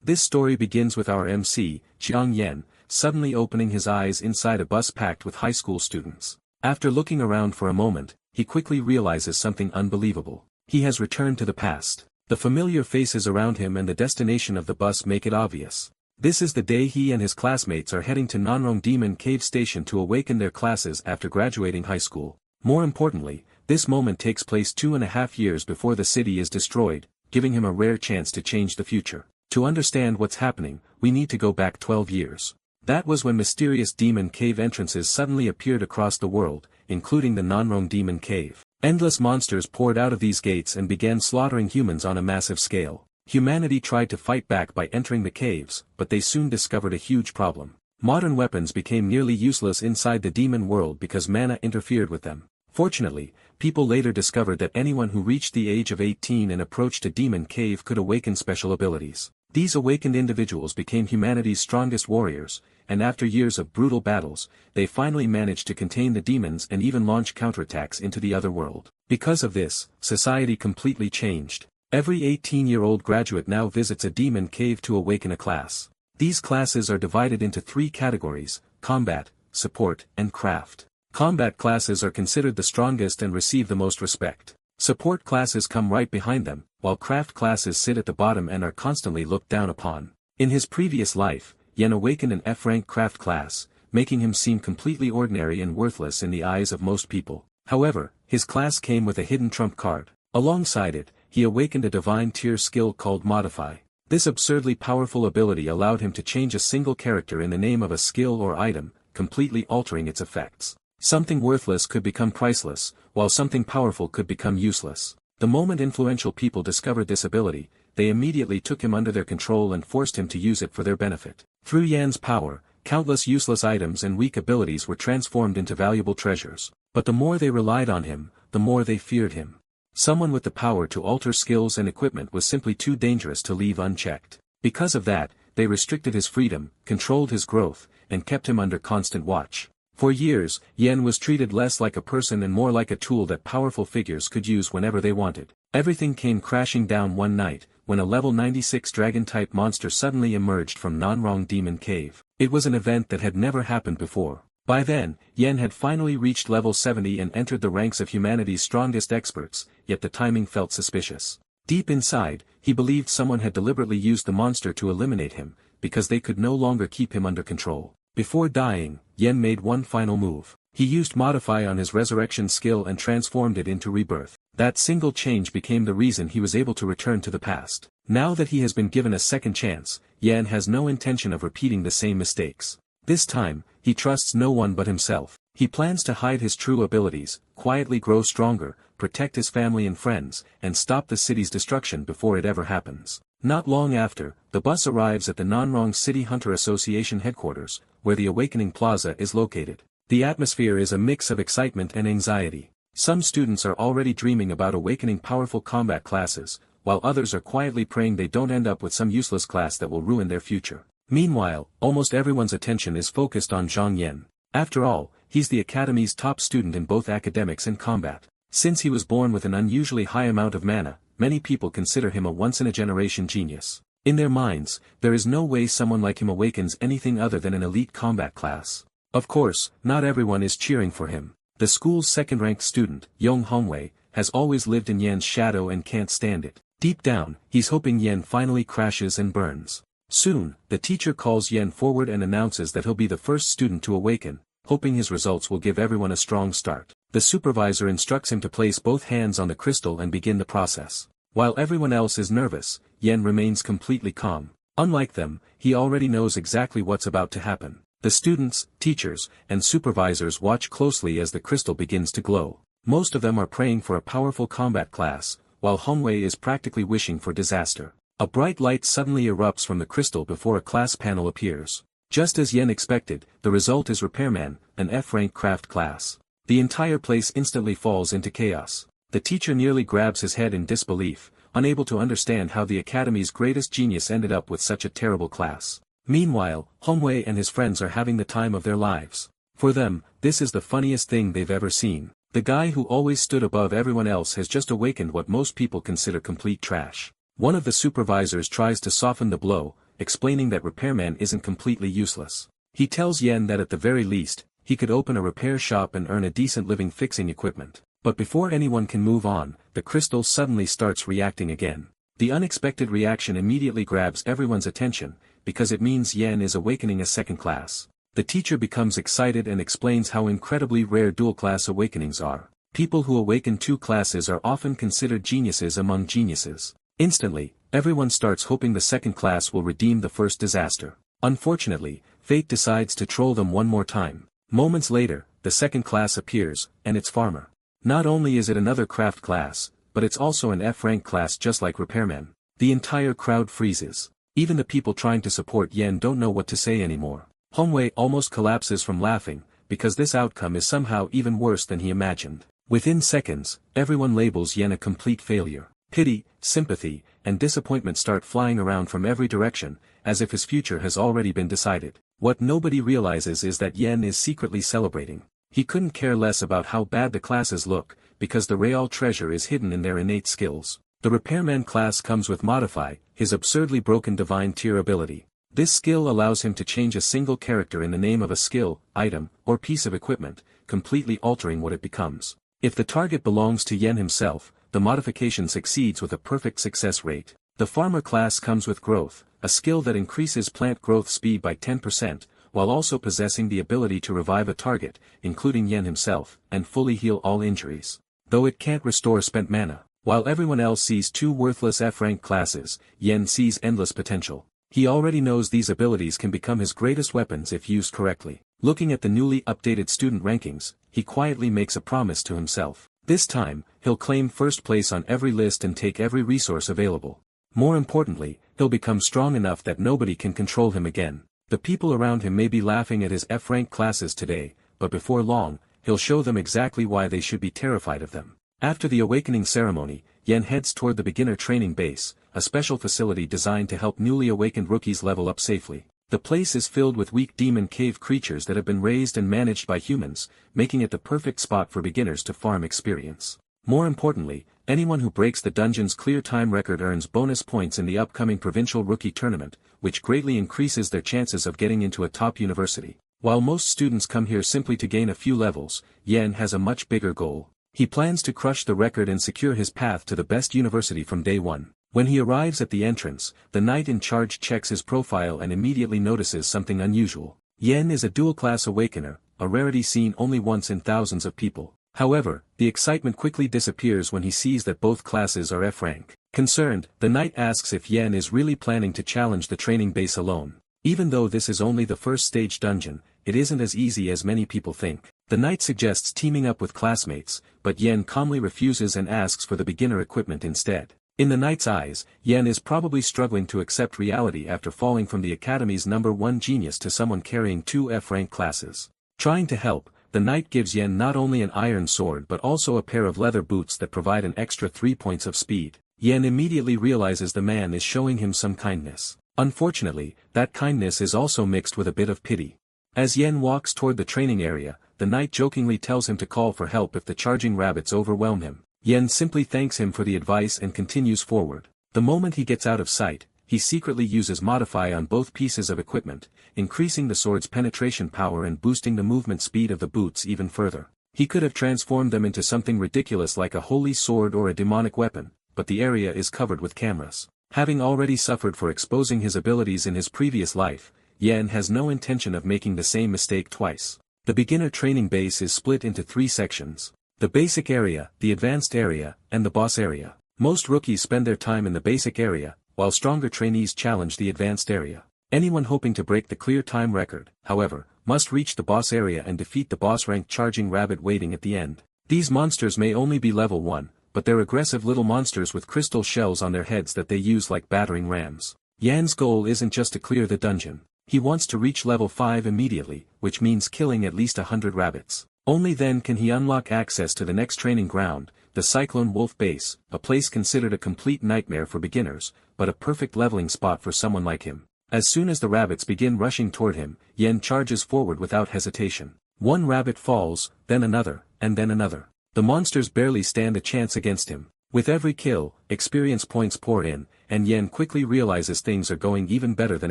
This story begins with our MC, Jiang Yan, suddenly opening his eyes inside a bus packed with high school students. After looking around for a moment, he quickly realizes something unbelievable. He has returned to the past. The familiar faces around him and the destination of the bus make it obvious. This is the day he and his classmates are heading to Nanrong Demon Cave Station to awaken their classes after graduating high school. More importantly, this moment takes place 2.5 years before the city is destroyed, giving him a rare chance to change the future. To understand what's happening, we need to go back 12 years. That was when mysterious demon cave entrances suddenly appeared across the world, including the Nanrong Demon Cave. Endless monsters poured out of these gates and began slaughtering humans on a massive scale. Humanity tried to fight back by entering the caves, but they soon discovered a huge problem. Modern weapons became nearly useless inside the demon world because mana interfered with them. Fortunately, people later discovered that anyone who reached the age of 18 and approached a demon cave could awaken special abilities. These awakened individuals became humanity's strongest warriors, and after years of brutal battles, they finally managed to contain the demons and even launch counterattacks into the other world. Because of this, society completely changed. Every 18-year-old graduate now visits a demon cave to awaken a class. These classes are divided into 3 categories: combat, support, and craft. Combat classes are considered the strongest and receive the most respect. Support classes come right behind them, while craft classes sit at the bottom and are constantly looked down upon. In his previous life, Yen awakened an F-rank craft class, making him seem completely ordinary and worthless in the eyes of most people. However, his class came with a hidden trump card. Alongside it, he awakened a divine tier skill called Modify. This absurdly powerful ability allowed him to change a single character in the name of a skill or item, completely altering its effects. Something worthless could become priceless, while something powerful could become useless. The moment influential people discovered this ability, they immediately took him under their control and forced him to use it for their benefit. Through Yan's power, countless useless items and weak abilities were transformed into valuable treasures. But the more they relied on him, the more they feared him. Someone with the power to alter skills and equipment was simply too dangerous to leave unchecked. Because of that, they restricted his freedom, controlled his growth, and kept him under constant watch. For years, Yen was treated less like a person and more like a tool that powerful figures could use whenever they wanted. Everything came crashing down one night, when a level 96 dragon-type monster suddenly emerged from Nanrong Demon Cave. It was an event that had never happened before. By then, Yen had finally reached level 70 and entered the ranks of humanity's strongest experts, yet the timing felt suspicious. Deep inside, he believed someone had deliberately used the monster to eliminate him, because they could no longer keep him under control. Before dying, Yen made one final move. He used Modify on his resurrection skill and transformed it into rebirth. That single change became the reason he was able to return to the past. Now that he has been given a second chance, Yen has no intention of repeating the same mistakes. This time, he trusts no one but himself. He plans to hide his true abilities, quietly grow stronger, protect his family and friends, and stop the city's destruction before it ever happens. Not long after, the bus arrives at the Nanrong City Hunter Association headquarters, where the Awakening Plaza is located. The atmosphere is a mix of excitement and anxiety. Some students are already dreaming about awakening powerful combat classes, while others are quietly praying they don't end up with some useless class that will ruin their future. Meanwhile, almost everyone's attention is focused on Zhang Yan. After all, he's the academy's top student in both academics and combat. Since he was born with an unusually high amount of mana, many people consider him a once-in-a-generation genius. In their minds, there is no way someone like him awakens anything other than an elite combat class. Of course, not everyone is cheering for him. The school's second-ranked student, Yong Hongwei, has always lived in Yen's shadow and can't stand it. Deep down, he's hoping Yen finally crashes and burns. Soon, the teacher calls Yen forward and announces that he'll be the first student to awaken, hoping his results will give everyone a strong start. The supervisor instructs him to place both hands on the crystal and begin the process. While everyone else is nervous, Yen remains completely calm. Unlike them, he already knows exactly what's about to happen. The students, teachers, and supervisors watch closely as the crystal begins to glow. Most of them are praying for a powerful combat class, while Hongwei is practically wishing for disaster. A bright light suddenly erupts from the crystal before a class panel appears. Just as Yen expected, the result is Repairman, an F-rank craft class. The entire place instantly falls into chaos. The teacher nearly grabs his head in disbelief, unable to understand how the academy's greatest genius ended up with such a terrible class. Meanwhile, Hongwei and his friends are having the time of their lives. For them, this is the funniest thing they've ever seen. The guy who always stood above everyone else has just awakened what most people consider complete trash. One of the supervisors tries to soften the blow, explaining that repairman isn't completely useless. He tells Yen that at the very least, he could open a repair shop and earn a decent living fixing equipment. But before anyone can move on, the crystal suddenly starts reacting again. The unexpected reaction immediately grabs everyone's attention, because it means Yen is awakening a second class. The teacher becomes excited and explains how incredibly rare dual-class awakenings are. People who awaken two classes are often considered geniuses among geniuses. Instantly, everyone starts hoping the second class will redeem the first disaster. Unfortunately, fate decides to troll them one more time. Moments later, the second class appears, and it's Farmer. Not only is it another craft class, but it's also an F-rank class just like Repairman. The entire crowd freezes. Even the people trying to support Yen don't know what to say anymore. Hongwei almost collapses from laughing, because this outcome is somehow even worse than he imagined. Within seconds, everyone labels Yen a complete failure. Pity, sympathy, and disappointment start flying around from every direction, as if his future has already been decided. What nobody realizes is that Yen is secretly celebrating. He couldn't care less about how bad the classes look, because the royale treasure is hidden in their innate skills. The Repairman class comes with Modify, his absurdly broken divine tier ability. This skill allows him to change a single character in the name of a skill, item, or piece of equipment, completely altering what it becomes. If the target belongs to Yen himself, the modification succeeds with a perfect success rate. The Farmer class comes with Growth, a skill that increases plant growth speed by 10%, while also possessing the ability to revive a target, including Yen himself, and fully heal all injuries. Though it can't restore spent mana. While everyone else sees two worthless F-rank classes, Yen sees endless potential. He already knows these abilities can become his greatest weapons if used correctly. Looking at the newly updated student rankings, he quietly makes a promise to himself. This time, he'll claim first place on every list and take every resource available. More importantly, he'll become strong enough that nobody can control him again. The people around him may be laughing at his F-rank classes today, but before long, he'll show them exactly why they should be terrified of them. After the awakening ceremony, Yen heads toward the beginner training base, a special facility designed to help newly awakened rookies level up safely. The place is filled with weak demon cave creatures that have been raised and managed by humans, making it the perfect spot for beginners to farm experience. More importantly, anyone who breaks the dungeon's clear time record earns bonus points in the upcoming provincial rookie tournament, which greatly increases their chances of getting into a top university. While most students come here simply to gain a few levels, Yen has a much bigger goal. He plans to crush the record and secure his path to the best university from day one. When he arrives at the entrance, the knight in charge checks his profile and immediately notices something unusual. Yen is a dual-class awakener, a rarity seen only once in thousands of people. However, the excitement quickly disappears when he sees that both classes are F-rank. Concerned, the knight asks if Yen is really planning to challenge the training base alone. Even though this is only the first stage dungeon, it isn't as easy as many people think. The knight suggests teaming up with classmates, but Yen calmly refuses and asks for the beginner equipment instead. In the knight's eyes, Yen is probably struggling to accept reality after falling from the academy's #1 genius to someone carrying two F-rank classes. Trying to help, the knight gives Yen not only an iron sword but also a pair of leather boots that provide an extra 3 points of speed. Yen immediately realizes the man is showing him some kindness. Unfortunately, that kindness is also mixed with a bit of pity. As Yen walks toward the training area, the knight jokingly tells him to call for help if the charging rabbits overwhelm him. Yen simply thanks him for the advice and continues forward. The moment he gets out of sight, he secretly uses Modify on both pieces of equipment, increasing the sword's penetration power and boosting the movement speed of the boots even further. He could have transformed them into something ridiculous like a holy sword or a demonic weapon, but the area is covered with cameras. Having already suffered for exposing his abilities in his previous life, Yen has no intention of making the same mistake twice. The beginner training base is split into 3 sections. The basic area, the advanced area, and the boss area. Most rookies spend their time in the basic area, while stronger trainees challenge the advanced area. Anyone hoping to break the clear time record, however, must reach the boss area and defeat the boss-rank charging rabbit waiting at the end. These monsters may only be level 1, but they're aggressive little monsters with crystal shells on their heads that they use like battering rams. Yan's goal isn't just to clear the dungeon. He wants to reach level 5 immediately, which means killing at least 100 rabbits. Only then can he unlock access to the next training ground, the Cyclone Wolf Base, a place considered a complete nightmare for beginners, but a perfect leveling spot for someone like him. As soon as the rabbits begin rushing toward him, Yen charges forward without hesitation. One rabbit falls, then another, and then another. The monsters barely stand a chance against him. With every kill, experience points pour in, and Yan quickly realizes things are going even better than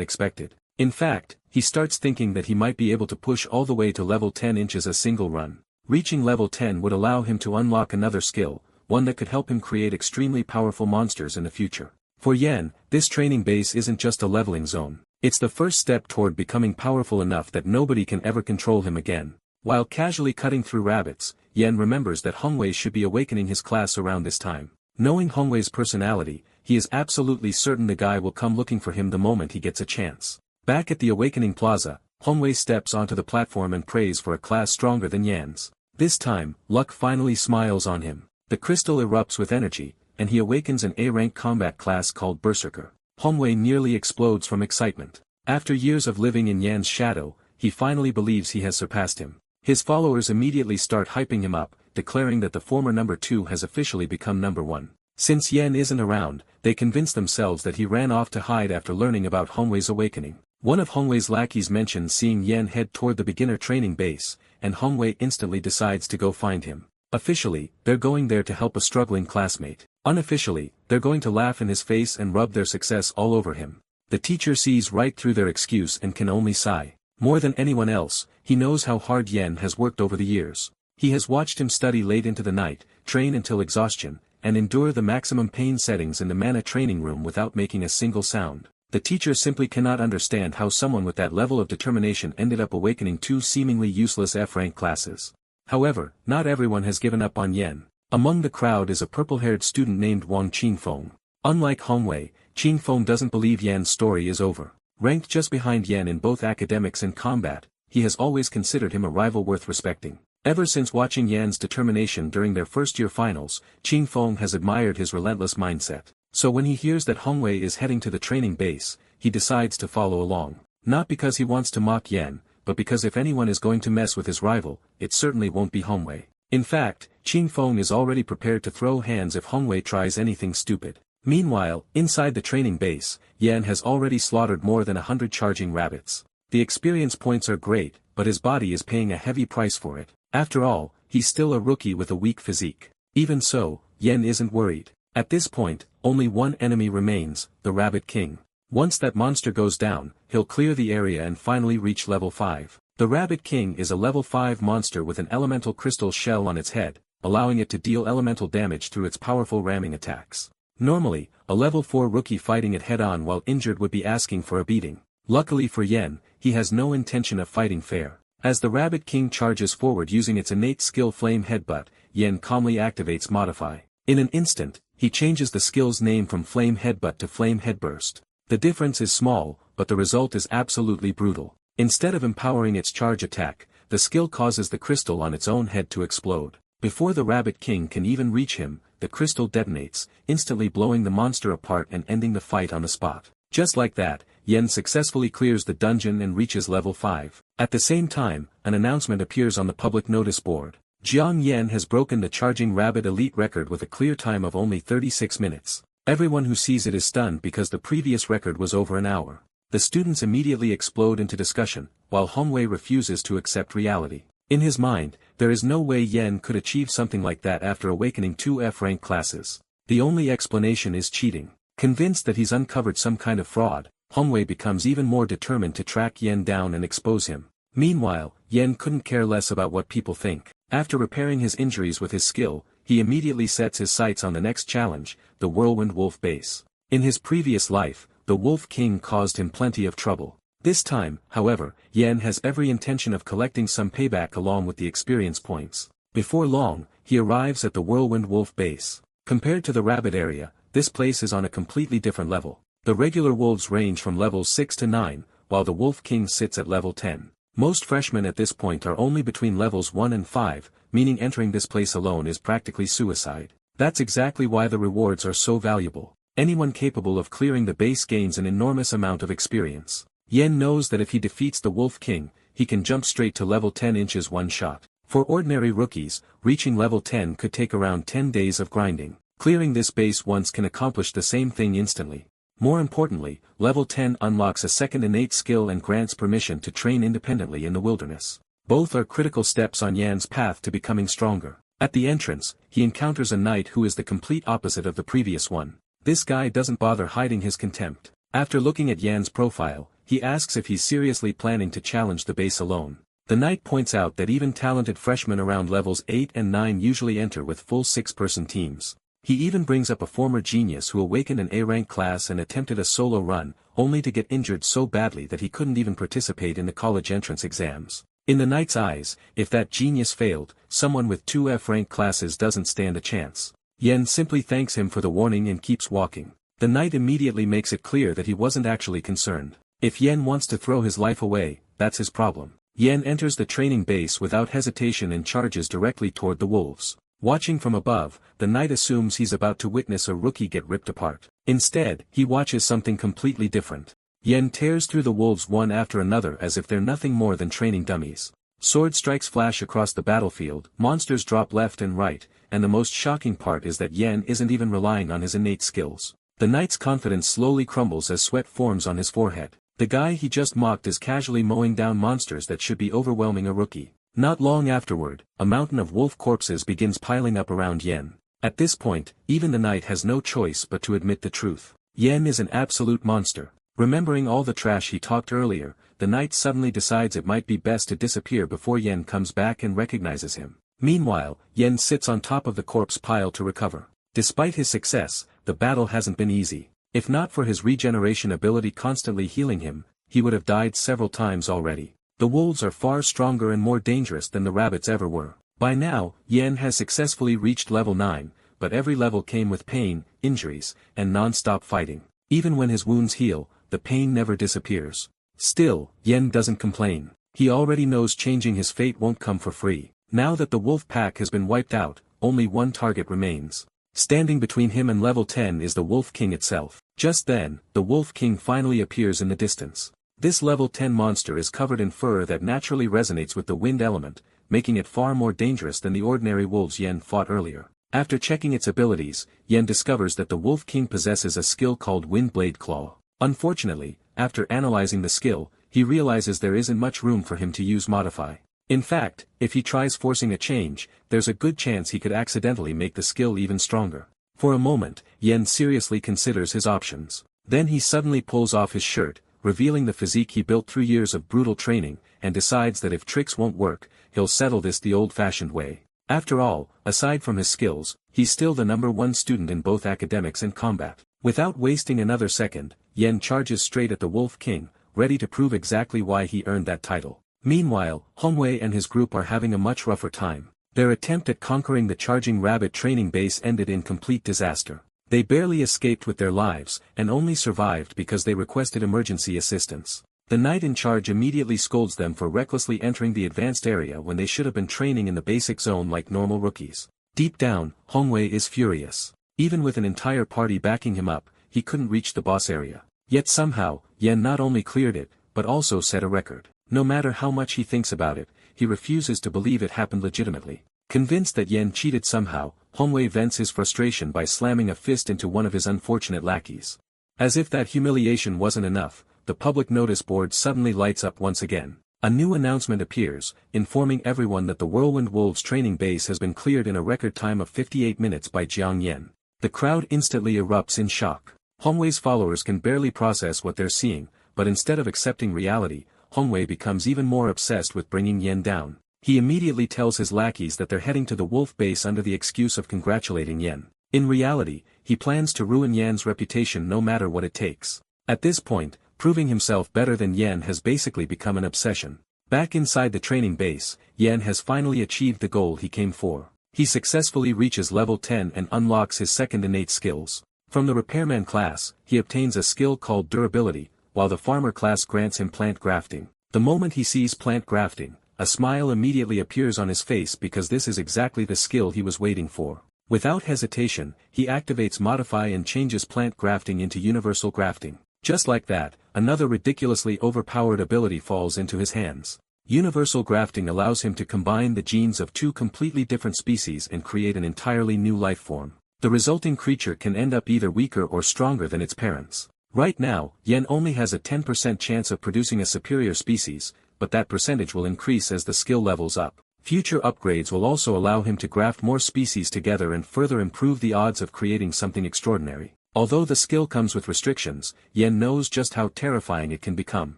expected. In fact, he starts thinking that he might be able to push all the way to level 10 inches a single run. Reaching level 10 would allow him to unlock another skill, one that could help him create extremely powerful monsters in the future. For Yan, this training base isn't just a leveling zone. It's the first step toward becoming powerful enough that nobody can ever control him again. While casually cutting through rabbits, Yan remembers that Hongwei should be awakening his class around this time. Knowing Hongwei's personality, he is absolutely certain the guy will come looking for him the moment he gets a chance. Back at the Awakening Plaza, Hongwei steps onto the platform and prays for a class stronger than Yan's. This time, luck finally smiles on him. The crystal erupts with energy, and he awakens an A-rank combat class called Berserker. Hongwei nearly explodes from excitement. After years of living in Yan's shadow, he finally believes he has surpassed him. His followers immediately start hyping him up, declaring that the former number 2 has officially become number 1. Since Yan isn't around, they convince themselves that he ran off to hide after learning about Hongwei's awakening. One of Hongwei's lackeys mentions seeing Yan head toward the beginner training base, and Hongwei instantly decides to go find him. Officially, they're going there to help a struggling classmate. Unofficially, they're going to laugh in his face and rub their success all over him. The teacher sees right through their excuse and can only sigh. More than anyone else, he knows how hard Yan has worked over the years. He has watched him study late into the night, train until exhaustion, and endure the maximum pain settings in the mana training room without making a single sound. The teacher simply cannot understand how someone with that level of determination ended up awakening 2 seemingly useless F-rank classes. However, not everyone has given up on Yan. Among the crowd is a purple-haired student named Wang Qingfeng. Unlike Hongwei, Qingfeng doesn't believe Yan's story is over. Ranked just behind Yan in both academics and combat, he has always considered him a rival worth respecting. Ever since watching Yan's determination during their first-year finals, Qingfeng has admired his relentless mindset. So when he hears that Hongwei is heading to the training base, he decides to follow along. Not because he wants to mock Yan, but because if anyone is going to mess with his rival, it certainly won't be Hongwei. In fact, Qingfeng is already prepared to throw hands if Hongwei tries anything stupid. Meanwhile, inside the training base, Yan has already slaughtered more than 100 charging rabbits. The experience points are great, but his body is paying a heavy price for it. After all, he's still a rookie with a weak physique. Even so, Yan isn't worried. At this point, only one enemy remains, the Rabbit King. Once that monster goes down, he'll clear the area and finally reach level 5. The Rabbit King is a level 5 monster with an elemental crystal shell on its head, allowing it to deal elemental damage through its powerful ramming attacks. Normally, a level 4 rookie fighting it head-on while injured would be asking for a beating. Luckily for Yan, he has no intention of fighting fair. As the Rabbit King charges forward using its innate skill Flame Headbutt, Yan calmly activates Modify. In an instant, he changes the skill's name from Flame Headbutt to Flame Headburst. The difference is small, but the result is absolutely brutal. Instead of empowering its charge attack, the skill causes the crystal on its own head to explode. Before the Rabbit King can even reach him, the crystal detonates, instantly blowing the monster apart and ending the fight on the spot. Just like that, Yan successfully clears the dungeon and reaches level 5. At the same time, an announcement appears on the public notice board. Jiang Yan has broken the Charging Rabbit Elite record with a clear time of only 36 minutes. Everyone who sees it is stunned because the previous record was over an hour. The students immediately explode into discussion, while Hongwei refuses to accept reality. In his mind, there is no way Yan could achieve something like that after awakening 2 F-rank classes. The only explanation is cheating. Convinced that he's uncovered some kind of fraud, Hongwei becomes even more determined to track Yan down and expose him. Meanwhile, Yan couldn't care less about what people think. After repairing his injuries with his skill, he immediately sets his sights on the next challenge, the Whirlwind Wolf base. In his previous life, the Wolf King caused him plenty of trouble. This time, however, Yan has every intention of collecting some payback along with the experience points. Before long, he arrives at the Whirlwind Wolf base. Compared to the rabbit area, this place is on a completely different level. The regular wolves range from levels 6 to 9, while the Wolf King sits at level 10. Most freshmen at this point are only between levels 1 and 5, meaning entering this place alone is practically suicide. That's exactly why the rewards are so valuable. Anyone capable of clearing the base gains an enormous amount of experience. Yan knows that if he defeats the Wolf King, he can jump straight to level 10 inches one shot. For ordinary rookies, reaching level 10 could take around 10 days of grinding. Clearing this base once can accomplish the same thing instantly. More importantly, level 10 unlocks a second innate skill and grants permission to train independently in the wilderness. Both are critical steps on Yan's path to becoming stronger. At the entrance, he encounters a knight who is the complete opposite of the previous one. This guy doesn't bother hiding his contempt. After looking at Yan's profile, he asks if he's seriously planning to challenge the base alone. The knight points out that even talented freshmen around levels 8 and 9 usually enter with full 6-person teams. He even brings up a former genius who awakened an A-rank class and attempted a solo run, only to get injured so badly that he couldn't even participate in the college entrance exams. In the knight's eyes, if that genius failed, someone with 2 F-rank classes doesn't stand a chance. Yan simply thanks him for the warning and keeps walking. The knight immediately makes it clear that he wasn't actually concerned. If Yan wants to throw his life away, that's his problem. Yan enters the training base without hesitation and charges directly toward the wolves. Watching from above, the knight assumes he's about to witness a rookie get ripped apart. Instead, he watches something completely different. Yan tears through the wolves one after another as if they're nothing more than training dummies. Sword strikes flash across the battlefield, monsters drop left and right, and the most shocking part is that Yan isn't even relying on his innate skills. The knight's confidence slowly crumbles as sweat forms on his forehead. The guy he just mocked is casually mowing down monsters that should be overwhelming a rookie. Not long afterward, a mountain of wolf corpses begins piling up around Yan. At this point, even the knight has no choice but to admit the truth. Yan is an absolute monster. Remembering all the trash he talked earlier, the knight suddenly decides it might be best to disappear before Yan comes back and recognizes him. Meanwhile, Yan sits on top of the corpse pile to recover. Despite his success, the battle hasn't been easy. If not for his regeneration ability constantly healing him, he would have died several times already. The wolves are far stronger and more dangerous than the rabbits ever were. By now, Yan has successfully reached level 9, but every level came with pain, injuries, and non-stop fighting. Even when his wounds heal, the pain never disappears. Still, Yan doesn't complain. He already knows changing his fate won't come for free. Now that the wolf pack has been wiped out, only one target remains. Standing between him and level 10 is the Wolf King itself. Just then, the Wolf King finally appears in the distance. This level 10 monster is covered in fur that naturally resonates with the wind element, making it far more dangerous than the ordinary wolves Yan fought earlier. After checking its abilities, Yan discovers that the Wolf King possesses a skill called Wind Blade Claw. Unfortunately, after analyzing the skill, he realizes there isn't much room for him to use Modify. In fact, if he tries forcing a change, there's a good chance he could accidentally make the skill even stronger. For a moment, Yan seriously considers his options. Then he suddenly pulls off his shirt, revealing the physique he built through years of brutal training, and decides that if tricks won't work, he'll settle this the old-fashioned way. After all, aside from his skills, he's still the #1 student in both academics and combat. Without wasting another second, Yan charges straight at the Wolf King, ready to prove exactly why he earned that title. Meanwhile, Hongwei and his group are having a much rougher time. Their attempt at conquering the charging rabbit training base ended in complete disaster. They barely escaped with their lives, and only survived because they requested emergency assistance. The knight in charge immediately scolds them for recklessly entering the advanced area when they should have been training in the basic zone like normal rookies. Deep down, Hongwei is furious. Even with an entire party backing him up, he couldn't reach the boss area. Yet somehow, Yan not only cleared it, but also set a record. No matter how much he thinks about it, he refuses to believe it happened legitimately. Convinced that Yan cheated somehow, Hongwei vents his frustration by slamming a fist into one of his unfortunate lackeys. As if that humiliation wasn't enough, the public notice board suddenly lights up once again. A new announcement appears, informing everyone that the Whirlwind Wolves training base has been cleared in a record time of 58 minutes by Jiang Yan. The crowd instantly erupts in shock. Hongwei's followers can barely process what they're seeing, but instead of accepting reality, Hongwei becomes even more obsessed with bringing Yan down. He immediately tells his lackeys that they're heading to the wolf base under the excuse of congratulating Yan. In reality, he plans to ruin Yan's reputation no matter what it takes. At this point, proving himself better than Yan has basically become an obsession. Back inside the training base, Yan has finally achieved the goal he came for. He successfully reaches level 10 and unlocks his second innate skills. From the repairman class, he obtains a skill called durability, while the farmer class grants him plant grafting. The moment he sees plant grafting, a smile immediately appears on his face because this is exactly the skill he was waiting for. Without hesitation, he activates Modify and changes plant grafting into universal grafting. Just like that, another ridiculously overpowered ability falls into his hands. Universal grafting allows him to combine the genes of two completely different species and create an entirely new life form. The resulting creature can end up either weaker or stronger than its parents. Right now, Yan only has a 10% chance of producing a superior species, but that percentage will increase as the skill levels up. Future upgrades will also allow him to graft more species together and further improve the odds of creating something extraordinary. Although the skill comes with restrictions, Yen knows just how terrifying it can become.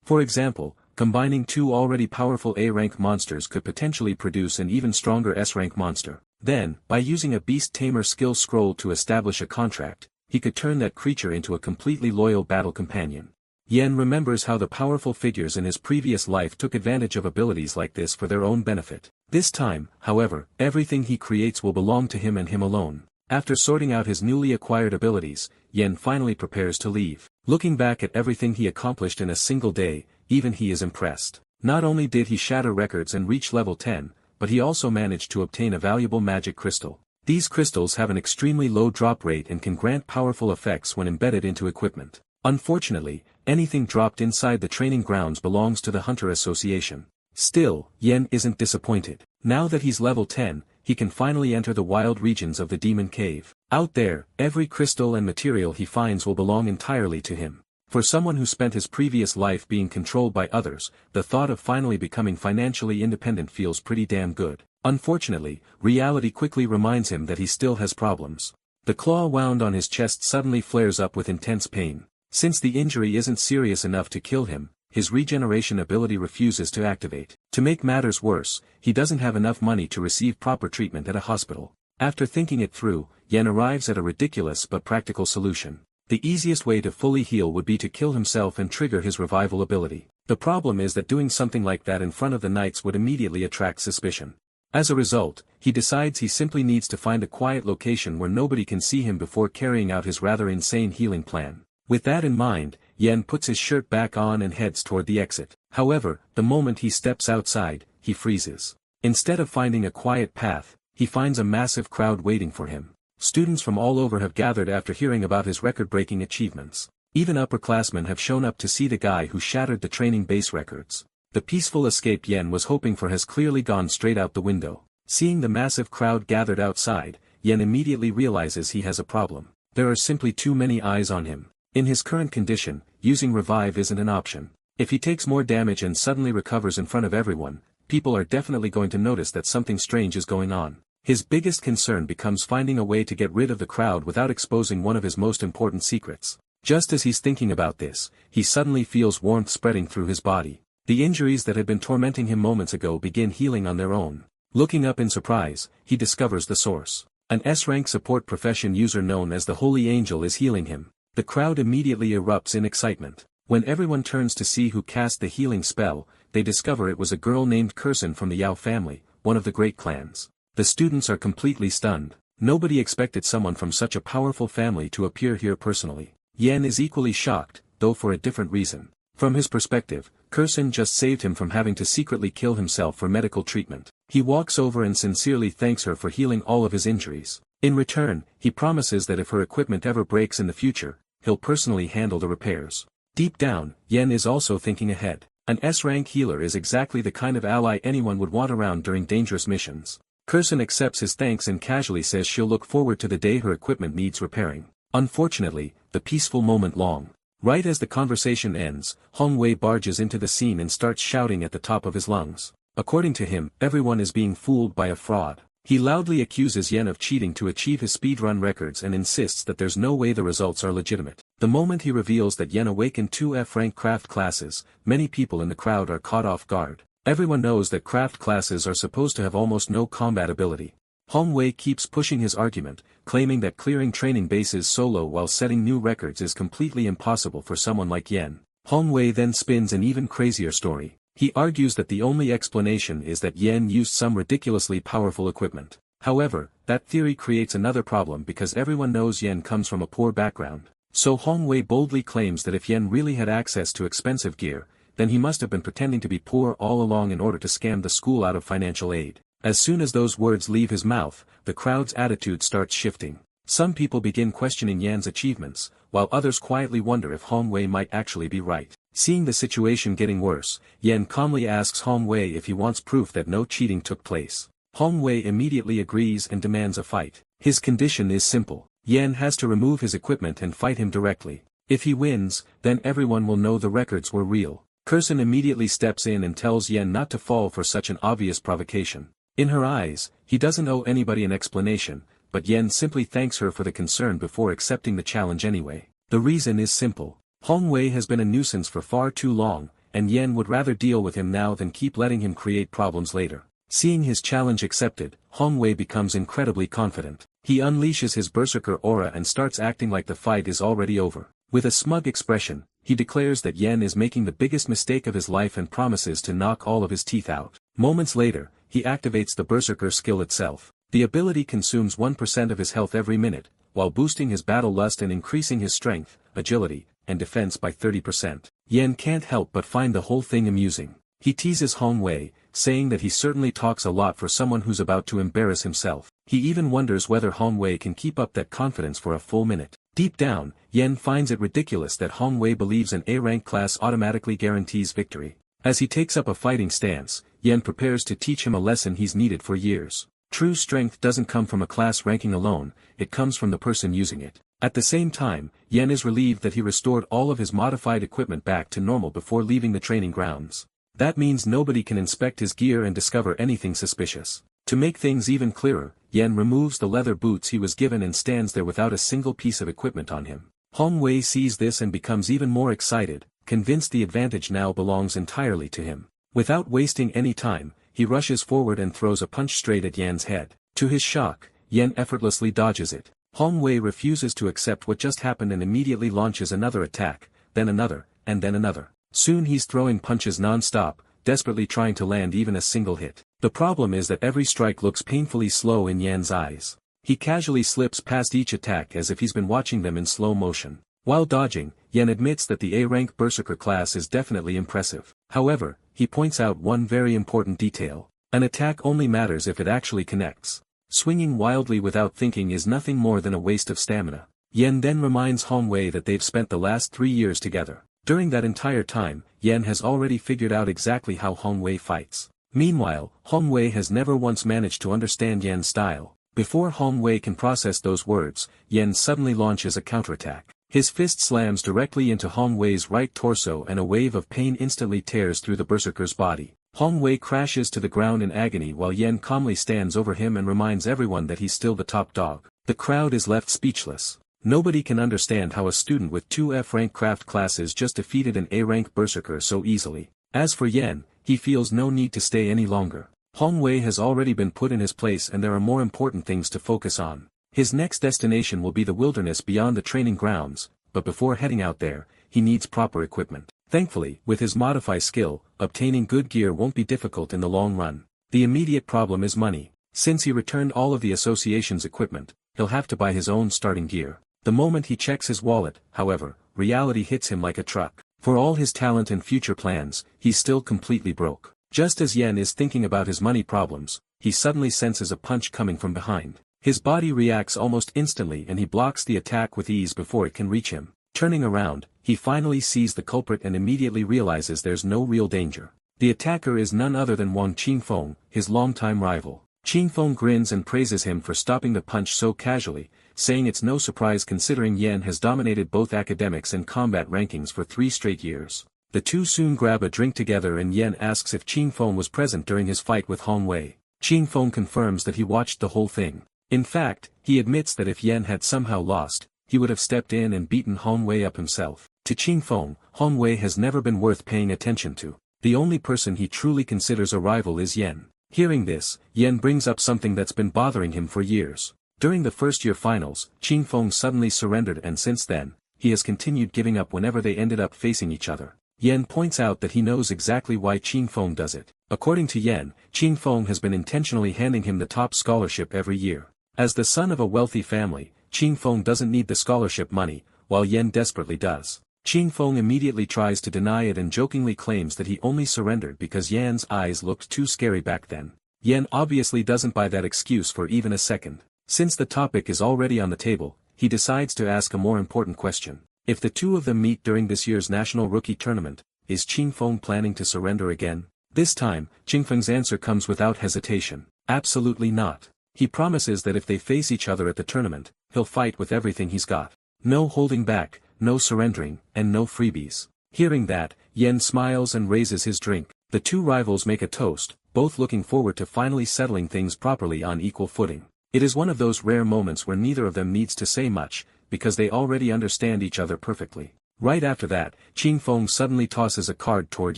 For example, combining two already powerful A-rank monsters could potentially produce an even stronger S-rank monster. Then, by using a beast tamer skill scroll to establish a contract, he could turn that creature into a completely loyal battle companion. Yen remembers how the powerful figures in his previous life took advantage of abilities like this for their own benefit. This time, however, everything he creates will belong to him and him alone. After sorting out his newly acquired abilities, Yen finally prepares to leave. Looking back at everything he accomplished in a single day, even he is impressed. Not only did he shatter records and reach level 10, but he also managed to obtain a valuable magic crystal. These crystals have an extremely low drop rate and can grant powerful effects when embedded into equipment. Unfortunately, anything dropped inside the training grounds belongs to the Hunter Association. Still, Yen isn't disappointed. Now that he's level 10, he can finally enter the wild regions of the Demon Cave. Out there, every crystal and material he finds will belong entirely to him. For someone who spent his previous life being controlled by others, the thought of finally becoming financially independent feels pretty damn good. Unfortunately, reality quickly reminds him that he still has problems. The claw wound on his chest suddenly flares up with intense pain. Since the injury isn't serious enough to kill him, his regeneration ability refuses to activate. To make matters worse, he doesn't have enough money to receive proper treatment at a hospital. After thinking it through, Yen arrives at a ridiculous but practical solution. The easiest way to fully heal would be to kill himself and trigger his revival ability. The problem is that doing something like that in front of the knights would immediately attract suspicion. As a result, he decides he simply needs to find a quiet location where nobody can see him before carrying out his rather insane healing plan. With that in mind, Yen puts his shirt back on and heads toward the exit. However, the moment he steps outside, he freezes. Instead of finding a quiet path, he finds a massive crowd waiting for him. Students from all over have gathered after hearing about his record-breaking achievements. Even upperclassmen have shown up to see the guy who shattered the training base records. The peaceful escape Yen was hoping for has clearly gone straight out the window. Seeing the massive crowd gathered outside, Yen immediately realizes he has a problem. There are simply too many eyes on him. In his current condition, using revive isn't an option. If he takes more damage and suddenly recovers in front of everyone, people are definitely going to notice that something strange is going on. His biggest concern becomes finding a way to get rid of the crowd without exposing one of his most important secrets. Just as he's thinking about this, he suddenly feels warmth spreading through his body. The injuries that had been tormenting him moments ago begin healing on their own. Looking up in surprise, he discovers the source. An S-rank support profession user known as the Holy Angel is healing him. The crowd immediately erupts in excitement. When everyone turns to see who cast the healing spell, they discover it was a girl named Kursen from the Yao family, one of the great clans. The students are completely stunned. Nobody expected someone from such a powerful family to appear here personally. Yen is equally shocked, though for a different reason. From his perspective, Kursen just saved him from having to secretly kill himself for medical treatment. He walks over and sincerely thanks her for healing all of his injuries. In return, he promises that if her equipment ever breaks in the future, he'll personally handle the repairs. Deep down, Yen is also thinking ahead. An S-rank healer is exactly the kind of ally anyone would want around during dangerous missions. Kursen accepts his thanks and casually says she'll look forward to the day her equipment needs repairing. Unfortunately, the peaceful moment long. Right as the conversation ends, Hongwei barges into the scene and starts shouting at the top of his lungs. According to him, everyone is being fooled by a fraud. He loudly accuses Yen of cheating to achieve his speedrun records and insists that there's no way the results are legitimate. The moment he reveals that Yen awakened 2 F-rank craft classes, many people in the crowd are caught off guard. Everyone knows that craft classes are supposed to have almost no combat ability. Hongwei keeps pushing his argument, claiming that clearing training bases solo while setting new records is completely impossible for someone like Yen. Hongwei then spins an even crazier story. He argues that the only explanation is that Yen used some ridiculously powerful equipment. However, that theory creates another problem because everyone knows Yen comes from a poor background. So Hongwei boldly claims that if Yen really had access to expensive gear, then he must have been pretending to be poor all along in order to scam the school out of financial aid. As soon as those words leave his mouth, the crowd's attitude starts shifting. Some people begin questioning Yen's achievements, while others quietly wonder if Hongwei might actually be right. Seeing the situation getting worse, Yen calmly asks Hongwei if he wants proof that no cheating took place. Hongwei immediately agrees and demands a fight. His condition is simple. Yen has to remove his equipment and fight him directly. If he wins, then everyone will know the records were real. Kursen immediately steps in and tells Yen not to fall for such an obvious provocation. In her eyes, he doesn't owe anybody an explanation, but Yen simply thanks her for the concern before accepting the challenge anyway. The reason is simple. Hong Wei has been a nuisance for far too long, and Yen would rather deal with him now than keep letting him create problems later. Seeing his challenge accepted, Hong Wei becomes incredibly confident. He unleashes his berserker aura and starts acting like the fight is already over. With a smug expression, he declares that Yen is making the biggest mistake of his life and promises to knock all of his teeth out. Moments later, he activates the berserker skill itself. The ability consumes 1% of his health every minute, while boosting his battle lust and increasing his strength, agility, and defense by 30%. Yen can't help but find the whole thing amusing. He teases Hong Wei, saying that he certainly talks a lot for someone who's about to embarrass himself. He even wonders whether Hong Wei can keep up that confidence for a full minute. Deep down, Yen finds it ridiculous that Hong Wei believes an A-rank class automatically guarantees victory. As he takes up a fighting stance, Yen prepares to teach him a lesson he's needed for years. True strength doesn't come from a class ranking alone, it comes from the person using it. At the same time, Yen is relieved that he restored all of his modified equipment back to normal before leaving the training grounds. That means nobody can inspect his gear and discover anything suspicious. To make things even clearer, Yen removes the leather boots he was given and stands there without a single piece of equipment on him. Hong Wei sees this and becomes even more excited, convinced the advantage now belongs entirely to him. Without wasting any time, he rushes forward and throws a punch straight at Yen's head. To his shock, Yen effortlessly dodges it. Hong Wei refuses to accept what just happened and immediately launches another attack, then another, and then another. Soon he's throwing punches non-stop, desperately trying to land even a single hit. The problem is that every strike looks painfully slow in Yen's eyes. He casually slips past each attack as if he's been watching them in slow motion. While dodging, Yen admits that the A-rank berserker class is definitely impressive. However, he points out one very important detail. An attack only matters if it actually connects. Swinging wildly without thinking is nothing more than a waste of stamina. Yen then reminds Hong Wei that they've spent the last 3 years together. During that entire time, Yen has already figured out exactly how Hong Wei fights. Meanwhile, Hong Wei has never once managed to understand Yen's style. Before Hong Wei can process those words, Yen suddenly launches a counterattack. His fist slams directly into Hong Wei's right torso and a wave of pain instantly tears through the berserker's body. Hong Wei crashes to the ground in agony while Yen calmly stands over him and reminds everyone that he's still the top dog. The crowd is left speechless. Nobody can understand how a student with 2 F-rank craft classes just defeated an A-rank berserker so easily. As for Yen, he feels no need to stay any longer. Hong Wei has already been put in his place and there are more important things to focus on. His next destination will be the wilderness beyond the training grounds, but before heading out there, he needs proper equipment. Thankfully, with his modify skill, obtaining good gear won't be difficult in the long run. The immediate problem is money. Since he returned all of the association's equipment, he'll have to buy his own starting gear. The moment he checks his wallet, however, reality hits him like a truck. For all his talent and future plans, he's still completely broke. Just as Yen is thinking about his money problems, he suddenly senses a punch coming from behind. His body reacts almost instantly and he blocks the attack with ease before it can reach him. Turning around, he finally sees the culprit and immediately realizes there's no real danger. The attacker is none other than Wang Qingfeng, his longtime rival. Qingfeng grins and praises him for stopping the punch so casually, saying it's no surprise considering Yen has dominated both academics and combat rankings for 3 straight years. The two soon grab a drink together and Yen asks if Qingfeng was present during his fight with Hong Wei. Qingfeng confirms that he watched the whole thing. In fact, he admits that if Yen had somehow lost, he would have stepped in and beaten Hong Wei up himself. To Qingfeng, Hong Wei has never been worth paying attention to. The only person he truly considers a rival is Yen. Hearing this, Yen brings up something that's been bothering him for years. During the first-year finals, Qingfeng suddenly surrendered and since then, he has continued giving up whenever they ended up facing each other. Yen points out that he knows exactly why Qingfeng does it. According to Yen, Qingfeng has been intentionally handing him the top scholarship every year. As the son of a wealthy family, Qingfeng doesn't need the scholarship money, while Yen desperately does. Qingfeng immediately tries to deny it and jokingly claims that he only surrendered because Yen's eyes looked too scary back then. Yen obviously doesn't buy that excuse for even a second. Since the topic is already on the table, he decides to ask a more important question. If the two of them meet during this year's national rookie tournament, is Qingfeng planning to surrender again? This time, Qingfeng's answer comes without hesitation. Absolutely not. He promises that if they face each other at the tournament, he'll fight with everything he's got. No holding back, no surrendering, and no freebies. Hearing that, Yen smiles and raises his drink. The two rivals make a toast, both looking forward to finally settling things properly on equal footing. It is one of those rare moments where neither of them needs to say much, because they already understand each other perfectly. Right after that, Qing Feng suddenly tosses a card toward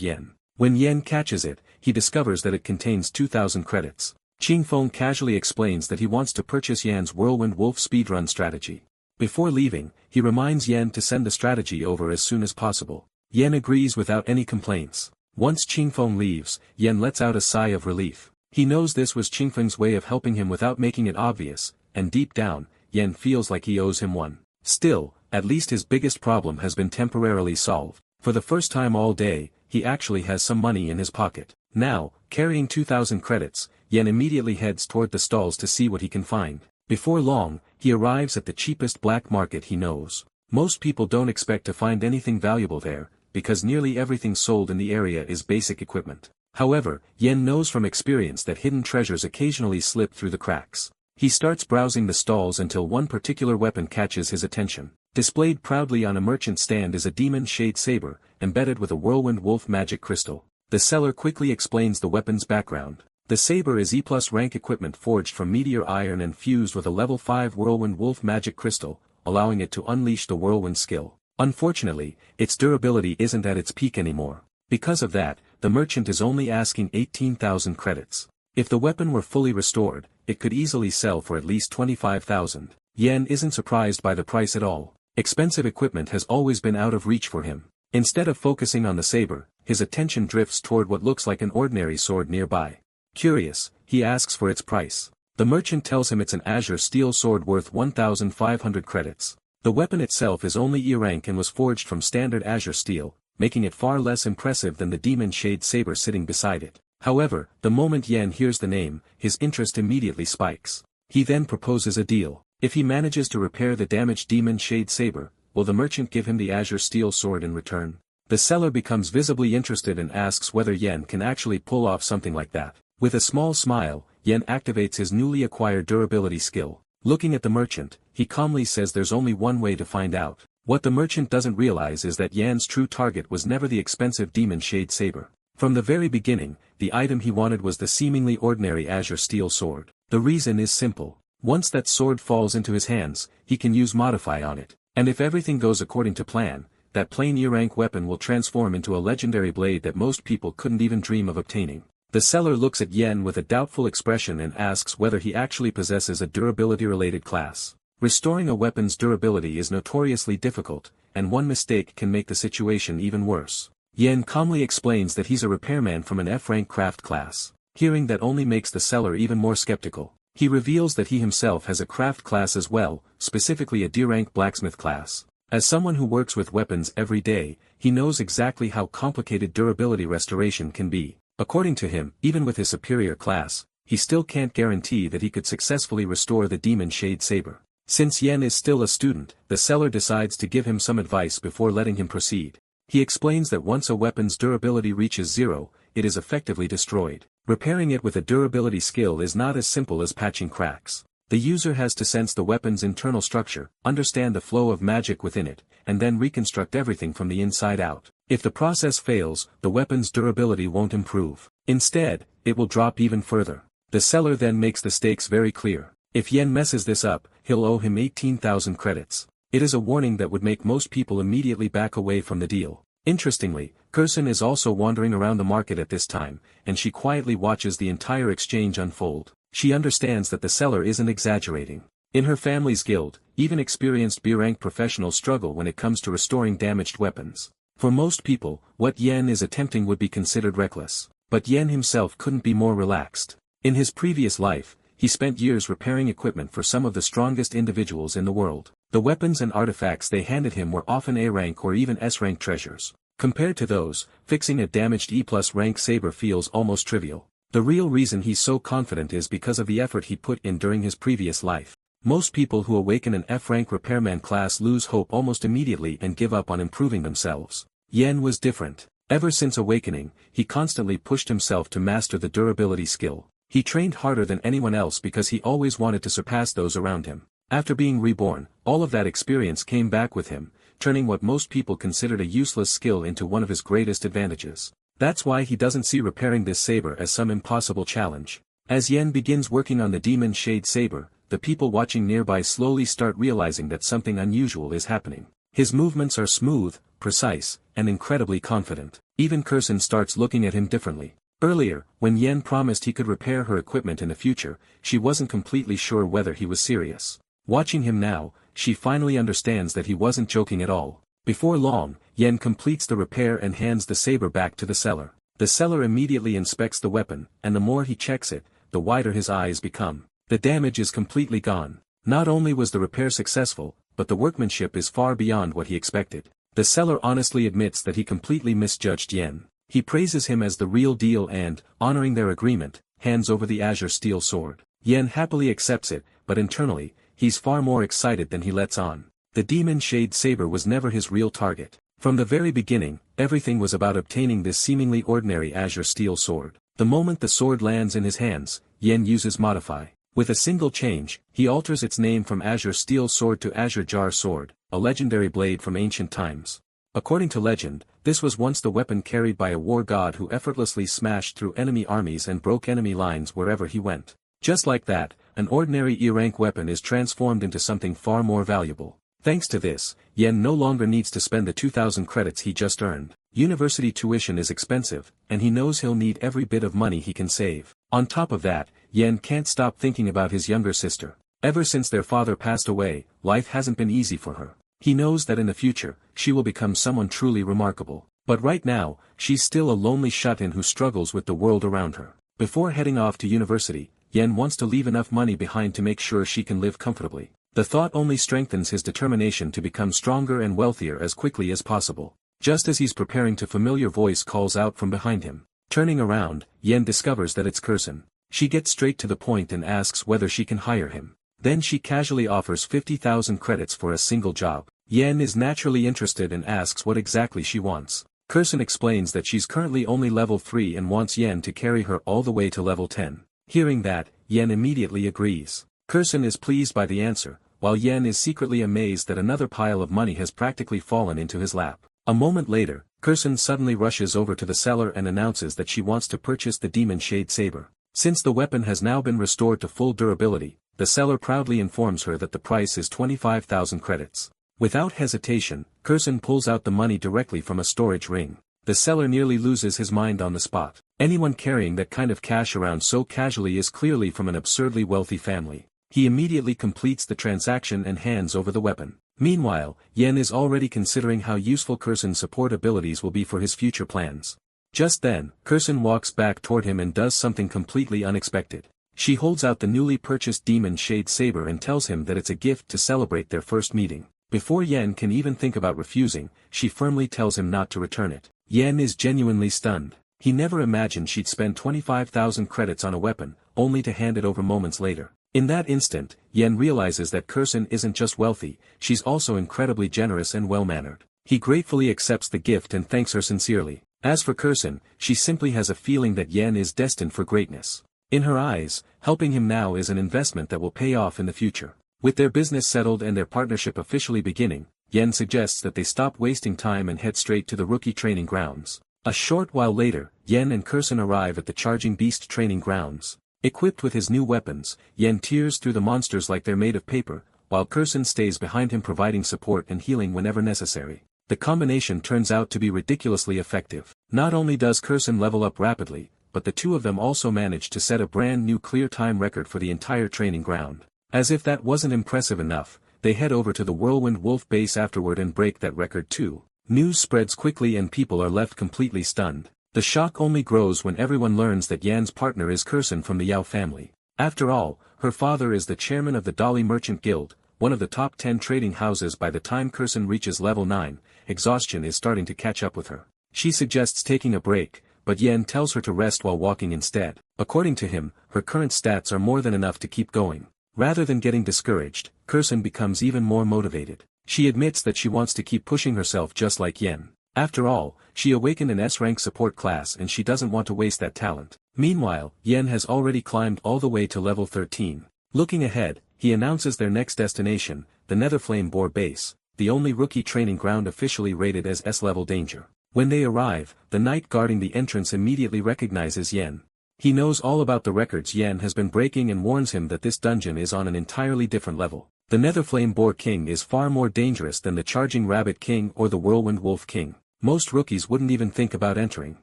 Yen. When Yen catches it, he discovers that it contains 2,000 credits. Qing Feng casually explains that he wants to purchase Yan's Whirlwind Wolf speedrun strategy. Before leaving, he reminds Yen to send the strategy over as soon as possible. Yen agrees without any complaints. Once Qing Feng leaves, Yen lets out a sigh of relief. He knows this was Qing Feng's way of helping him without making it obvious, and deep down, Yen feels like he owes him one. Still, at least his biggest problem has been temporarily solved. For the first time all day, he actually has some money in his pocket. Now, carrying 2,000 credits, Yen immediately heads toward the stalls to see what he can find. Before long, he arrives at the cheapest black market he knows. Most people don't expect to find anything valuable there, because nearly everything sold in the area is basic equipment. However, Yen knows from experience that hidden treasures occasionally slip through the cracks. He starts browsing the stalls until one particular weapon catches his attention. Displayed proudly on a merchant stand is a demon shade saber, embedded with a whirlwind wolf magic crystal. The seller quickly explains the weapon's background. The saber is E+ rank equipment forged from meteor iron and fused with a level 5 whirlwind wolf magic crystal, allowing it to unleash the whirlwind skill. Unfortunately, its durability isn't at its peak anymore. Because of that, the merchant is only asking 18,000 credits. If the weapon were fully restored, it could easily sell for at least 25,000. Yen isn't surprised by the price at all. Expensive equipment has always been out of reach for him. Instead of focusing on the saber, his attention drifts toward what looks like an ordinary sword nearby. Curious, he asks for its price. The merchant tells him it's an azure steel sword worth 1,500 credits. The weapon itself is only E rank and was forged from standard azure steel, making it far less impressive than the demon shade saber sitting beside it. However, the moment Yen hears the name, his interest immediately spikes. He then proposes a deal. If he manages to repair the damaged demon shade saber, will the merchant give him the azure steel sword in return? The seller becomes visibly interested and asks whether Yen can actually pull off something like that. With a small smile, Yen activates his newly acquired durability skill. Looking at the merchant, he calmly says there's only one way to find out. What the merchant doesn't realize is that Yan's true target was never the expensive demon shade saber. From the very beginning, the item he wanted was the seemingly ordinary azure steel sword. The reason is simple. Once that sword falls into his hands, he can use modify on it. And if everything goes according to plan, that plain E-rank weapon will transform into a legendary blade that most people couldn't even dream of obtaining. The seller looks at Yen with a doubtful expression and asks whether he actually possesses a durability-related class. Restoring a weapon's durability is notoriously difficult, and one mistake can make the situation even worse. Yen calmly explains that he's a repairman from an F-rank craft class. Hearing that only makes the seller even more skeptical. He reveals that he himself has a craft class as well, specifically a D-rank blacksmith class. As someone who works with weapons every day, he knows exactly how complicated durability restoration can be. According to him, even with his superior class, he still can't guarantee that he could successfully restore the demon shade saber. Since Yen is still a student, the seller decides to give him some advice before letting him proceed. He explains that once a weapon's durability reaches 0, it is effectively destroyed. Repairing it with a durability skill is not as simple as patching cracks. The user has to sense the weapon's internal structure, understand the flow of magic within it, and then reconstruct everything from the inside out. If the process fails, the weapon's durability won't improve. Instead, it will drop even further. The seller then makes the stakes very clear. If Yen messes this up, he'll owe him 18,000 credits. It is a warning that would make most people immediately back away from the deal. Interestingly, Kursun is also wandering around the market at this time, and she quietly watches the entire exchange unfold. She understands that the seller isn't exaggerating. In her family's guild, even experienced B-rank professionals struggle when it comes to restoring damaged weapons. For most people, what Yen is attempting would be considered reckless. But Yen himself couldn't be more relaxed. In his previous life, he spent years repairing equipment for some of the strongest individuals in the world. The weapons and artifacts they handed him were often A-rank or even S-rank treasures. Compared to those, fixing a damaged E+ rank saber feels almost trivial. The real reason he's so confident is because of the effort he put in during his previous life. Most people who awaken an F-rank repairman class lose hope almost immediately and give up on improving themselves. Yen was different. Ever since awakening, he constantly pushed himself to master the durability skill. He trained harder than anyone else because he always wanted to surpass those around him. After being reborn, all of that experience came back with him, turning what most people considered a useless skill into one of his greatest advantages. That's why he doesn't see repairing this saber as some impossible challenge. As Yen begins working on the demon shade saber, the people watching nearby slowly start realizing that something unusual is happening. His movements are smooth, precise, and incredibly confident. Even Kursen starts looking at him differently. Earlier, when Yen promised he could repair her equipment in the future, she wasn't completely sure whether he was serious. Watching him now, she finally understands that he wasn't joking at all. Before long, Yen completes the repair and hands the saber back to the seller. The seller immediately inspects the weapon, and the more he checks it, the wider his eyes become. The damage is completely gone. Not only was the repair successful, but the workmanship is far beyond what he expected. The seller honestly admits that he completely misjudged Yen. He praises him as the real deal and, honoring their agreement, hands over the azure steel sword. Yen happily accepts it, but internally, he's far more excited than he lets on. The demon shade saber was never his real target. From the very beginning, everything was about obtaining this seemingly ordinary azure steel sword. The moment the sword lands in his hands, Yen uses modify. With a single change, he alters its name from azure steel sword to azure jar sword, a legendary blade from ancient times. According to legend, this was once the weapon carried by a war god who effortlessly smashed through enemy armies and broke enemy lines wherever he went. Just like that, an ordinary E-rank weapon is transformed into something far more valuable. Thanks to this, Yen no longer needs to spend the 2,000 credits he just earned. University tuition is expensive, and he knows he'll need every bit of money he can save. On top of that, Yen can't stop thinking about his younger sister. Ever since their father passed away, life hasn't been easy for her. He knows that in the future, she will become someone truly remarkable. But right now, she's still a lonely shut-in who struggles with the world around her. Before heading off to university, Yen wants to leave enough money behind to make sure she can live comfortably. The thought only strengthens his determination to become stronger and wealthier as quickly as possible. Just as he's preparing to, familiar voice calls out from behind him. Turning around, Yen discovers that it's Kursen. She gets straight to the point and asks whether she can hire him. Then she casually offers 50,000 credits for a single job. Yen is naturally interested and asks what exactly she wants. Kursen explains that she's currently only level 3 and wants Yen to carry her all the way to level 10. Hearing that, Yen immediately agrees. Kursen is pleased by the answer, while Yen is secretly amazed that another pile of money has practically fallen into his lap. A moment later, Kursen suddenly rushes over to the seller and announces that she wants to purchase the demon shade saber. Since the weapon has now been restored to full durability, the seller proudly informs her that the price is 25,000 credits. Without hesitation, Kursen pulls out the money directly from a storage ring. The seller nearly loses his mind on the spot. Anyone carrying that kind of cash around so casually is clearly from an absurdly wealthy family. He immediately completes the transaction and hands over the weapon. Meanwhile, Yen is already considering how useful Kursen's support abilities will be for his future plans. Just then, Kursen walks back toward him and does something completely unexpected. She holds out the newly purchased demon shade saber and tells him that it's a gift to celebrate their first meeting. Before Yen can even think about refusing, she firmly tells him not to return it. Yen is genuinely stunned. He never imagined she'd spend 25,000 credits on a weapon, only to hand it over moments later. In that instant, Yen realizes that Kursen isn't just wealthy, she's also incredibly generous and well-mannered. He gratefully accepts the gift and thanks her sincerely. As for Kursen, she simply has a feeling that Yen is destined for greatness. In her eyes, helping him now is an investment that will pay off in the future. With their business settled and their partnership officially beginning, Yen suggests that they stop wasting time and head straight to the rookie training grounds. A short while later, Yen and Kursen arrive at the Charging Beast training grounds. Equipped with his new weapons, Yen tears through the monsters like they're made of paper, while Kursen stays behind him providing support and healing whenever necessary. The combination turns out to be ridiculously effective. Not only does Kursen level up rapidly, but the two of them also manage to set a brand new clear time record for the entire training ground. As if that wasn't impressive enough, they head over to the Whirlwind Wolf base afterward and break that record too. News spreads quickly and people are left completely stunned. The shock only grows when everyone learns that Yan's partner is Kursen from the Yao family. After all, her father is the chairman of the Dolly Merchant Guild, one of the top 10 trading houses. By the time Kursen reaches level 9, exhaustion is starting to catch up with her. She suggests taking a break, but Yan tells her to rest while walking instead. According to him, her current stats are more than enough to keep going. Rather than getting discouraged, Kursen becomes even more motivated. She admits that she wants to keep pushing herself just like Yen. After all, she awakened an S-rank support class and she doesn't want to waste that talent. Meanwhile, Yen has already climbed all the way to level 13. Looking ahead, he announces their next destination, the Netherflame Boar Base, the only rookie training ground officially rated as S-level danger. When they arrive, the knight guarding the entrance immediately recognizes Yen. He knows all about the records Yen has been breaking and warns him that this dungeon is on an entirely different level. The Netherflame Boar King is far more dangerous than the Charging Rabbit King or the Whirlwind Wolf King. Most rookies wouldn't even think about entering.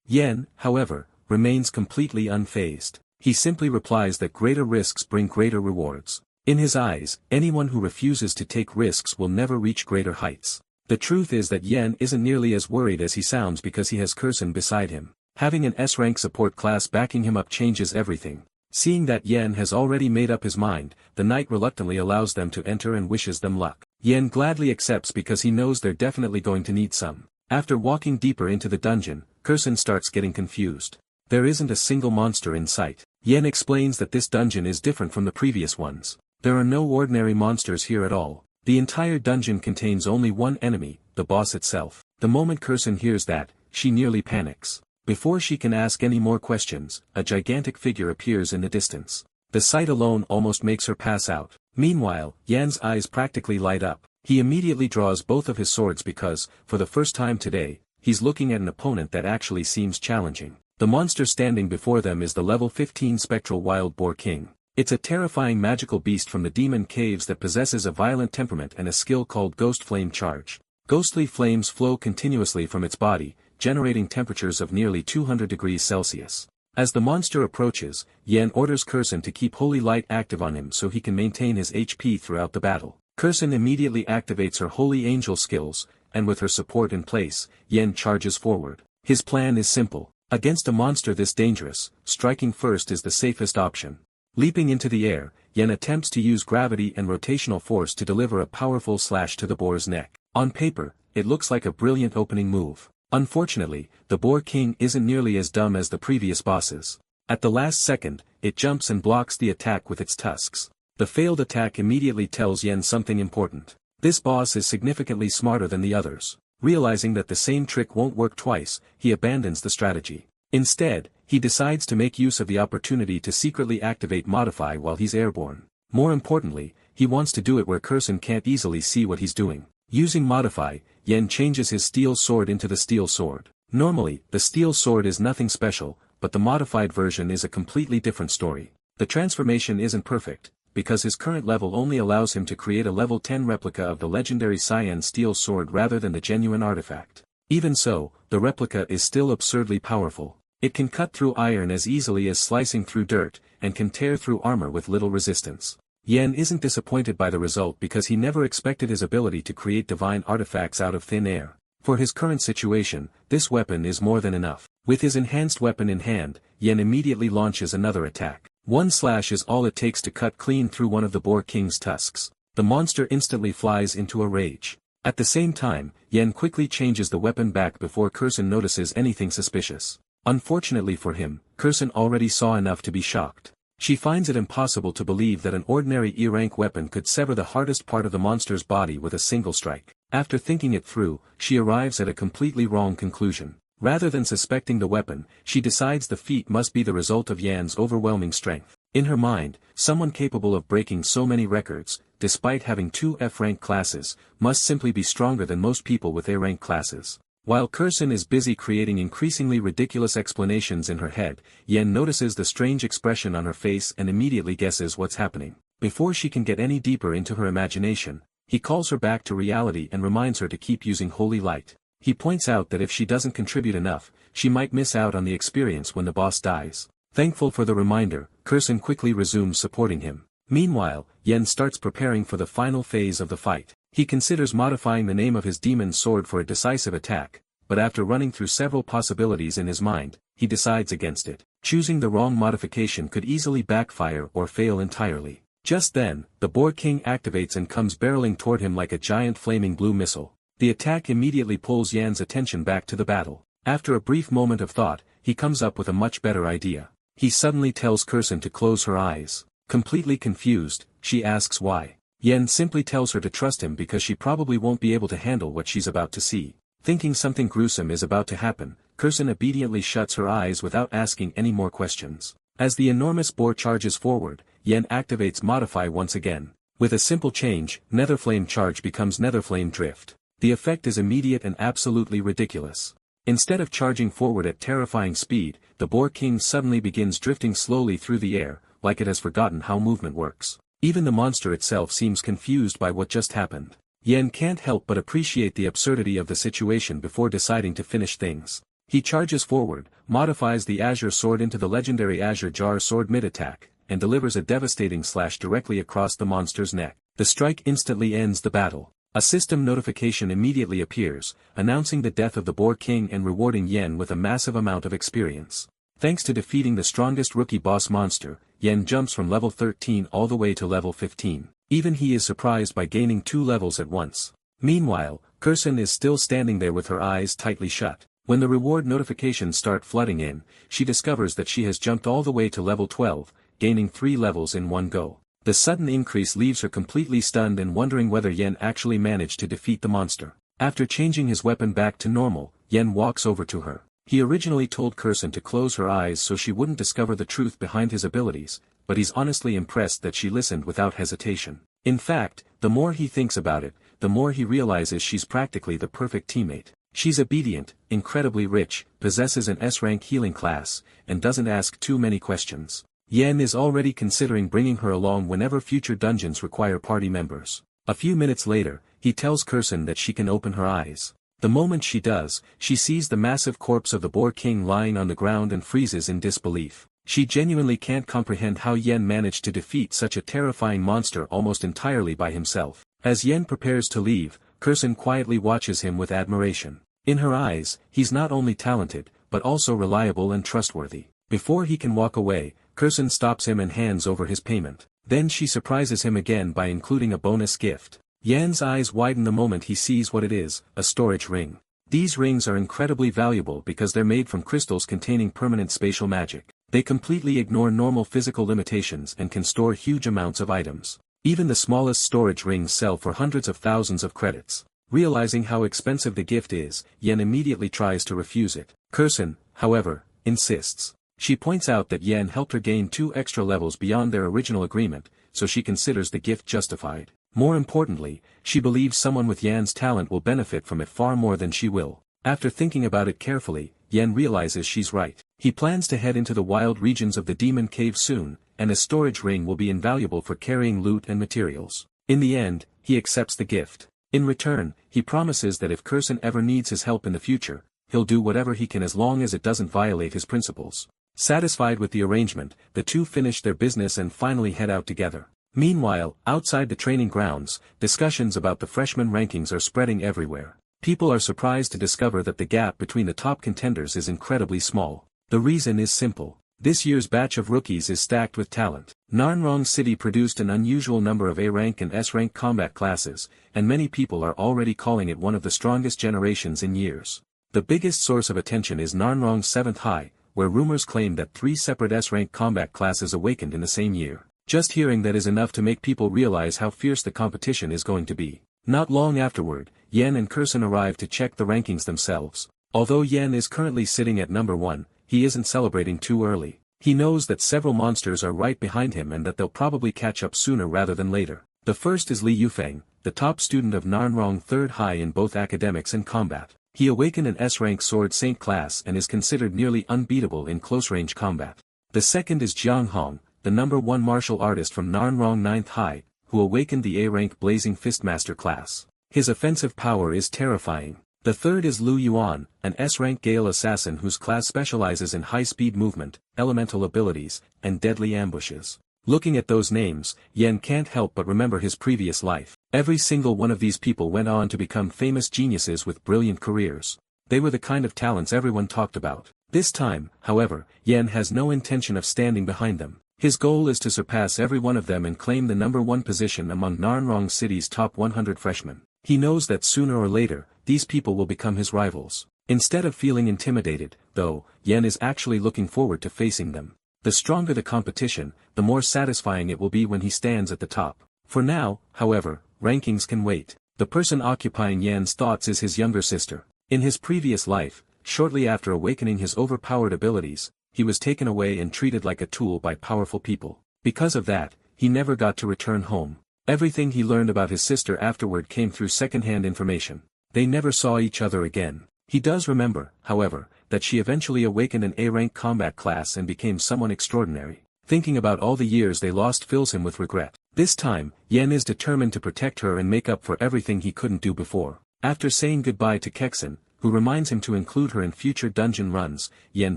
Yen, however, remains completely unfazed. He simply replies that greater risks bring greater rewards. In his eyes, anyone who refuses to take risks will never reach greater heights. The truth is that Yen isn't nearly as worried as he sounds because he has Kursen beside him. Having an S-rank support class backing him up changes everything. Seeing that Yen has already made up his mind, the knight reluctantly allows them to enter and wishes them luck. Yen gladly accepts because he knows they're definitely going to need some. After walking deeper into the dungeon, Kursen starts getting confused. There isn't a single monster in sight. Yen explains that this dungeon is different from the previous ones. There are no ordinary monsters here at all. The entire dungeon contains only one enemy, the boss itself. The moment Kursen hears that, she nearly panics. Before she can ask any more questions, a gigantic figure appears in the distance. The sight alone almost makes her pass out. Meanwhile, Yan's eyes practically light up. He immediately draws both of his swords because, for the first time today, he's looking at an opponent that actually seems challenging. The monster standing before them is the level 15 Spectral Wild Boar King. It's a terrifying magical beast from the demon caves that possesses a violent temperament and a skill called Ghost Flame Charge. Ghostly flames flow continuously from its body, generating temperatures of nearly 200 degrees Celsius. As the monster approaches, Yen orders Kursen to keep Holy Light active on him so he can maintain his HP throughout the battle. Kursen immediately activates her Holy Angel skills, and with her support in place, Yen charges forward. His plan is simple. Against a monster this dangerous, striking first is the safest option. Leaping into the air, Yen attempts to use gravity and rotational force to deliver a powerful slash to the boar's neck. On paper, it looks like a brilliant opening move. Unfortunately, the Boar King isn't nearly as dumb as the previous bosses. At the last second, it jumps and blocks the attack with its tusks. The failed attack immediately tells Yen something important. This boss is significantly smarter than the others. Realizing that the same trick won't work twice, he abandons the strategy. Instead, he decides to make use of the opportunity to secretly activate Modify while he's airborne. More importantly, he wants to do it where Kursen can't easily see what he's doing. Using Modify, Yen changes his steel sword into the steel sword. Normally, the steel sword is nothing special, but the modified version is a completely different story. The transformation isn't perfect, because his current level only allows him to create a level 10 replica of the legendary Cyan steel sword rather than the genuine artifact. Even so, the replica is still absurdly powerful. It can cut through iron as easily as slicing through dirt, and can tear through armor with little resistance. Yen isn't disappointed by the result because he never expected his ability to create divine artifacts out of thin air. For his current situation, this weapon is more than enough. With his enhanced weapon in hand, Yen immediately launches another attack. One slash is all it takes to cut clean through one of the Boar King's tusks. The monster instantly flies into a rage. At the same time, Yen quickly changes the weapon back before Kursen notices anything suspicious. Unfortunately for him, Kursen already saw enough to be shocked. She finds it impossible to believe that an ordinary E-rank weapon could sever the hardest part of the monster's body with a single strike. After thinking it through, she arrives at a completely wrong conclusion. Rather than suspecting the weapon, she decides the feat must be the result of Yan's overwhelming strength. In her mind, someone capable of breaking so many records, despite having 2 F-rank classes, must simply be stronger than most people with A-rank classes. While Kursen is busy creating increasingly ridiculous explanations in her head, Yen notices the strange expression on her face and immediately guesses what's happening. Before she can get any deeper into her imagination, he calls her back to reality and reminds her to keep using Holy Light. He points out that if she doesn't contribute enough, she might miss out on the experience when the boss dies. Thankful for the reminder, Kursen quickly resumes supporting him. Meanwhile, Yen starts preparing for the final phase of the fight. He considers modifying the name of his demon sword for a decisive attack, but after running through several possibilities in his mind, he decides against it. Choosing the wrong modification could easily backfire or fail entirely. Just then, the Boar King activates and comes barreling toward him like a giant flaming blue missile. The attack immediately pulls Yan's attention back to the battle. After a brief moment of thought, he comes up with a much better idea. He suddenly tells Kursen to close her eyes. Completely confused, she asks why. Yen simply tells her to trust him because she probably won't be able to handle what she's about to see. Thinking something gruesome is about to happen, Kursen obediently shuts her eyes without asking any more questions. As the enormous boar charges forward, Yen activates Modify once again. With a simple change, Netherflame Charge becomes Netherflame Drift. The effect is immediate and absolutely ridiculous. Instead of charging forward at terrifying speed, the Boar King suddenly begins drifting slowly through the air, like it has forgotten how movement works. Even the monster itself seems confused by what just happened. Yen can't help but appreciate the absurdity of the situation before deciding to finish things. He charges forward, modifies the Azure Sword into the legendary Azure Jar Sword mid-attack, and delivers a devastating slash directly across the monster's neck. The strike instantly ends the battle. A system notification immediately appears, announcing the death of the Boar King and rewarding Yen with a massive amount of experience. Thanks to defeating the strongest rookie boss monster, Yen jumps from level 13 all the way to level 15. Even he is surprised by gaining 2 levels at once. Meanwhile, Kursun is still standing there with her eyes tightly shut. When the reward notifications start flooding in, she discovers that she has jumped all the way to level 12, gaining 3 levels in one go. The sudden increase leaves her completely stunned and wondering whether Yen actually managed to defeat the monster. After changing his weapon back to normal, Yen walks over to her. He originally told Kursun to close her eyes so she wouldn't discover the truth behind his abilities, but he's honestly impressed that she listened without hesitation. In fact, the more he thinks about it, the more he realizes she's practically the perfect teammate. She's obedient, incredibly rich, possesses an S-rank healing class, and doesn't ask too many questions. Yen is already considering bringing her along whenever future dungeons require party members. A few minutes later, he tells Kursun that she can open her eyes. The moment she does, she sees the massive corpse of the Boar King lying on the ground and freezes in disbelief. She genuinely can't comprehend how Yen managed to defeat such a terrifying monster almost entirely by himself. As Yen prepares to leave, Kursun quietly watches him with admiration. In her eyes, he's not only talented, but also reliable and trustworthy. Before he can walk away, Kursun stops him and hands over his payment. Then she surprises him again by including a bonus gift. Yen's eyes widen the moment he sees what it is, a storage ring. These rings are incredibly valuable because they're made from crystals containing permanent spatial magic. They completely ignore normal physical limitations and can store huge amounts of items. Even the smallest storage rings sell for hundreds of thousands of credits. Realizing how expensive the gift is, Yen immediately tries to refuse it. Kursun, however, insists. She points out that Yen helped her gain 2 extra levels beyond their original agreement, so she considers the gift justified. More importantly, she believes someone with Yen's talent will benefit from it far more than she will. After thinking about it carefully, Yen realizes she's right. He plans to head into the wild regions of the Demon Cave soon, and a storage ring will be invaluable for carrying loot and materials. In the end, he accepts the gift. In return, he promises that if Kursun ever needs his help in the future, he'll do whatever he can as long as it doesn't violate his principles. Satisfied with the arrangement, the two finish their business and finally head out together. Meanwhile, outside the training grounds, discussions about the freshman rankings are spreading everywhere. People are surprised to discover that the gap between the top contenders is incredibly small. The reason is simple. This year's batch of rookies is stacked with talent. Narnrong City produced an unusual number of A-rank and S-rank combat classes, and many people are already calling it one of the strongest generations in years. The biggest source of attention is Narnrong's 7th High, where rumors claim that 3 separate S-rank combat classes awakened in the same year. Just hearing that is enough to make people realize how fierce the competition is going to be. Not long afterward, Yen and Kursun arrive to check the rankings themselves. Although Yen is currently sitting at number 1, he isn't celebrating too early. He knows that several monsters are right behind him and that they'll probably catch up sooner rather than later. The first is Li Yufeng, the top student of Narnrong 3rd High in both academics and combat. He awakened an S-rank Sword Saint class and is considered nearly unbeatable in close-range combat. The second is Jiang Hong, the number 1 martial artist from Narnrong 9th High, who awakened the A-rank Blazing Fistmaster class. His offensive power is terrifying. The third is Lu Yuan, an S-rank Gale assassin whose class specializes in high-speed movement, elemental abilities, and deadly ambushes. Looking at those names, Yen can't help but remember his previous life. Every single one of these people went on to become famous geniuses with brilliant careers. They were the kind of talents everyone talked about. This time, however, Yen has no intention of standing behind them. His goal is to surpass every one of them and claim the number 1 position among Narnrong City's top 100 freshmen. He knows that sooner or later, these people will become his rivals. Instead of feeling intimidated, though, Yen is actually looking forward to facing them. The stronger the competition, the more satisfying it will be when he stands at the top. For now, however, rankings can wait. The person occupying Yen's thoughts is his younger sister. In his previous life, shortly after awakening his overpowered abilities, he was taken away and treated like a tool by powerful people. Because of that, he never got to return home. Everything he learned about his sister afterward came through second-hand information. They never saw each other again. He does remember, however, that she eventually awakened an A-rank combat class and became someone extraordinary. Thinking about all the years they lost fills him with regret. This time, Yen is determined to protect her and make up for everything he couldn't do before. After saying goodbye to Kexen, who reminds him to include her in future dungeon runs, Yen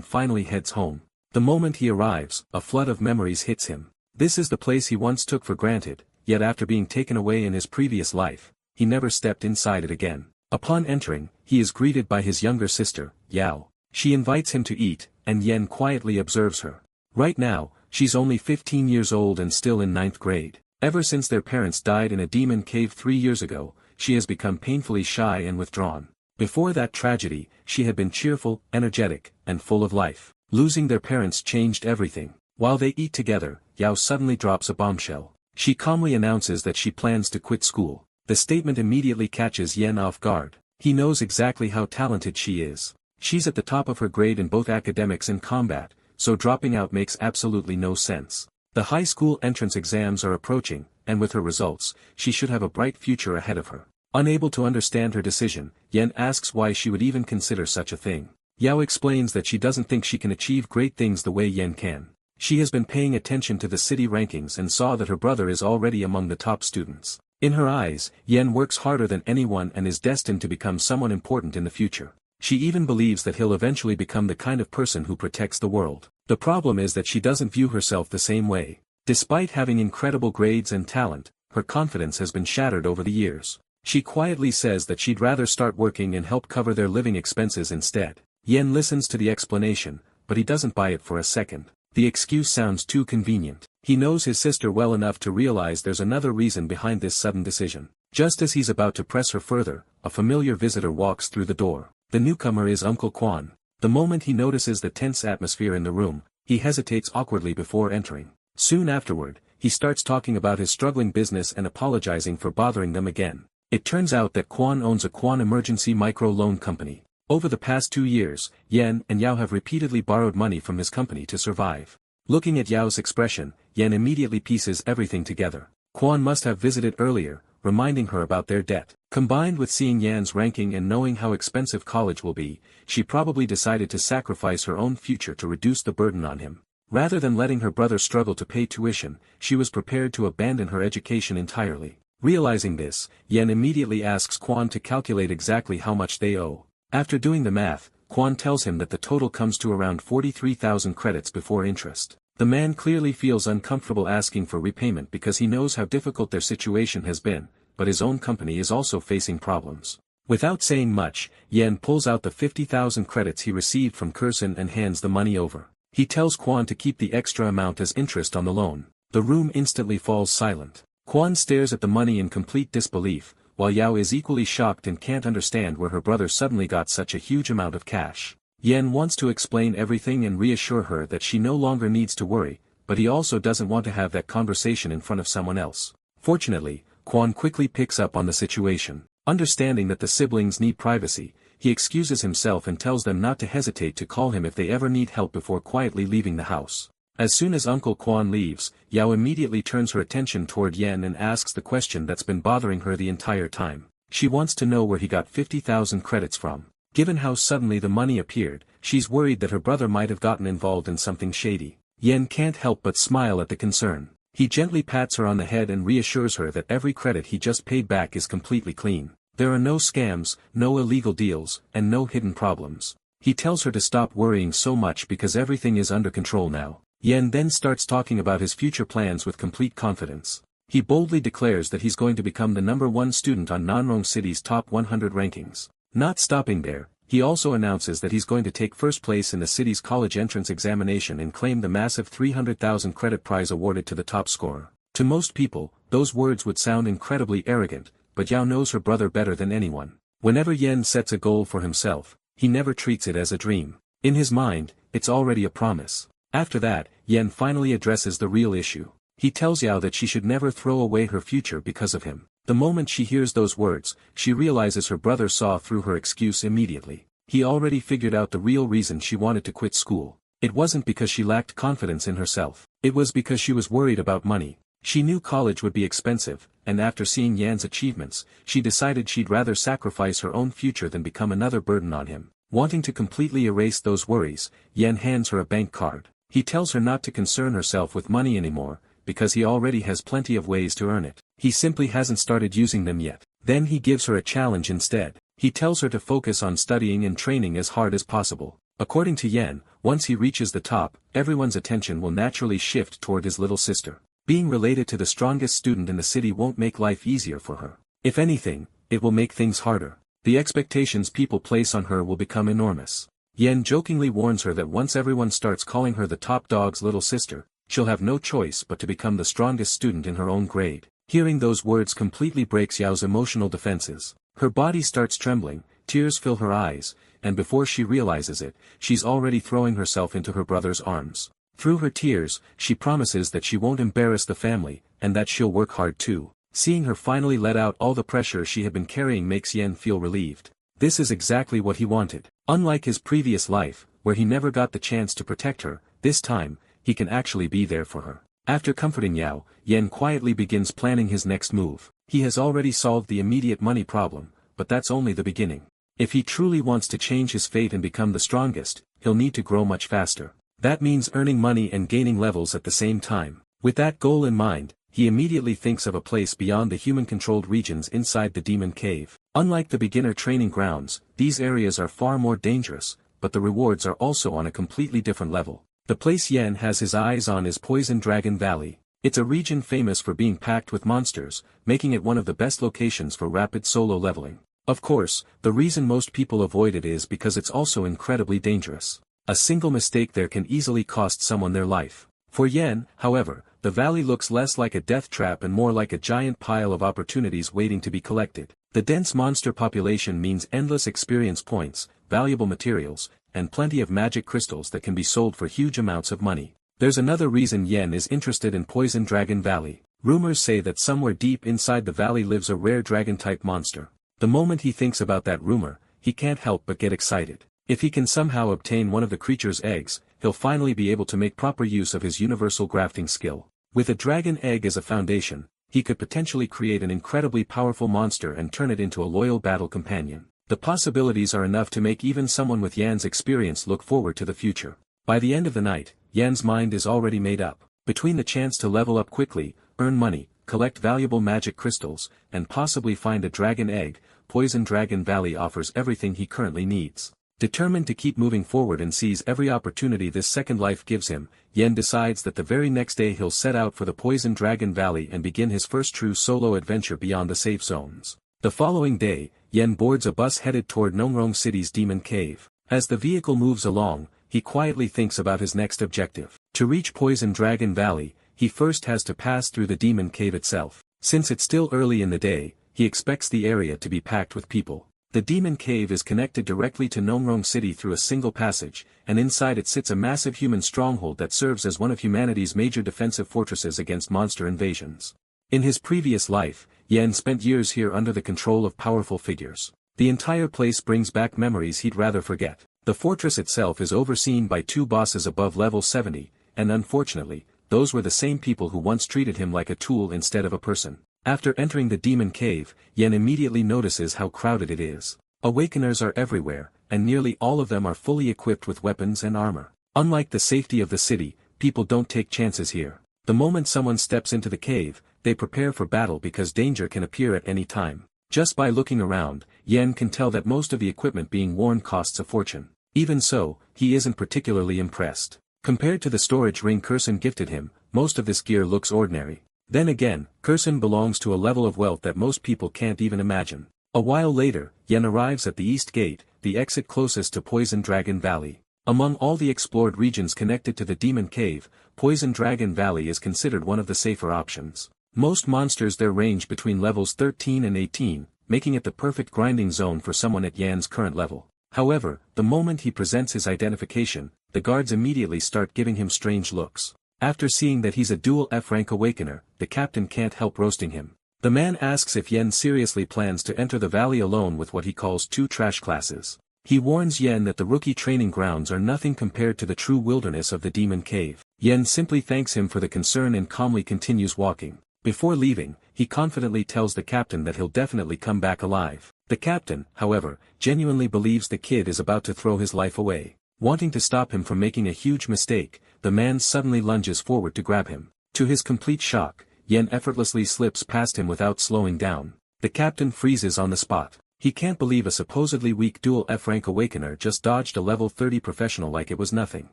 finally heads home. The moment he arrives, a flood of memories hits him. This is the place he once took for granted, yet after being taken away in his previous life, he never stepped inside it again. Upon entering, he is greeted by his younger sister, Yao. She invites him to eat, and Yen quietly observes her. Right now, she's only 15 years old and still in 9th grade. Ever since their parents died in a demon cave 3 years ago, she has become painfully shy and withdrawn. Before that tragedy, she had been cheerful, energetic, and full of life. Losing their parents changed everything. While they eat together, Yao suddenly drops a bombshell. She calmly announces that she plans to quit school. The statement immediately catches Yen off guard. He knows exactly how talented she is. She's at the top of her grade in both academics and combat, so dropping out makes absolutely no sense. The high school entrance exams are approaching, and with her results, she should have a bright future ahead of her. Unable to understand her decision, Yen asks why she would even consider such a thing. Yao explains that she doesn't think she can achieve great things the way Yen can. She has been paying attention to the city rankings and saw that her brother is already among the top students. In her eyes, Yen works harder than anyone and is destined to become someone important in the future. She even believes that he'll eventually become the kind of person who protects the world. The problem is that she doesn't view herself the same way. Despite having incredible grades and talent, her confidence has been shattered over the years. She quietly says that she'd rather start working and help cover their living expenses instead. Yen listens to the explanation, but he doesn't buy it for a second. The excuse sounds too convenient. He knows his sister well enough to realize there's another reason behind this sudden decision. Just as he's about to press her further, a familiar visitor walks through the door. The newcomer is Uncle Quan. The moment he notices the tense atmosphere in the room, he hesitates awkwardly before entering. Soon afterward, he starts talking about his struggling business and apologizing for bothering them again. It turns out that Quan owns a Quan Emergency Micro Loan Company. Over the past 2 years, Yen and Yao have repeatedly borrowed money from his company to survive. Looking at Yao's expression, Yen immediately pieces everything together. Quan must have visited earlier, reminding her about their debt. Combined with seeing Yan's ranking and knowing how expensive college will be, she probably decided to sacrifice her own future to reduce the burden on him. Rather than letting her brother struggle to pay tuition, she was prepared to abandon her education entirely. Realizing this, Yen immediately asks Quan to calculate exactly how much they owe. After doing the math, Quan tells him that the total comes to around 43,000 credits before interest. The man clearly feels uncomfortable asking for repayment because he knows how difficult their situation has been, but his own company is also facing problems. Without saying much, Yen pulls out the 50,000 credits he received from Kursen and hands the money over. He tells Quan to keep the extra amount as interest on the loan. The room instantly falls silent. Quan stares at the money in complete disbelief, while Yao is equally shocked and can't understand where her brother suddenly got such a huge amount of cash. Yen wants to explain everything and reassure her that she no longer needs to worry, but he also doesn't want to have that conversation in front of someone else. Fortunately, Quan quickly picks up on the situation. Understanding that the siblings need privacy, he excuses himself and tells them not to hesitate to call him if they ever need help before quietly leaving the house. As soon as Uncle Quan leaves, Yao immediately turns her attention toward Yen and asks the question that's been bothering her the entire time. She wants to know where he got 50,000 credits from. Given how suddenly the money appeared, she's worried that her brother might have gotten involved in something shady. Yen can't help but smile at the concern. He gently pats her on the head and reassures her that every credit he just paid back is completely clean. There are no scams, no illegal deals, and no hidden problems. He tells her to stop worrying so much because everything is under control now. Yen then starts talking about his future plans with complete confidence. He boldly declares that he's going to become the #1 student on Nanrong City's top 100 rankings. Not stopping there, he also announces that he's going to take first place in the city's college entrance examination and claim the massive 300,000 credit prize awarded to the top scorer. To most people, those words would sound incredibly arrogant, but Yao knows her brother better than anyone. Whenever Yen sets a goal for himself, he never treats it as a dream. In his mind, it's already a promise. After that, Yen finally addresses the real issue. He tells Yao that she should never throw away her future because of him. The moment she hears those words, she realizes her brother saw through her excuse immediately. He already figured out the real reason she wanted to quit school. It wasn't because she lacked confidence in herself. It was because she was worried about money. She knew college would be expensive, and after seeing Yan's achievements, she decided she'd rather sacrifice her own future than become another burden on him. Wanting to completely erase those worries, Yan hands her a bank card. He tells her not to concern herself with money anymore, because he already has plenty of ways to earn it. He simply hasn't started using them yet. Then he gives her a challenge instead. He tells her to focus on studying and training as hard as possible. According to Yan, once he reaches the top, everyone's attention will naturally shift toward his little sister. Being related to the strongest student in the city won't make life easier for her. If anything, it will make things harder. The expectations people place on her will become enormous. Yan jokingly warns her that once everyone starts calling her the top dog's little sister, she'll have no choice but to become the strongest student in her own grade. Hearing those words completely breaks Yao's emotional defenses. Her body starts trembling, tears fill her eyes, and before she realizes it, she's already throwing herself into her brother's arms. Through her tears, she promises that she won't embarrass the family, and that she'll work hard too. Seeing her finally let out all the pressure she had been carrying makes Yan feel relieved. This is exactly what he wanted. Unlike his previous life, where he never got the chance to protect her, this time, he can actually be there for her. After comforting Yao, Yan quietly begins planning his next move. He has already solved the immediate money problem, but that's only the beginning. If he truly wants to change his fate and become the strongest, he'll need to grow much faster. That means earning money and gaining levels at the same time. With that goal in mind, he immediately thinks of a place beyond the human-controlled regions inside the demon cave. Unlike the beginner training grounds, these areas are far more dangerous, but the rewards are also on a completely different level. The place Yan has his eyes on is Poison Dragon Valley. It's a region famous for being packed with monsters, making it one of the best locations for rapid solo leveling. Of course, the reason most people avoid it is because it's also incredibly dangerous. A single mistake there can easily cost someone their life. For Yan, however, the valley looks less like a death trap and more like a giant pile of opportunities waiting to be collected. The dense monster population means endless experience points, valuable materials, and plenty of magic crystals that can be sold for huge amounts of money. There's another reason Yan is interested in Poison Dragon Valley. Rumors say that somewhere deep inside the valley lives a rare dragon-type monster. The moment he thinks about that rumor, he can't help but get excited. If he can somehow obtain one of the creature's eggs, he'll finally be able to make proper use of his universal grafting skill. With a dragon egg as a foundation, he could potentially create an incredibly powerful monster and turn it into a loyal battle companion. The possibilities are enough to make even someone with Yan's experience look forward to the future. By the end of the night, Yan's mind is already made up. Between the chance to level up quickly, earn money, collect valuable magic crystals, and possibly find a dragon egg, Poison Dragon Valley offers everything he currently needs. Determined to keep moving forward and seize every opportunity this second life gives him, Yan decides that the very next day he'll set out for the Poison Dragon Valley and begin his first true solo adventure beyond the safe zones. The following day, Yan boards a bus headed toward Nongrong City's Demon Cave. As the vehicle moves along, he quietly thinks about his next objective. To reach Poison Dragon Valley, he first has to pass through the Demon Cave itself. Since it's still early in the day, he expects the area to be packed with people. The Demon Cave is connected directly to Nongrong City through a single passage, and inside it sits a massive human stronghold that serves as one of humanity's major defensive fortresses against monster invasions. In his previous life, Yan spent years here under the control of powerful figures. The entire place brings back memories he'd rather forget. The fortress itself is overseen by two bosses above level 70, and unfortunately, those were the same people who once treated him like a tool instead of a person. After entering the Demon Cave, Yan immediately notices how crowded it is. Awakeners are everywhere, and nearly all of them are fully equipped with weapons and armor. Unlike the safety of the city, people don't take chances here. The moment someone steps into the cave, they prepare for battle because danger can appear at any time. Just by looking around, Yan can tell that most of the equipment being worn costs a fortune. Even so, he isn't particularly impressed. Compared to the storage ring Kurson gifted him, most of this gear looks ordinary. Then again, Kurson belongs to a level of wealth that most people can't even imagine. A while later, Yan arrives at the East Gate, the exit closest to Poison Dragon Valley. Among all the explored regions connected to the Demon Cave, Poison Dragon Valley is considered one of the safer options. Most monsters there range between levels 13 and 18, making it the perfect grinding zone for someone at Yan's current level. However, the moment he presents his identification, the guards immediately start giving him strange looks. After seeing that he's a dual F-rank awakener, the captain can't help roasting him. The man asks if Yan seriously plans to enter the valley alone with what he calls two trash classes. He warns Yan that the rookie training grounds are nothing compared to the true wilderness of the Demon Cave. Yan simply thanks him for the concern and calmly continues walking. Before leaving, he confidently tells the captain that he'll definitely come back alive. The captain, however, genuinely believes the kid is about to throw his life away. Wanting to stop him from making a huge mistake, the man suddenly lunges forward to grab him. To his complete shock, Yen effortlessly slips past him without slowing down. The captain freezes on the spot. He can't believe a supposedly weak dual F-rank awakener just dodged a level 30 professional like it was nothing.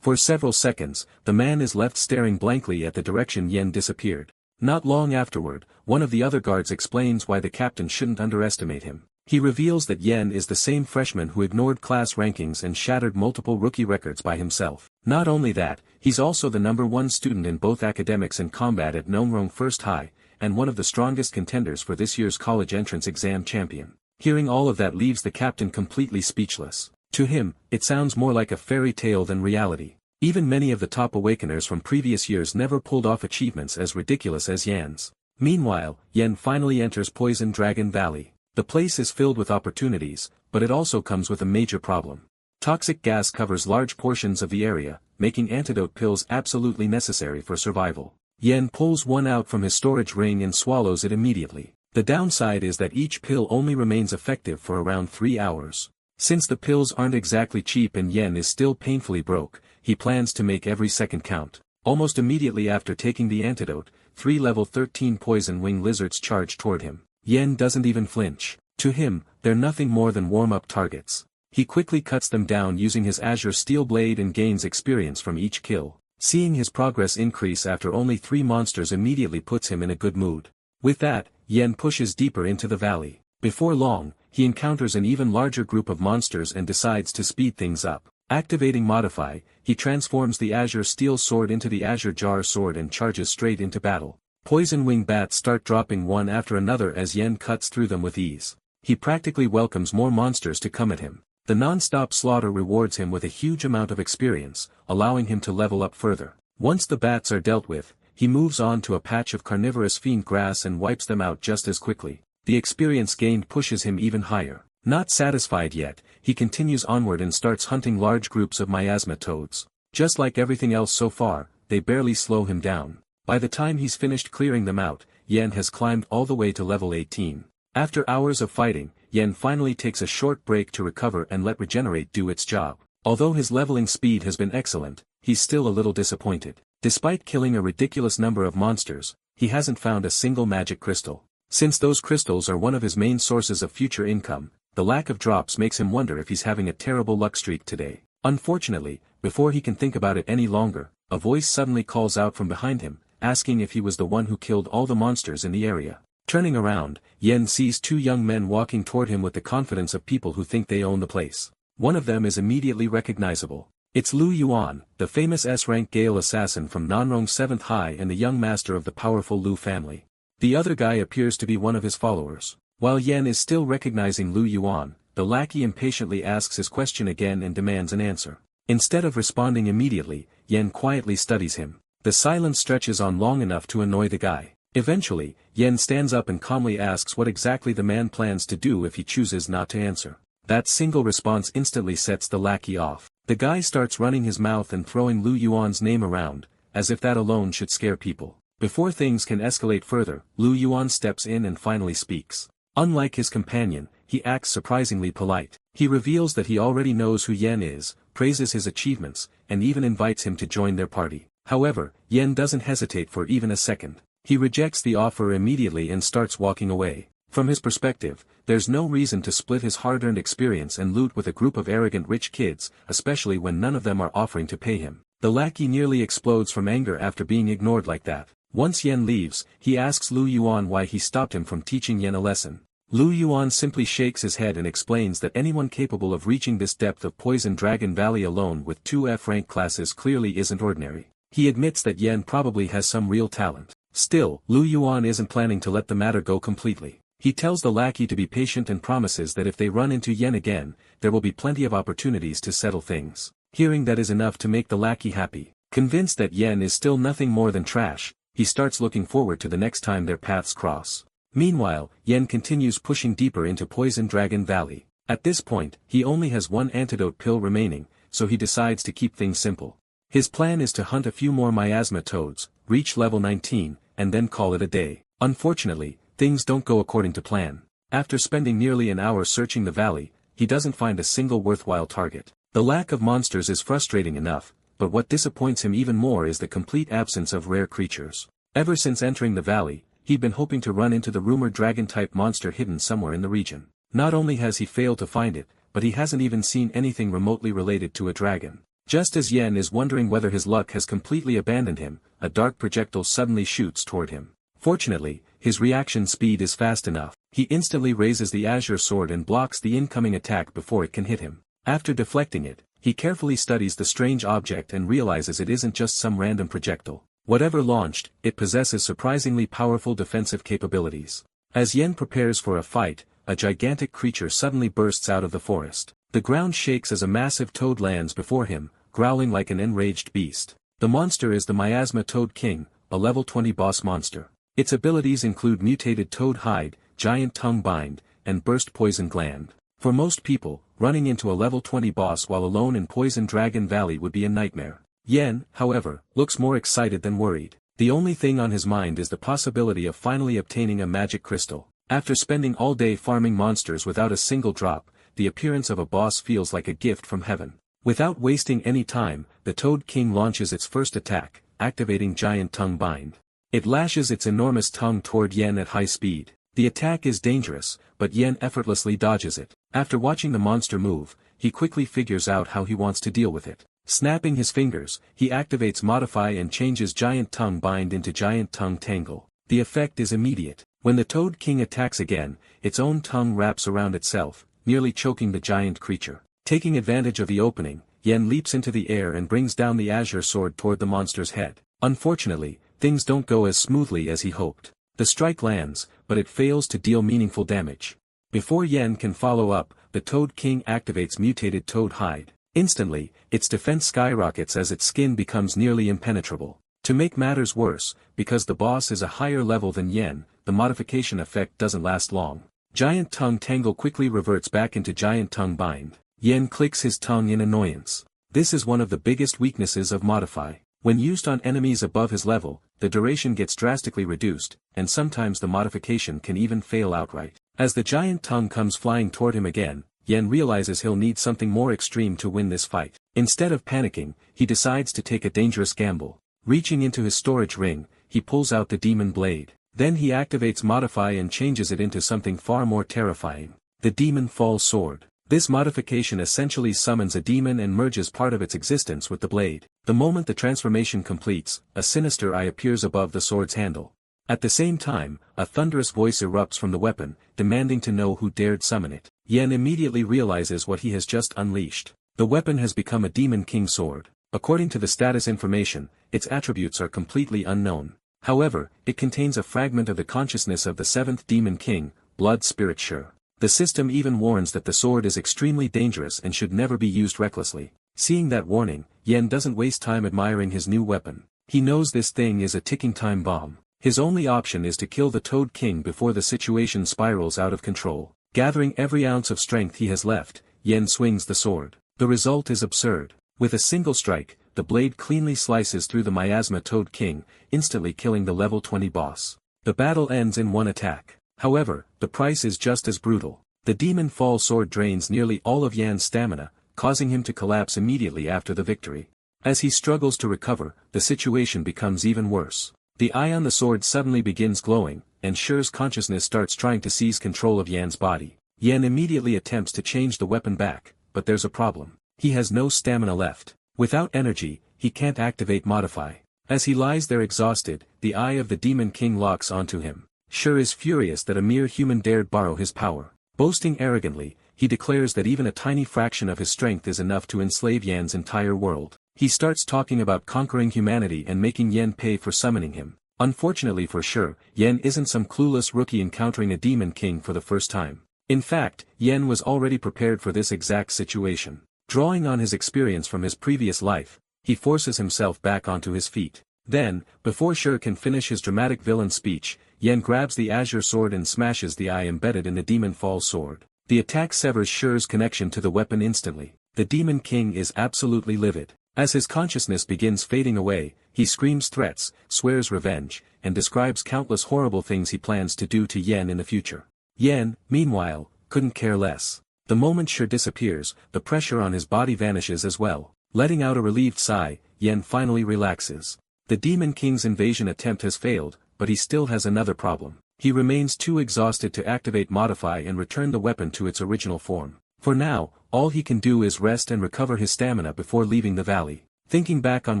For several seconds, the man is left staring blankly at the direction Yen disappeared. Not long afterward, one of the other guards explains why the captain shouldn't underestimate him. He reveals that Yen is the same freshman who ignored class rankings and shattered multiple rookie records by himself. Not only that, he's also the #1 student in both academics and combat at Nongrong First High, and one of the strongest contenders for this year's college entrance exam champion. Hearing all of that leaves the captain completely speechless. To him, it sounds more like a fairy tale than reality. Even many of the top awakeners from previous years never pulled off achievements as ridiculous as Yan's. Meanwhile, Yen finally enters Poison Dragon Valley. The place is filled with opportunities, but it also comes with a major problem. Toxic gas covers large portions of the area, making antidote pills absolutely necessary for survival. Yen pulls one out from his storage ring and swallows it immediately. The downside is that each pill only remains effective for around 3 hours. Since the pills aren't exactly cheap and Yen is still painfully broke, he plans to make every second count. Almost immediately after taking the antidote, 3 level 13 poison wing lizards charge toward him. Yen doesn't even flinch. To him, they're nothing more than warm-up targets. He quickly cuts them down using his Azure Steel Blade and gains experience from each kill. Seeing his progress increase after only 3 monsters immediately puts him in a good mood. With that, Yen pushes deeper into the valley. Before long, he encounters an even larger group of monsters and decides to speed things up. Activating Modify, he transforms the Azure Steel Sword into the Azure Jar Sword and charges straight into battle. Poison wing bats start dropping one after another as Yen cuts through them with ease. He practically welcomes more monsters to come at him. The non-stop slaughter rewards him with a huge amount of experience, allowing him to level up further. Once the bats are dealt with, he moves on to a patch of carnivorous fiend grass and wipes them out just as quickly. The experience gained pushes him even higher. Not satisfied yet, he continues onward and starts hunting large groups of miasma toads. Just like everything else so far, they barely slow him down. By the time he's finished clearing them out, Yen has climbed all the way to level 18. After hours of fighting, Yen finally takes a short break to recover and let Regenerate do its job. Although his leveling speed has been excellent, he's still a little disappointed. Despite killing a ridiculous number of monsters, he hasn't found a single magic crystal. Since those crystals are one of his main sources of future income, the lack of drops makes him wonder if he's having a terrible luck streak today. Unfortunately, before he can think about it any longer, a voice suddenly calls out from behind him, asking if he was the one who killed all the monsters in the area. Turning around, Yen sees 2 young men walking toward him with the confidence of people who think they own the place. One of them is immediately recognizable. It's Lu Yuan, the famous S-rank Gale assassin from Nanrong 7th High and the young master of the powerful Lu family. The other guy appears to be one of his followers. While Yen is still recognizing Lu Yuan, the lackey impatiently asks his question again and demands an answer. Instead of responding immediately, Yen quietly studies him. The silence stretches on long enough to annoy the guy. Eventually, Yen stands up and calmly asks what exactly the man plans to do if he chooses not to answer. That single response instantly sets the lackey off. The guy starts running his mouth and throwing Lu Yuan's name around, as if that alone should scare people. Before things can escalate further, Lu Yuan steps in and finally speaks. Unlike his companion, he acts surprisingly polite. He reveals that he already knows who Yen is, praises his achievements, and even invites him to join their party. However, Yen doesn't hesitate for even a second. He rejects the offer immediately and starts walking away. From his perspective, there's no reason to split his hard-earned experience and loot with a group of arrogant rich kids, especially when none of them are offering to pay him. The lackey nearly explodes from anger after being ignored like that. Once Yen leaves, he asks Lu Yuan why he stopped him from teaching Yen a lesson. Lu Yuan simply shakes his head and explains that anyone capable of reaching this depth of Poison Dragon Valley alone with 2 F-rank classes clearly isn't ordinary. He admits that Yen probably has some real talent. Still, Lu Yuan isn't planning to let the matter go completely. He tells the lackey to be patient and promises that if they run into Yen again, there will be plenty of opportunities to settle things. Hearing that is enough to make the lackey happy. Convinced that Yen is still nothing more than trash, he starts looking forward to the next time their paths cross. Meanwhile, Yen continues pushing deeper into Poison Dragon Valley. At this point, he only has 1 antidote pill remaining, so he decides to keep things simple. His plan is to hunt a few more miasma toads, reach level 19, and then call it a day. Unfortunately, things don't go according to plan. After spending nearly an hour searching the valley, he doesn't find a single worthwhile target. The lack of monsters is frustrating enough, but what disappoints him even more is the complete absence of rare creatures. Ever since entering the valley, he'd been hoping to run into the rumored dragon-type monster hidden somewhere in the region. Not only has he failed to find it, but he hasn't even seen anything remotely related to a dragon. Just as Yen is wondering whether his luck has completely abandoned him, a dark projectile suddenly shoots toward him. Fortunately, his reaction speed is fast enough. He instantly raises the azure sword and blocks the incoming attack before it can hit him. After deflecting it, he carefully studies the strange object and realizes it isn't just some random projectile. Whatever launched, it possesses surprisingly powerful defensive capabilities. As Yen prepares for a fight, a gigantic creature suddenly bursts out of the forest. The ground shakes as a massive toad lands before him, growling like an enraged beast. The monster is the Miasma Toad King, a level 20 boss monster. Its abilities include mutated toad hide, giant tongue bind, and burst poison gland. For most people, running into a level 20 boss while alone in Poison Dragon Valley would be a nightmare. Yen, however, looks more excited than worried. The only thing on his mind is the possibility of finally obtaining a magic crystal. After spending all day farming monsters without a single drop, the appearance of a boss feels like a gift from heaven. Without wasting any time, the Toad King launches its first attack, activating Giant Tongue Bind. It lashes its enormous tongue toward Yen at high speed. The attack is dangerous, but Yen effortlessly dodges it. After watching the monster move, he quickly figures out how he wants to deal with it. Snapping his fingers, he activates Modify and changes Giant Tongue Bind into Giant Tongue Tangle. The effect is immediate. When the Toad King attacks again, its own tongue wraps around itself, nearly choking the giant creature. Taking advantage of the opening, Yen leaps into the air and brings down the azure sword toward the monster's head. Unfortunately, things don't go as smoothly as he hoped. The strike lands, but it fails to deal meaningful damage. Before Yen can follow up, the Toad King activates mutated toad hide. Instantly, its defense skyrockets as its skin becomes nearly impenetrable. To make matters worse, because the boss is a higher level than Yen, the modification effect doesn't last long. Giant Tongue Tangle quickly reverts back into Giant Tongue Bind. Yen clicks his tongue in annoyance. This is one of the biggest weaknesses of Modify. When used on enemies above his level, the duration gets drastically reduced, and sometimes the modification can even fail outright. As the giant tongue comes flying toward him again, Yen realizes he'll need something more extreme to win this fight. Instead of panicking, he decides to take a dangerous gamble. Reaching into his storage ring, he pulls out the Demon Blade. Then he activates Modify and changes it into something far more terrifying. The Demon Fall Sword. This modification essentially summons a demon and merges part of its existence with the blade. The moment the transformation completes, a sinister eye appears above the sword's handle. At the same time, a thunderous voice erupts from the weapon, demanding to know who dared summon it. Yen immediately realizes what he has just unleashed. The weapon has become a Demon King sword. According to the status information, its attributes are completely unknown. However, it contains a fragment of the consciousness of the seventh Demon King, Blood Spirit Sure. The system even warns that the sword is extremely dangerous and should never be used recklessly. Seeing that warning, Yen doesn't waste time admiring his new weapon. He knows this thing is a ticking time bomb. His only option is to kill the Toad King before the situation spirals out of control. Gathering every ounce of strength he has left, Yen swings the sword. The result is absurd. With a single strike, the blade cleanly slices through the Miasma Toad King, instantly killing the level 20 boss. The battle ends in one attack. However, the price is just as brutal. The Demon Fall Sword drains nearly all of Yan's stamina, causing him to collapse immediately after the victory. As he struggles to recover, the situation becomes even worse. The eye on the sword suddenly begins glowing, and Shure's consciousness starts trying to seize control of Yan's body. Yen immediately attempts to change the weapon back, but there's a problem. He has no stamina left. Without energy, he can't activate Modify. As he lies there exhausted, the eye of the Demon King locks onto him. Shure is furious that a mere human dared borrow his power. Boasting arrogantly, he declares that even a tiny fraction of his strength is enough to enslave Yan's entire world. He starts talking about conquering humanity and making Yen pay for summoning him. Unfortunately for Shure, Yen isn't some clueless rookie encountering a Demon King for the first time. In fact, Yen was already prepared for this exact situation. Drawing on his experience from his previous life, he forces himself back onto his feet. Then, before Shure can finish his dramatic villain speech, Yen grabs the azure sword and smashes the eye embedded in the Demon Fall sword. The attack severs Shure's connection to the weapon instantly. The Demon King is absolutely livid. As his consciousness begins fading away, he screams threats, swears revenge, and describes countless horrible things he plans to do to Yen in the future. Yen, meanwhile, couldn't care less. The moment Shi disappears, the pressure on his body vanishes as well. Letting out a relieved sigh, Yen finally relaxes. The Demon King's invasion attempt has failed, but he still has another problem. He remains too exhausted to activate Modify and return the weapon to its original form. For now, all he can do is rest and recover his stamina before leaving the valley. Thinking back on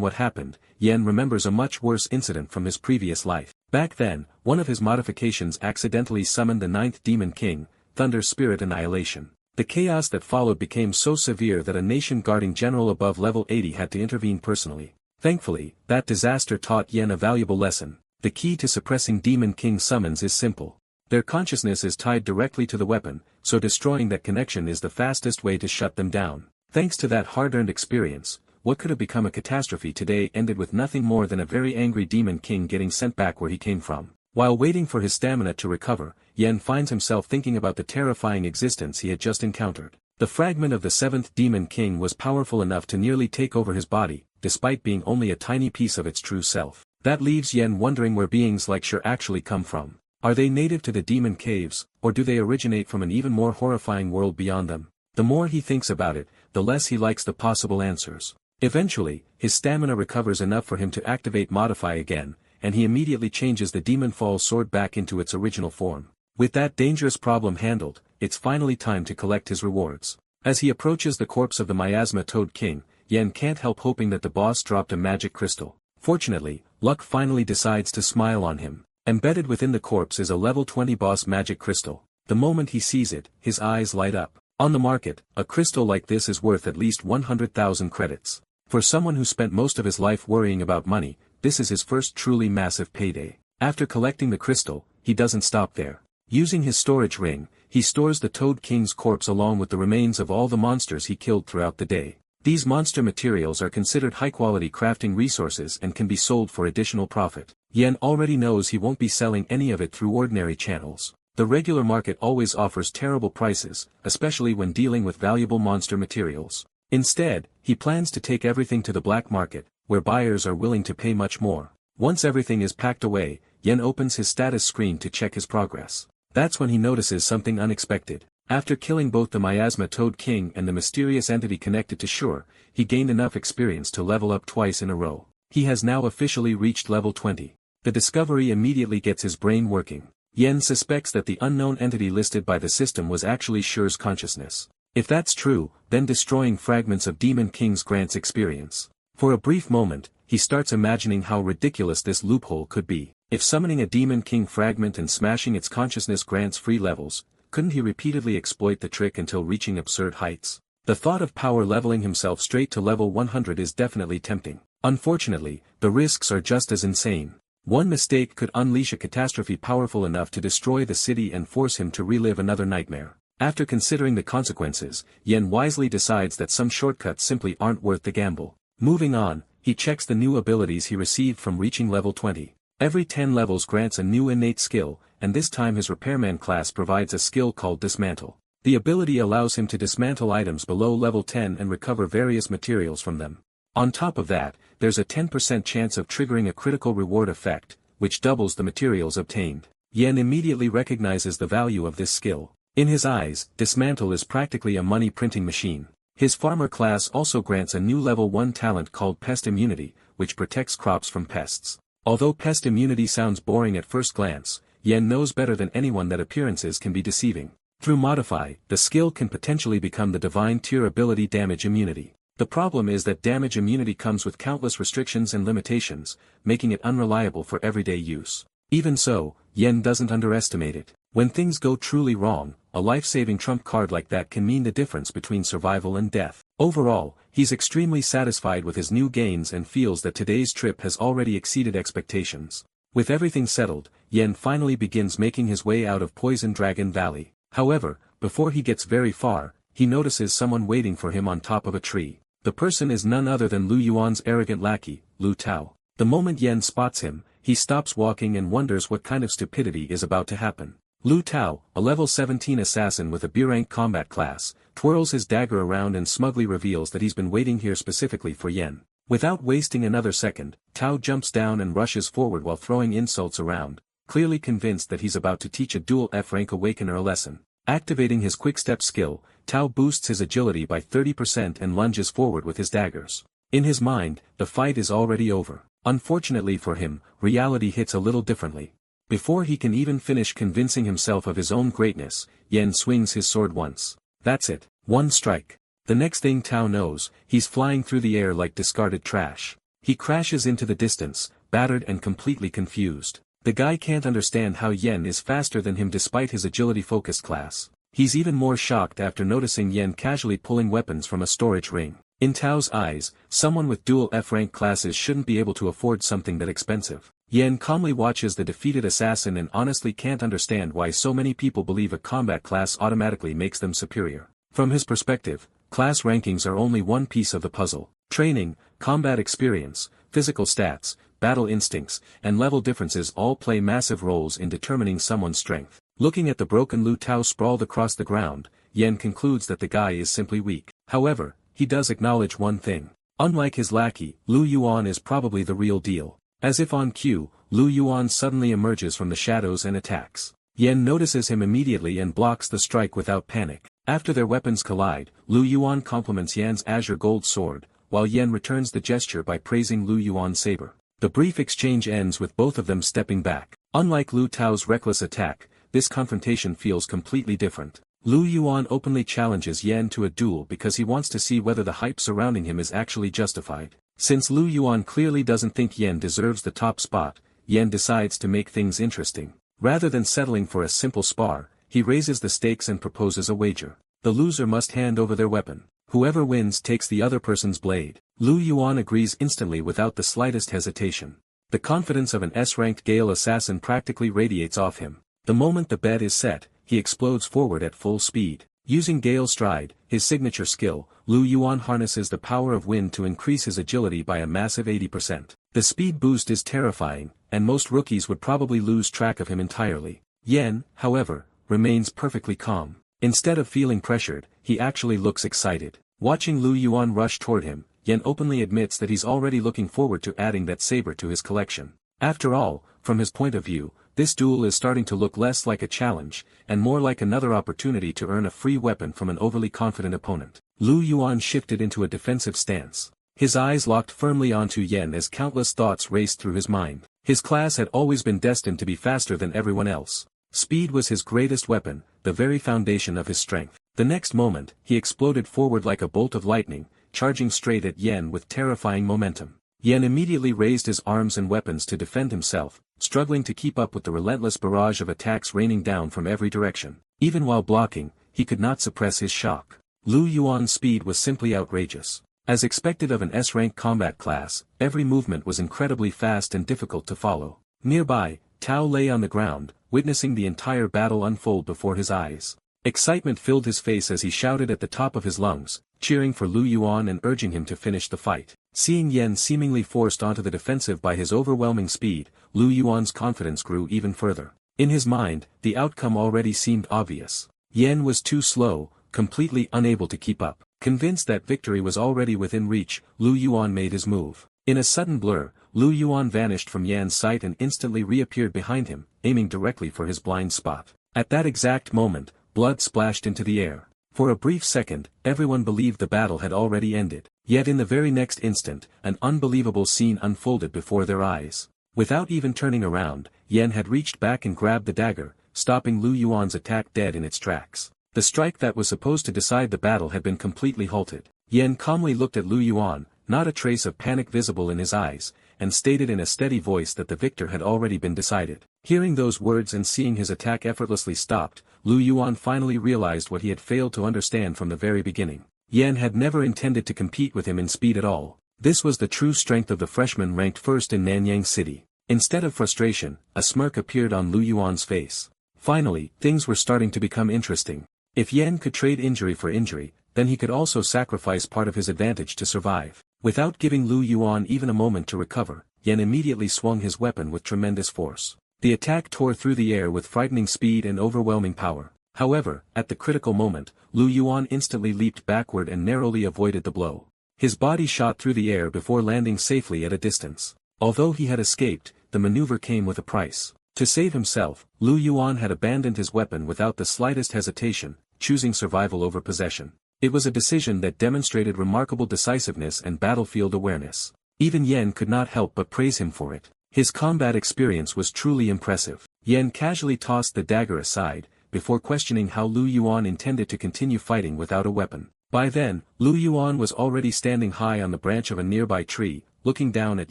what happened, Yen remembers a much worse incident from his previous life. Back then, one of his modifications accidentally summoned the ninth Demon King, Thunder Spirit Annihilation. The chaos that followed became so severe that a nation-guarding general above level 80 had to intervene personally. Thankfully, that disaster taught Yen a valuable lesson. The key to suppressing Demon King summons is simple. Their consciousness is tied directly to the weapon, so destroying that connection is the fastest way to shut them down. Thanks to that hard-earned experience, what could have become a catastrophe today ended with nothing more than a very angry Demon King getting sent back where he came from. While waiting for his stamina to recover, Yen finds himself thinking about the terrifying existence he had just encountered. The fragment of the seventh Demon King was powerful enough to nearly take over his body, despite being only a tiny piece of its true self. That leaves Yen wondering where beings like Shi actually come from. Are they native to the demon caves, or do they originate from an even more horrifying world beyond them? The more he thinks about it, the less he likes the possible answers. Eventually, his stamina recovers enough for him to activate Modify again, and he immediately changes the Demon Fall sword back into its original form. With that dangerous problem handled, it's finally time to collect his rewards. As he approaches the corpse of the Miasma Toad King, Yen can't help hoping that the boss dropped a magic crystal. Fortunately, luck finally decides to smile on him. Embedded within the corpse is a level 20 boss magic crystal. The moment he sees it, his eyes light up. On the market, a crystal like this is worth at least 100,000 credits. For someone who spent most of his life worrying about money, this is his first truly massive payday. After collecting the crystal, he doesn't stop there. Using his storage ring, he stores the Toad King's corpse along with the remains of all the monsters he killed throughout the day. These monster materials are considered high-quality crafting resources and can be sold for additional profit. Yen already knows he won't be selling any of it through ordinary channels. The regular market always offers terrible prices, especially when dealing with valuable monster materials. Instead, he plans to take everything to the black market, where buyers are willing to pay much more. Once everything is packed away, Yen opens his status screen to check his progress. That's when he notices something unexpected. After killing both the Miasma Toad King and the mysterious entity connected to Shi, he gained enough experience to level up twice in a row. He has now officially reached level 20. The discovery immediately gets his brain working. Yen suspects that the unknown entity listed by the system was actually Shi's consciousness. If that's true, then destroying fragments of Demon Kings grants experience. For a brief moment, he starts imagining how ridiculous this loophole could be. If summoning a Demon King fragment and smashing its consciousness grants free levels, couldn't he repeatedly exploit the trick until reaching absurd heights? The thought of power leveling himself straight to level 100 is definitely tempting. Unfortunately, the risks are just as insane. One mistake could unleash a catastrophe powerful enough to destroy the city and force him to relive another nightmare. After considering the consequences, Yen wisely decides that some shortcuts simply aren't worth the gamble. Moving on, he checks the new abilities he received from reaching level 20. Every 10 levels grants a new innate skill, and this time his Repairman class provides a skill called Dismantle. The ability allows him to dismantle items below level 10 and recover various materials from them. On top of that, there's a 10% chance of triggering a critical reward effect, which doubles the materials obtained. Yen immediately recognizes the value of this skill. In his eyes, Dismantle is practically a money printing machine. His Farmer class also grants a new level 1 talent called Pest Immunity, which protects crops from pests. Although Pest Immunity sounds boring at first glance, Yen knows better than anyone that appearances can be deceiving. Through Modify, the skill can potentially become the Divine Tier ability Damage Immunity. The problem is that Damage Immunity comes with countless restrictions and limitations, making it unreliable for everyday use. Even so, Yen doesn't underestimate it. When things go truly wrong, a life-saving trump card like that can mean the difference between survival and death. Overall, he's extremely satisfied with his new gains and feels that today's trip has already exceeded expectations. With everything settled, Yen finally begins making his way out of Poison Dragon Valley. However, before he gets very far, he notices someone waiting for him on top of a tree. The person is none other than Lu Yuan's arrogant lackey, Lu Tao. The moment Yen spots him, he stops walking and wonders what kind of stupidity is about to happen. Lu Tao, a level 17 assassin with a B-rank combat class, twirls his dagger around and smugly reveals that he's been waiting here specifically for Yen. Without wasting another second, Tao jumps down and rushes forward while throwing insults around, clearly convinced that he's about to teach a dual F-rank awakener a lesson. Activating his quick-step skill, Tao boosts his agility by 30% and lunges forward with his daggers. In his mind, the fight is already over. Unfortunately for him, reality hits a little differently. Before he can even finish convincing himself of his own greatness, Yen swings his sword once. That's it. One strike. The next thing Tao knows, he's flying through the air like discarded trash. He crashes into the distance, battered and completely confused. The guy can't understand how Yen is faster than him despite his agility-focused class. He's even more shocked after noticing Yen casually pulling weapons from a storage ring. In Tao's eyes, someone with dual F-rank classes shouldn't be able to afford something that expensive. Yen calmly watches the defeated assassin and honestly can't understand why so many people believe a combat class automatically makes them superior. From his perspective, class rankings are only one piece of the puzzle. Training, combat experience, physical stats, battle instincts, and level differences all play massive roles in determining someone's strength. Looking at the broken Lu Tao sprawled across the ground, Yen concludes that the guy is simply weak. However, he does acknowledge one thing. Unlike his lackey, Lu Yuan is probably the real deal. As if on cue, Lu Yuan suddenly emerges from the shadows and attacks. Yen notices him immediately and blocks the strike without panic. After their weapons collide, Lu Yuan compliments Yan's azure gold sword, while Yen returns the gesture by praising Lu Yuan's saber. The brief exchange ends with both of them stepping back. Unlike Lu Tao's reckless attack, this confrontation feels completely different. Lu Yuan openly challenges Yen to a duel because he wants to see whether the hype surrounding him is actually justified. Since Lu Yuan clearly doesn't think Yen deserves the top spot, Yen decides to make things interesting. Rather than settling for a simple spar, he raises the stakes and proposes a wager. The loser must hand over their weapon. Whoever wins takes the other person's blade. Lu Yuan agrees instantly without the slightest hesitation. The confidence of an S-ranked Gale assassin practically radiates off him. The moment the bet is set, he explodes forward at full speed. Using Gale Stride, his signature skill, Lu Yuan harnesses the power of wind to increase his agility by a massive 80%. The speed boost is terrifying, and most rookies would probably lose track of him entirely. Yen, however, remains perfectly calm. Instead of feeling pressured, he actually looks excited. Watching Lu Yuan rush toward him, Yen openly admits that he's already looking forward to adding that saber to his collection. After all, from his point of view, this duel is starting to look less like a challenge, and more like another opportunity to earn a free weapon from an overly confident opponent. Lu Yuan shifted into a defensive stance. His eyes locked firmly onto Yen as countless thoughts raced through his mind. His class had always been destined to be faster than everyone else. Speed was his greatest weapon, the very foundation of his strength. The next moment, he exploded forward like a bolt of lightning, charging straight at Yen with terrifying momentum. Yen immediately raised his arms and weapons to defend himself, struggling to keep up with the relentless barrage of attacks raining down from every direction. Even while blocking, he could not suppress his shock. Lu Yuan's speed was simply outrageous. As expected of an S-rank combat class, every movement was incredibly fast and difficult to follow. Nearby, Tao lay on the ground, witnessing the entire battle unfold before his eyes. Excitement filled his face as he shouted at the top of his lungs, cheering for Lu Yuan and urging him to finish the fight. Seeing Yen seemingly forced onto the defensive by his overwhelming speed, Lu Yuan's confidence grew even further. In his mind, the outcome already seemed obvious. Yen was too slow, completely unable to keep up. Convinced that victory was already within reach, Lu Yuan made his move. In a sudden blur, Lu Yuan vanished from Yan's sight and instantly reappeared behind him, aiming directly for his blind spot. At that exact moment, blood splashed into the air. For a brief second, everyone believed the battle had already ended. Yet in the very next instant, an unbelievable scene unfolded before their eyes. Without even turning around, Yen had reached back and grabbed the dagger, stopping Lu Yuan's attack dead in its tracks. The strike that was supposed to decide the battle had been completely halted. Yen calmly looked at Lu Yuan, not a trace of panic visible in his eyes, and stated in a steady voice that the victor had already been decided. Hearing those words and seeing his attack effortlessly stopped, Lu Yuan finally realized what he had failed to understand from the very beginning. Yen had never intended to compete with him in speed at all. This was the true strength of the freshman ranked first in Nanyang City. Instead of frustration, a smirk appeared on Lu Yuan's face. Finally, things were starting to become interesting. If Yen could trade injury for injury, then he could also sacrifice part of his advantage to survive. Without giving Lu Yuan even a moment to recover, Yen immediately swung his weapon with tremendous force. The attack tore through the air with frightening speed and overwhelming power. However, at the critical moment, Lu Yuan instantly leaped backward and narrowly avoided the blow. His body shot through the air before landing safely at a distance. Although he had escaped, the maneuver came with a price. To save himself, Lu Yuan had abandoned his weapon without the slightest hesitation, choosing survival over possession. It was a decision that demonstrated remarkable decisiveness and battlefield awareness. Even Yen could not help but praise him for it. His combat experience was truly impressive. Yen casually tossed the dagger aside, before questioning how Lu Yuan intended to continue fighting without a weapon. By then, Lu Yuan was already standing high on the branch of a nearby tree, looking down at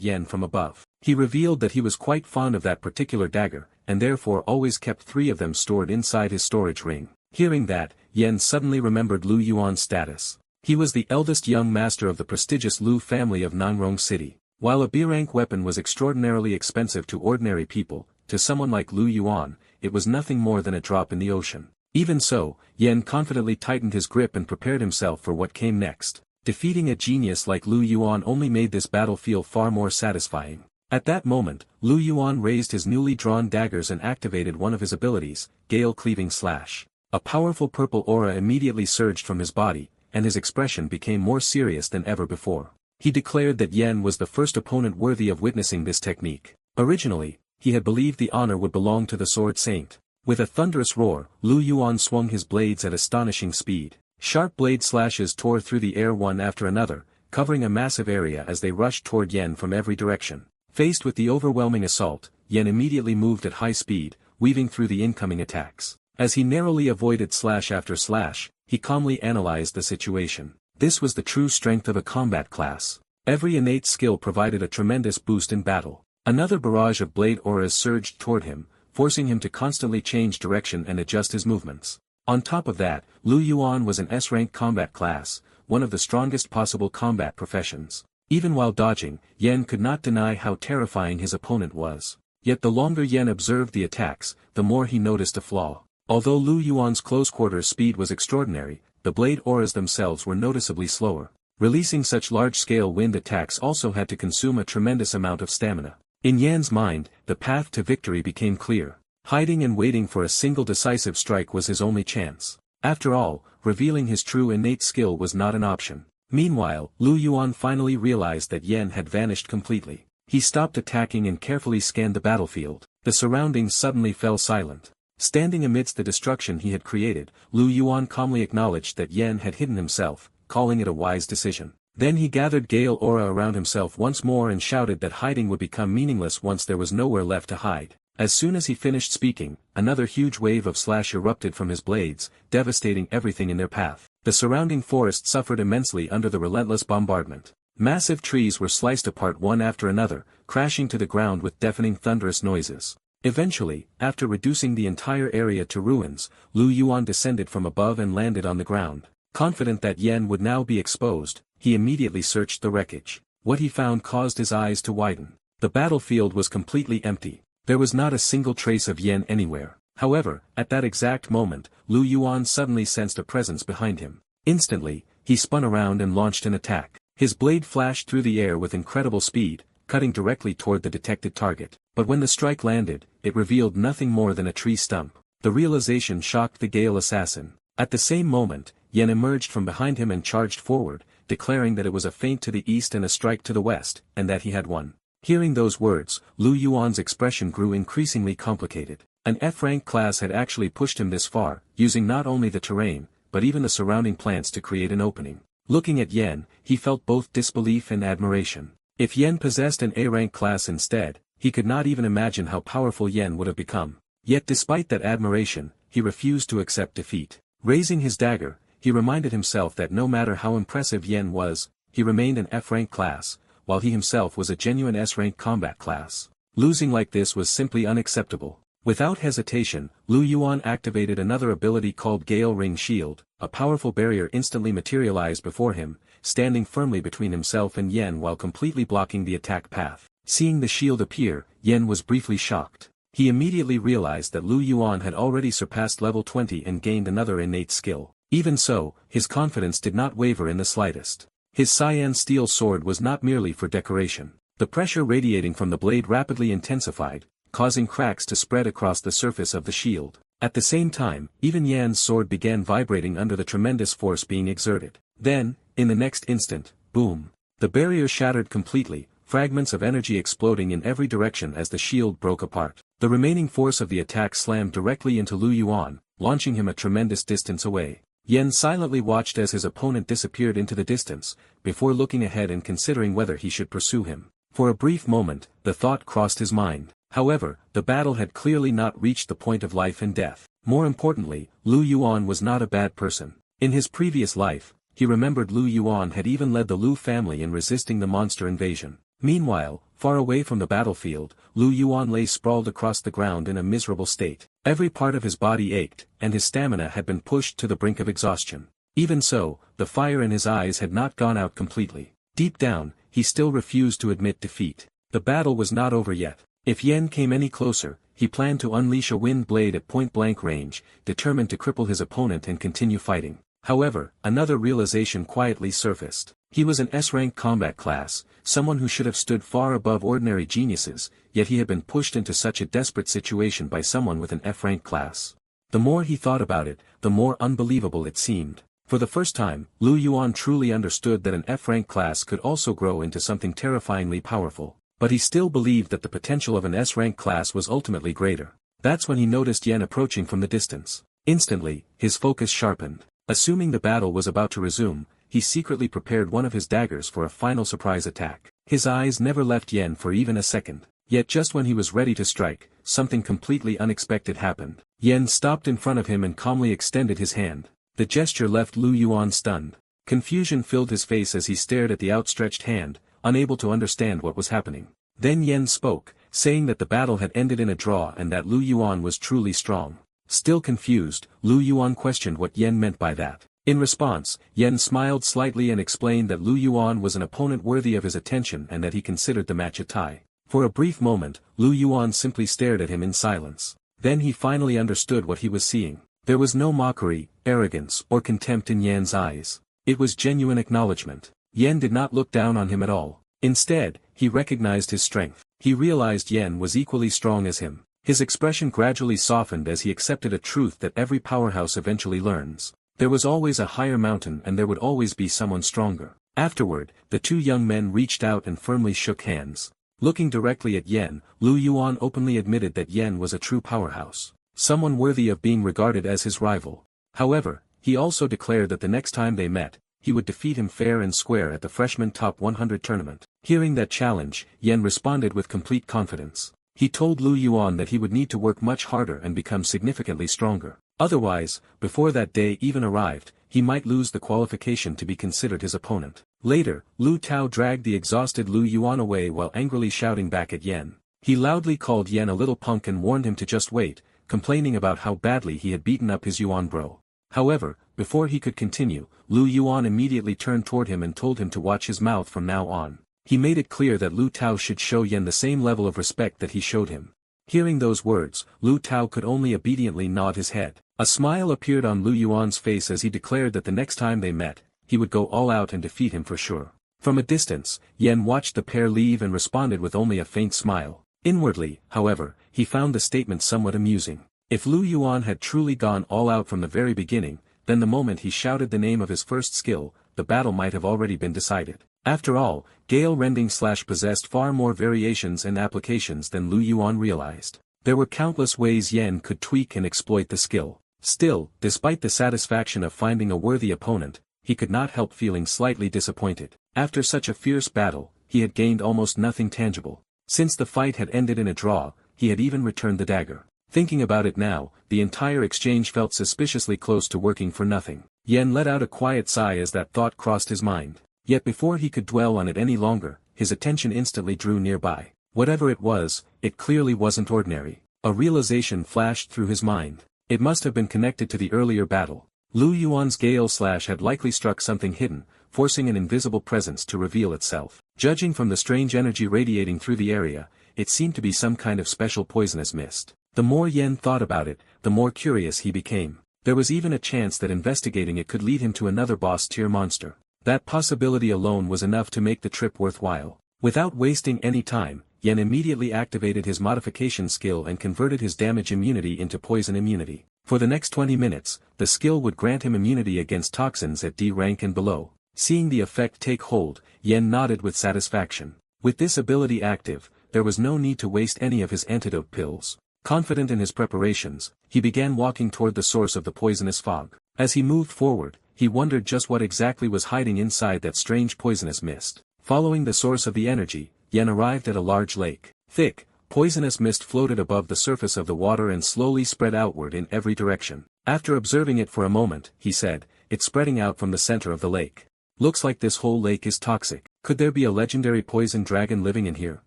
Yen from above. He revealed that he was quite fond of that particular dagger, and therefore always kept 3 of them stored inside his storage ring. Hearing that, Yen suddenly remembered Lu Yuan's status. He was the eldest young master of the prestigious Lu family of Nanrong City. While a B-rank weapon was extraordinarily expensive to ordinary people, to someone like Lu Yuan, it was nothing more than a drop in the ocean. Even so, Yen confidently tightened his grip and prepared himself for what came next. Defeating a genius like Lu Yuan only made this battle feel far more satisfying. At that moment, Lu Yuan raised his newly drawn daggers and activated one of his abilities, Gale Cleaving Slash. A powerful purple aura immediately surged from his body, and his expression became more serious than ever before. He declared that Yen was the first opponent worthy of witnessing this technique. Originally, he had believed the honor would belong to the Sword Saint. With a thunderous roar, Lu Yuan swung his blades at astonishing speed. Sharp blade slashes tore through the air one after another, covering a massive area as they rushed toward Yen from every direction. Faced with the overwhelming assault, Yen immediately moved at high speed, weaving through the incoming attacks. As he narrowly avoided slash after slash, he calmly analyzed the situation. This was the true strength of a combat class. Every innate skill provided a tremendous boost in battle. Another barrage of blade auras surged toward him, forcing him to constantly change direction and adjust his movements. On top of that, Lu Yuan was an S-rank combat class, one of the strongest possible combat professions. Even while dodging, Yen could not deny how terrifying his opponent was. Yet the longer Yen observed the attacks, the more he noticed a flaw. Although Lu Yuan's close-quarters speed was extraordinary, the blade auras themselves were noticeably slower. Releasing such large-scale wind attacks also had to consume a tremendous amount of stamina. In Yan's mind, the path to victory became clear. Hiding and waiting for a single decisive strike was his only chance. After all, revealing his true innate skill was not an option. Meanwhile, Lu Yuan finally realized that Yen had vanished completely. He stopped attacking and carefully scanned the battlefield. The surroundings suddenly fell silent. Standing amidst the destruction he had created, Lu Yuan calmly acknowledged that Yen had hidden himself, calling it a wise decision. Then he gathered Gale Aura around himself once more and shouted that hiding would become meaningless once there was nowhere left to hide. As soon as he finished speaking, another huge wave of slash erupted from his blades, devastating everything in their path. The surrounding forest suffered immensely under the relentless bombardment. Massive trees were sliced apart one after another, crashing to the ground with deafening thunderous noises. Eventually, after reducing the entire area to ruins, Lu Yuan descended from above and landed on the ground. Confident that Yen would now be exposed, he immediately searched the wreckage. What he found caused his eyes to widen. The battlefield was completely empty. There was not a single trace of Yen anywhere. However, at that exact moment, Lu Yuan suddenly sensed a presence behind him. Instantly, he spun around and launched an attack. His blade flashed through the air with incredible speed, cutting directly toward the detected target. But when the strike landed, it revealed nothing more than a tree stump. The realization shocked the Gale assassin. At the same moment, Yen emerged from behind him and charged forward, declaring that it was a feint to the east and a strike to the west, and that he had won. Hearing those words, Lu Yuan's expression grew increasingly complicated. An F-rank class had actually pushed him this far, using not only the terrain, but even the surrounding plants to create an opening. Looking at Yen, he felt both disbelief and admiration. If Yen possessed an A-rank class instead, he could not even imagine how powerful Yen would have become. Yet despite that admiration, he refused to accept defeat. Raising his dagger, he reminded himself that no matter how impressive Yen was, he remained an F-rank class, while he himself was a genuine S-rank combat class. Losing like this was simply unacceptable. Without hesitation, Lu Yuan activated another ability called Gale Ring Shield. A powerful barrier instantly materialized before him, standing firmly between himself and Yen while completely blocking the attack path. Seeing the shield appear, Yen was briefly shocked. He immediately realized that Lu Yuan had already surpassed level 20 and gained another innate skill. Even so, his confidence did not waver in the slightest. His cyan steel sword was not merely for decoration. The pressure radiating from the blade rapidly intensified, causing cracks to spread across the surface of the shield. At the same time, even Yan's sword began vibrating under the tremendous force being exerted. Then, in the next instant, boom. The barrier shattered completely, fragments of energy exploding in every direction as the shield broke apart. The remaining force of the attack slammed directly into Lu Yuan, launching him a tremendous distance away. Yen silently watched as his opponent disappeared into the distance, before looking ahead and considering whether he should pursue him. For a brief moment, the thought crossed his mind. However, the battle had clearly not reached the point of life and death. More importantly, Lu Yuan was not a bad person. In his previous life, he remembered Lu Yuan had even led the Lu family in resisting the monster invasion. Meanwhile, far away from the battlefield, Lu Yuan lay sprawled across the ground in a miserable state. Every part of his body ached, and his stamina had been pushed to the brink of exhaustion. Even so, the fire in his eyes had not gone out completely. Deep down, he still refused to admit defeat. The battle was not over yet. If Yen came any closer, he planned to unleash a wind blade at point-blank range, determined to cripple his opponent and continue fighting. However, another realization quietly surfaced. He was an S-rank combat class, someone who should have stood far above ordinary geniuses, yet he had been pushed into such a desperate situation by someone with an F-rank class. The more he thought about it, the more unbelievable it seemed. For the first time, Lu Yuan truly understood that an F-rank class could also grow into something terrifyingly powerful. But he still believed that the potential of an S-rank class was ultimately greater. That's when he noticed Yen approaching from the distance. Instantly, his focus sharpened. Assuming the battle was about to resume, he secretly prepared one of his daggers for a final surprise attack. His eyes never left Yen for even a second. Yet just when he was ready to strike, something completely unexpected happened. Yen stopped in front of him and calmly extended his hand. The gesture left Lu Yuan stunned. Confusion filled his face as he stared at the outstretched hand, unable to understand what was happening. Then Yen spoke, saying that the battle had ended in a draw and that Lu Yuan was truly strong. Still confused, Lu Yuan questioned what Yen meant by that. In response, Yen smiled slightly and explained that Lu Yuan was an opponent worthy of his attention and that he considered the match a tie. For a brief moment, Lu Yuan simply stared at him in silence. Then he finally understood what he was seeing. There was no mockery, arrogance, or contempt in Yen's eyes. It was genuine acknowledgement. Yen did not look down on him at all. Instead, he recognized his strength. He realized Yen was equally strong as him. His expression gradually softened as he accepted a truth that every powerhouse eventually learns. There was always a higher mountain and there would always be someone stronger. Afterward, the two young men reached out and firmly shook hands. Looking directly at Yen, Lu Yuan openly admitted that Yen was a true powerhouse. Someone worthy of being regarded as his rival. However, he also declared that the next time they met, he would defeat him fair and square at the Freshman Top 100 tournament. Hearing that challenge, Yen responded with complete confidence. He told Lu Yuan that he would need to work much harder and become significantly stronger. Otherwise, before that day even arrived, he might lose the qualification to be considered his opponent. Later, Lu Tao dragged the exhausted Lu Yuan away while angrily shouting back at Yen. He loudly called Yen a little punk and warned him to just wait, complaining about how badly he had beaten up his Yuan bro. However, before he could continue, Lu Yuan immediately turned toward him and told him to watch his mouth from now on. He made it clear that Lu Tao should show Yen the same level of respect that he showed him. Hearing those words, Lu Tao could only obediently nod his head. A smile appeared on Lu Yuan's face as he declared that the next time they met, he would go all out and defeat him for sure. From a distance, Yen watched the pair leave and responded with only a faint smile. Inwardly, however, he found the statement somewhat amusing. If Lu Yuan had truly gone all out from the very beginning, then the moment he shouted the name of his first skill, the battle might have already been decided. After all, Gale Rending Slash possessed far more variations and applications than Lu Yuan realized. There were countless ways Yen could tweak and exploit the skill. Still, despite the satisfaction of finding a worthy opponent, he could not help feeling slightly disappointed. After such a fierce battle, he had gained almost nothing tangible. Since the fight had ended in a draw, he had even returned the dagger. Thinking about it now, the entire exchange felt suspiciously close to working for nothing. Yen let out a quiet sigh as that thought crossed his mind. Yet before he could dwell on it any longer, his attention instantly drew nearby. Whatever it was, it clearly wasn't ordinary. A realization flashed through his mind. It must have been connected to the earlier battle. Lu Yuan's Gale Slash had likely struck something hidden, forcing an invisible presence to reveal itself. Judging from the strange energy radiating through the area, it seemed to be some kind of special poisonous mist. The more Yen thought about it, the more curious he became. There was even a chance that investigating it could lead him to another boss-tier monster. That possibility alone was enough to make the trip worthwhile. Without wasting any time, Yen immediately activated his modification skill and converted his damage immunity into poison immunity. For the next 20 minutes, the skill would grant him immunity against toxins at D rank and below. Seeing the effect take hold, Yen nodded with satisfaction. With this ability active, there was no need to waste any of his antidote pills. Confident in his preparations, he began walking toward the source of the poisonous fog. As he moved forward, he wondered just what exactly was hiding inside that strange poisonous mist. Following the source of the energy, Yen arrived at a large lake. Thick, poisonous mist floated above the surface of the water and slowly spread outward in every direction. After observing it for a moment, he said, "It's spreading out from the center of the lake. Looks like this whole lake is toxic. Could there be a legendary poison dragon living in here?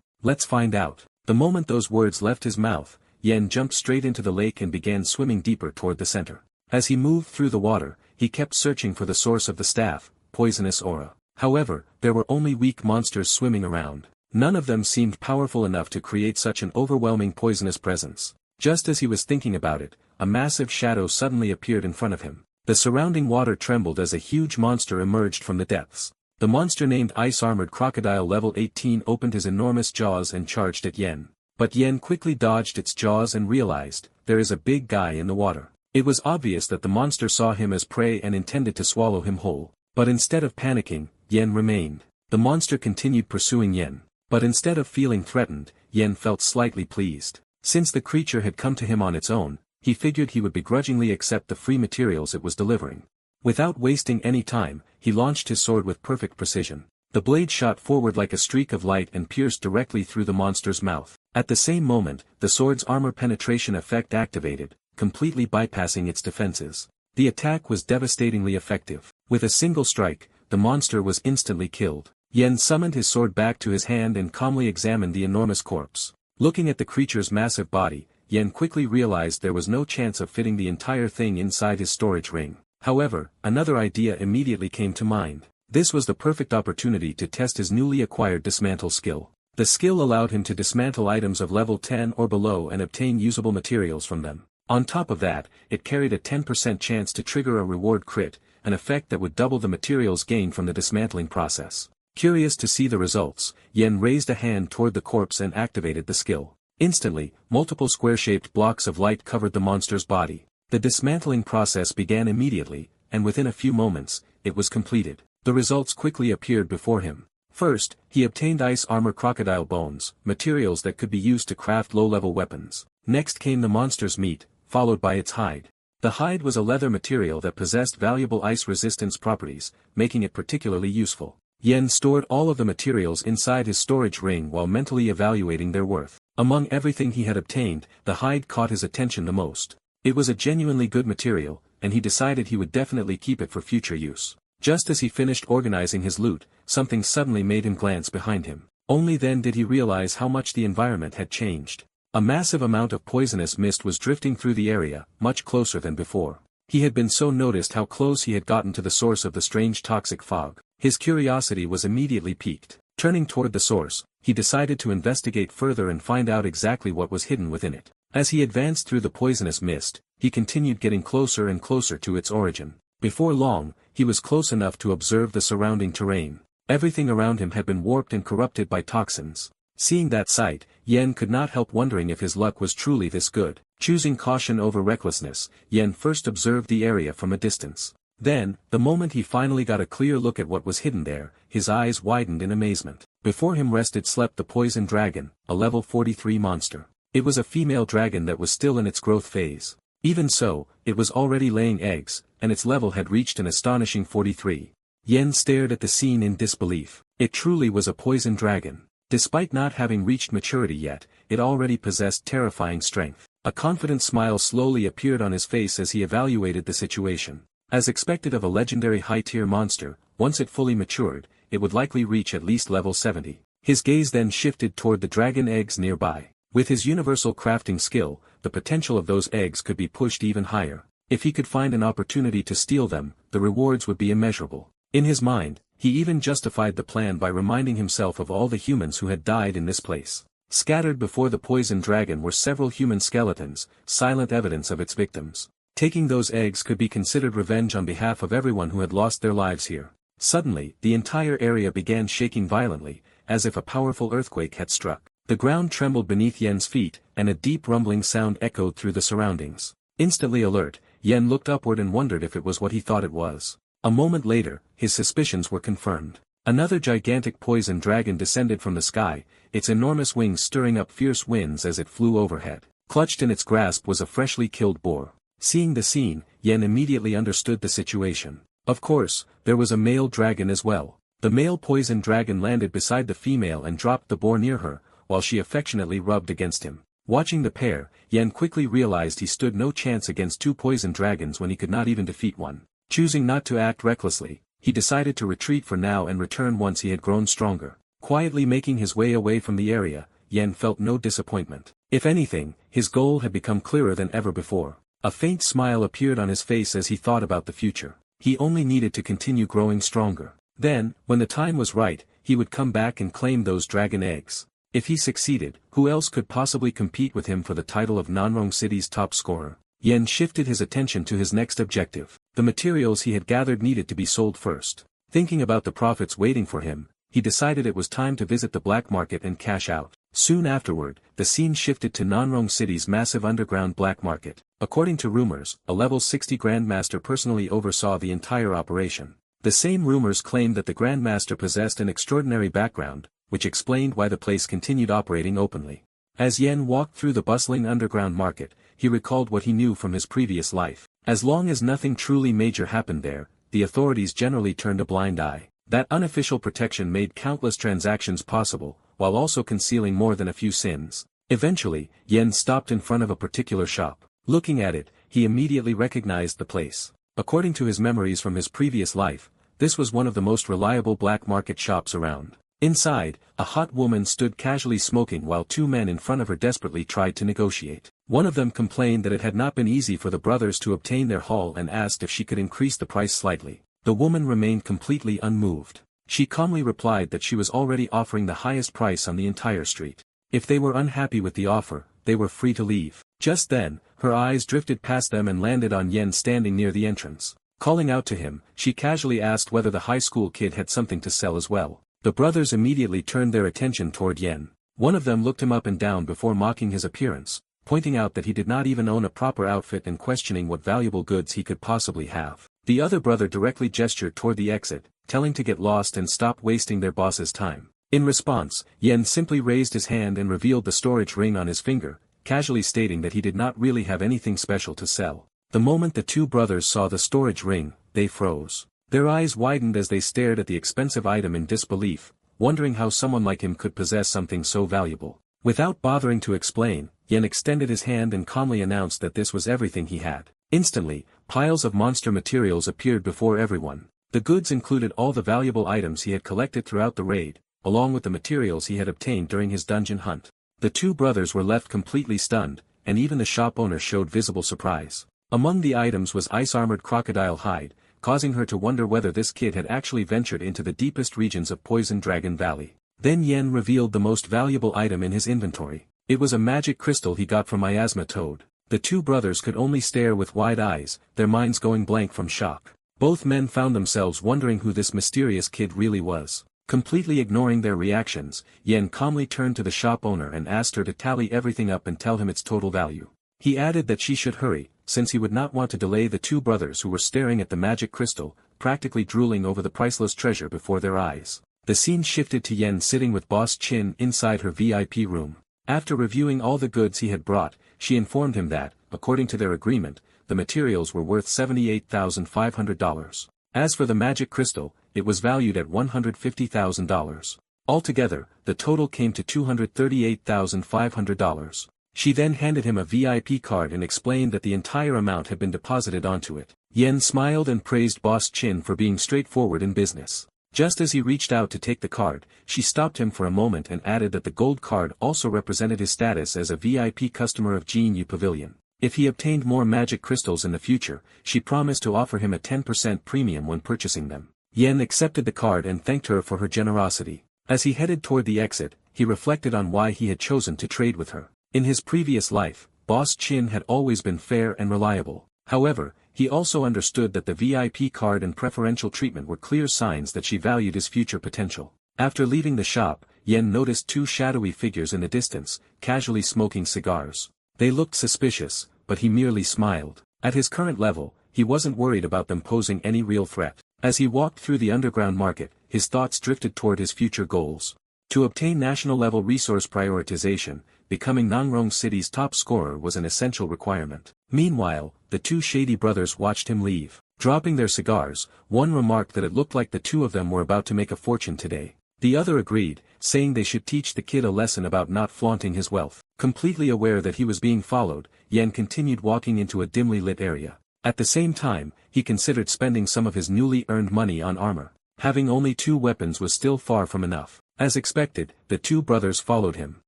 Let's find out." The moment those words left his mouth, Yen jumped straight into the lake and began swimming deeper toward the center. As he moved through the water, he kept searching for the source of the staff, poisonous aura. However, there were only weak monsters swimming around. None of them seemed powerful enough to create such an overwhelming poisonous presence. Just as he was thinking about it, a massive shadow suddenly appeared in front of him. The surrounding water trembled as a huge monster emerged from the depths. The monster named Ice-Armored Crocodile level 18 opened his enormous jaws and charged at Yen. But Yen quickly dodged its jaws and realized, there is a big guy in the water. It was obvious that the monster saw him as prey and intended to swallow him whole. But instead of panicking, Yen remained. The monster continued pursuing Yen. But instead of feeling threatened, Yen felt slightly pleased. Since the creature had come to him on its own, he figured he would begrudgingly accept the free materials it was delivering. Without wasting any time, he launched his sword with perfect precision. The blade shot forward like a streak of light and pierced directly through the monster's mouth. At the same moment, the sword's armor penetration effect activated, completely bypassing its defenses. The attack was devastatingly effective. With a single strike, the monster was instantly killed. Yen summoned his sword back to his hand and calmly examined the enormous corpse. Looking at the creature's massive body, Yen quickly realized there was no chance of fitting the entire thing inside his storage ring. However, another idea immediately came to mind. This was the perfect opportunity to test his newly acquired dismantle skill. The skill allowed him to dismantle items of level 10 or below and obtain usable materials from them. On top of that, it carried a 10% chance to trigger a reward crit, an effect that would double the materials gained from the dismantling process. Curious to see the results, Yen raised a hand toward the corpse and activated the skill. Instantly, multiple square-shaped blocks of light covered the monster's body. The dismantling process began immediately, and within a few moments, it was completed. The results quickly appeared before him. First, he obtained ice armor crocodile bones, materials that could be used to craft low-level weapons. Next came the monster's meat, followed by its hide. The hide was a leather material that possessed valuable ice resistance properties, making it particularly useful. Yen stored all of the materials inside his storage ring while mentally evaluating their worth. Among everything he had obtained, the hide caught his attention the most. It was a genuinely good material, and he decided he would definitely keep it for future use. Just as he finished organizing his loot, something suddenly made him glance behind him. Only then did he realize how much the environment had changed. A massive amount of poisonous mist was drifting through the area, much closer than before. He had been so noticed how close he had gotten to the source of the strange toxic fog. His curiosity was immediately piqued. Turning toward the source, he decided to investigate further and find out exactly what was hidden within it. As he advanced through the poisonous mist, he continued getting closer and closer to its origin. Before long, he was close enough to observe the surrounding terrain. Everything around him had been warped and corrupted by toxins. Seeing that sight, Yen could not help wondering if his luck was truly this good. Choosing caution over recklessness, Yen first observed the area from a distance. Then, the moment he finally got a clear look at what was hidden there, his eyes widened in amazement. Before him slept the poison dragon, a level 43 monster. It was a female dragon that was still in its growth phase. Even so, it was already laying eggs, and its level had reached an astonishing 43. Yen stared at the scene in disbelief. It truly was a poison dragon. Despite not having reached maturity yet, it already possessed terrifying strength. A confident smile slowly appeared on his face as he evaluated the situation. As expected of a legendary high-tier monster, once it fully matured, it would likely reach at least level 70. His gaze then shifted toward the dragon eggs nearby. With his universal crafting skill, the potential of those eggs could be pushed even higher. If he could find an opportunity to steal them, the rewards would be immeasurable. In his mind, he even justified the plan by reminding himself of all the humans who had died in this place. Scattered before the poison dragon were several human skeletons, silent evidence of its victims. Taking those eggs could be considered revenge on behalf of everyone who had lost their lives here. Suddenly, the entire area began shaking violently, as if a powerful earthquake had struck. The ground trembled beneath Yen's feet, and a deep rumbling sound echoed through the surroundings. Instantly alert, Yen looked upward and wondered if it was what he thought it was. A moment later, his suspicions were confirmed. Another gigantic poison dragon descended from the sky, its enormous wings stirring up fierce winds as it flew overhead. Clutched in its grasp was a freshly killed boar. Seeing the scene, Yen immediately understood the situation. Of course, there was a male dragon as well. The male poison dragon landed beside the female and dropped the boar near her, while she affectionately rubbed against him. Watching the pair, Yen quickly realized he stood no chance against two poison dragons when he could not even defeat one. Choosing not to act recklessly, he decided to retreat for now and return once he had grown stronger. Quietly making his way away from the area, Yen felt no disappointment. If anything, his goal had become clearer than ever before. A faint smile appeared on his face as he thought about the future. He only needed to continue growing stronger. Then, when the time was right, he would come back and claim those dragon eggs. If he succeeded, who else could possibly compete with him for the title of Nanrong City's top scorer? Yen shifted his attention to his next objective. The materials he had gathered needed to be sold first. Thinking about the profits waiting for him, he decided it was time to visit the black market and cash out. Soon afterward, the scene shifted to Nanrong City's massive underground black market. According to rumors, a level 60 Grandmaster personally oversaw the entire operation. The same rumors claimed that the Grandmaster possessed an extraordinary background, which explained why the place continued operating openly. As Yen walked through the bustling underground market, he recalled what he knew from his previous life. As long as nothing truly major happened there, the authorities generally turned a blind eye. That unofficial protection made countless transactions possible, while also concealing more than a few sins. Eventually, Yen stopped in front of a particular shop. Looking at it, he immediately recognized the place. According to his memories from his previous life, this was one of the most reliable black market shops around. Inside, a hot woman stood casually smoking while two men in front of her desperately tried to negotiate. One of them complained that it had not been easy for the brothers to obtain their haul and asked if she could increase the price slightly. The woman remained completely unmoved. She calmly replied that she was already offering the highest price on the entire street. If they were unhappy with the offer, they were free to leave. Just then, her eyes drifted past them and landed on Yen standing near the entrance. Calling out to him, she casually asked whether the high school kid had something to sell as well. The brothers immediately turned their attention toward Yen. One of them looked him up and down before mocking his appearance, pointing out that he did not even own a proper outfit and questioning what valuable goods he could possibly have. The other brother directly gestured toward the exit, telling to get lost and stop wasting their boss's time. In response, Yen simply raised his hand and revealed the storage ring on his finger, casually stating that he did not really have anything special to sell. The moment the two brothers saw the storage ring, they froze. Their eyes widened as they stared at the expensive item in disbelief, wondering how someone like him could possess something so valuable. Without bothering to explain, Yen extended his hand and calmly announced that this was everything he had. Instantly, piles of monster materials appeared before everyone. The goods included all the valuable items he had collected throughout the raid, along with the materials he had obtained during his dungeon hunt. The two brothers were left completely stunned, and even the shop owner showed visible surprise. Among the items was ice-armored crocodile hide, causing her to wonder whether this kid had actually ventured into the deepest regions of Poison Dragon Valley. Then Yen revealed the most valuable item in his inventory. It was a magic crystal he got from Miasma Toad. The two brothers could only stare with wide eyes, their minds going blank from shock. Both men found themselves wondering who this mysterious kid really was. Completely ignoring their reactions, Yen calmly turned to the shop owner and asked her to tally everything up and tell him its total value. He added that she should hurry, since he would not want to delay the two brothers who were staring at the magic crystal, practically drooling over the priceless treasure before their eyes. The scene shifted to Yen sitting with Boss Chin inside her VIP room. After reviewing all the goods he had brought, she informed him that, according to their agreement, the materials were worth $78,500. As for the magic crystal, it was valued at $150,000. Altogether, the total came to $238,500. She then handed him a VIP card and explained that the entire amount had been deposited onto it. Yen smiled and praised Boss Chin for being straightforward in business. Just as he reached out to take the card, she stopped him for a moment and added that the gold card also represented his status as a VIP customer of Jin Yu Pavilion. If he obtained more magic crystals in the future, she promised to offer him a 10% premium when purchasing them. Yen accepted the card and thanked her for her generosity. As he headed toward the exit, he reflected on why he had chosen to trade with her. In his previous life, Boss Chin had always been fair and reliable. However, he also understood that the VIP card and preferential treatment were clear signs that she valued his future potential. After leaving the shop, Yen noticed two shadowy figures in the distance, casually smoking cigars. They looked suspicious, but he merely smiled. At his current level, he wasn't worried about them posing any real threat. As he walked through the underground market, his thoughts drifted toward his future goals. To obtain national-level resource prioritization, becoming Nangrong City's top scorer was an essential requirement. Meanwhile, the two shady brothers watched him leave. Dropping their cigars, one remarked that it looked like the two of them were about to make a fortune today. The other agreed, saying they should teach the kid a lesson about not flaunting his wealth. Completely aware that he was being followed, Yen continued walking into a dimly lit area. At the same time, he considered spending some of his newly earned money on armor. Having only 2 weapons was still far from enough. As expected, the two brothers followed him.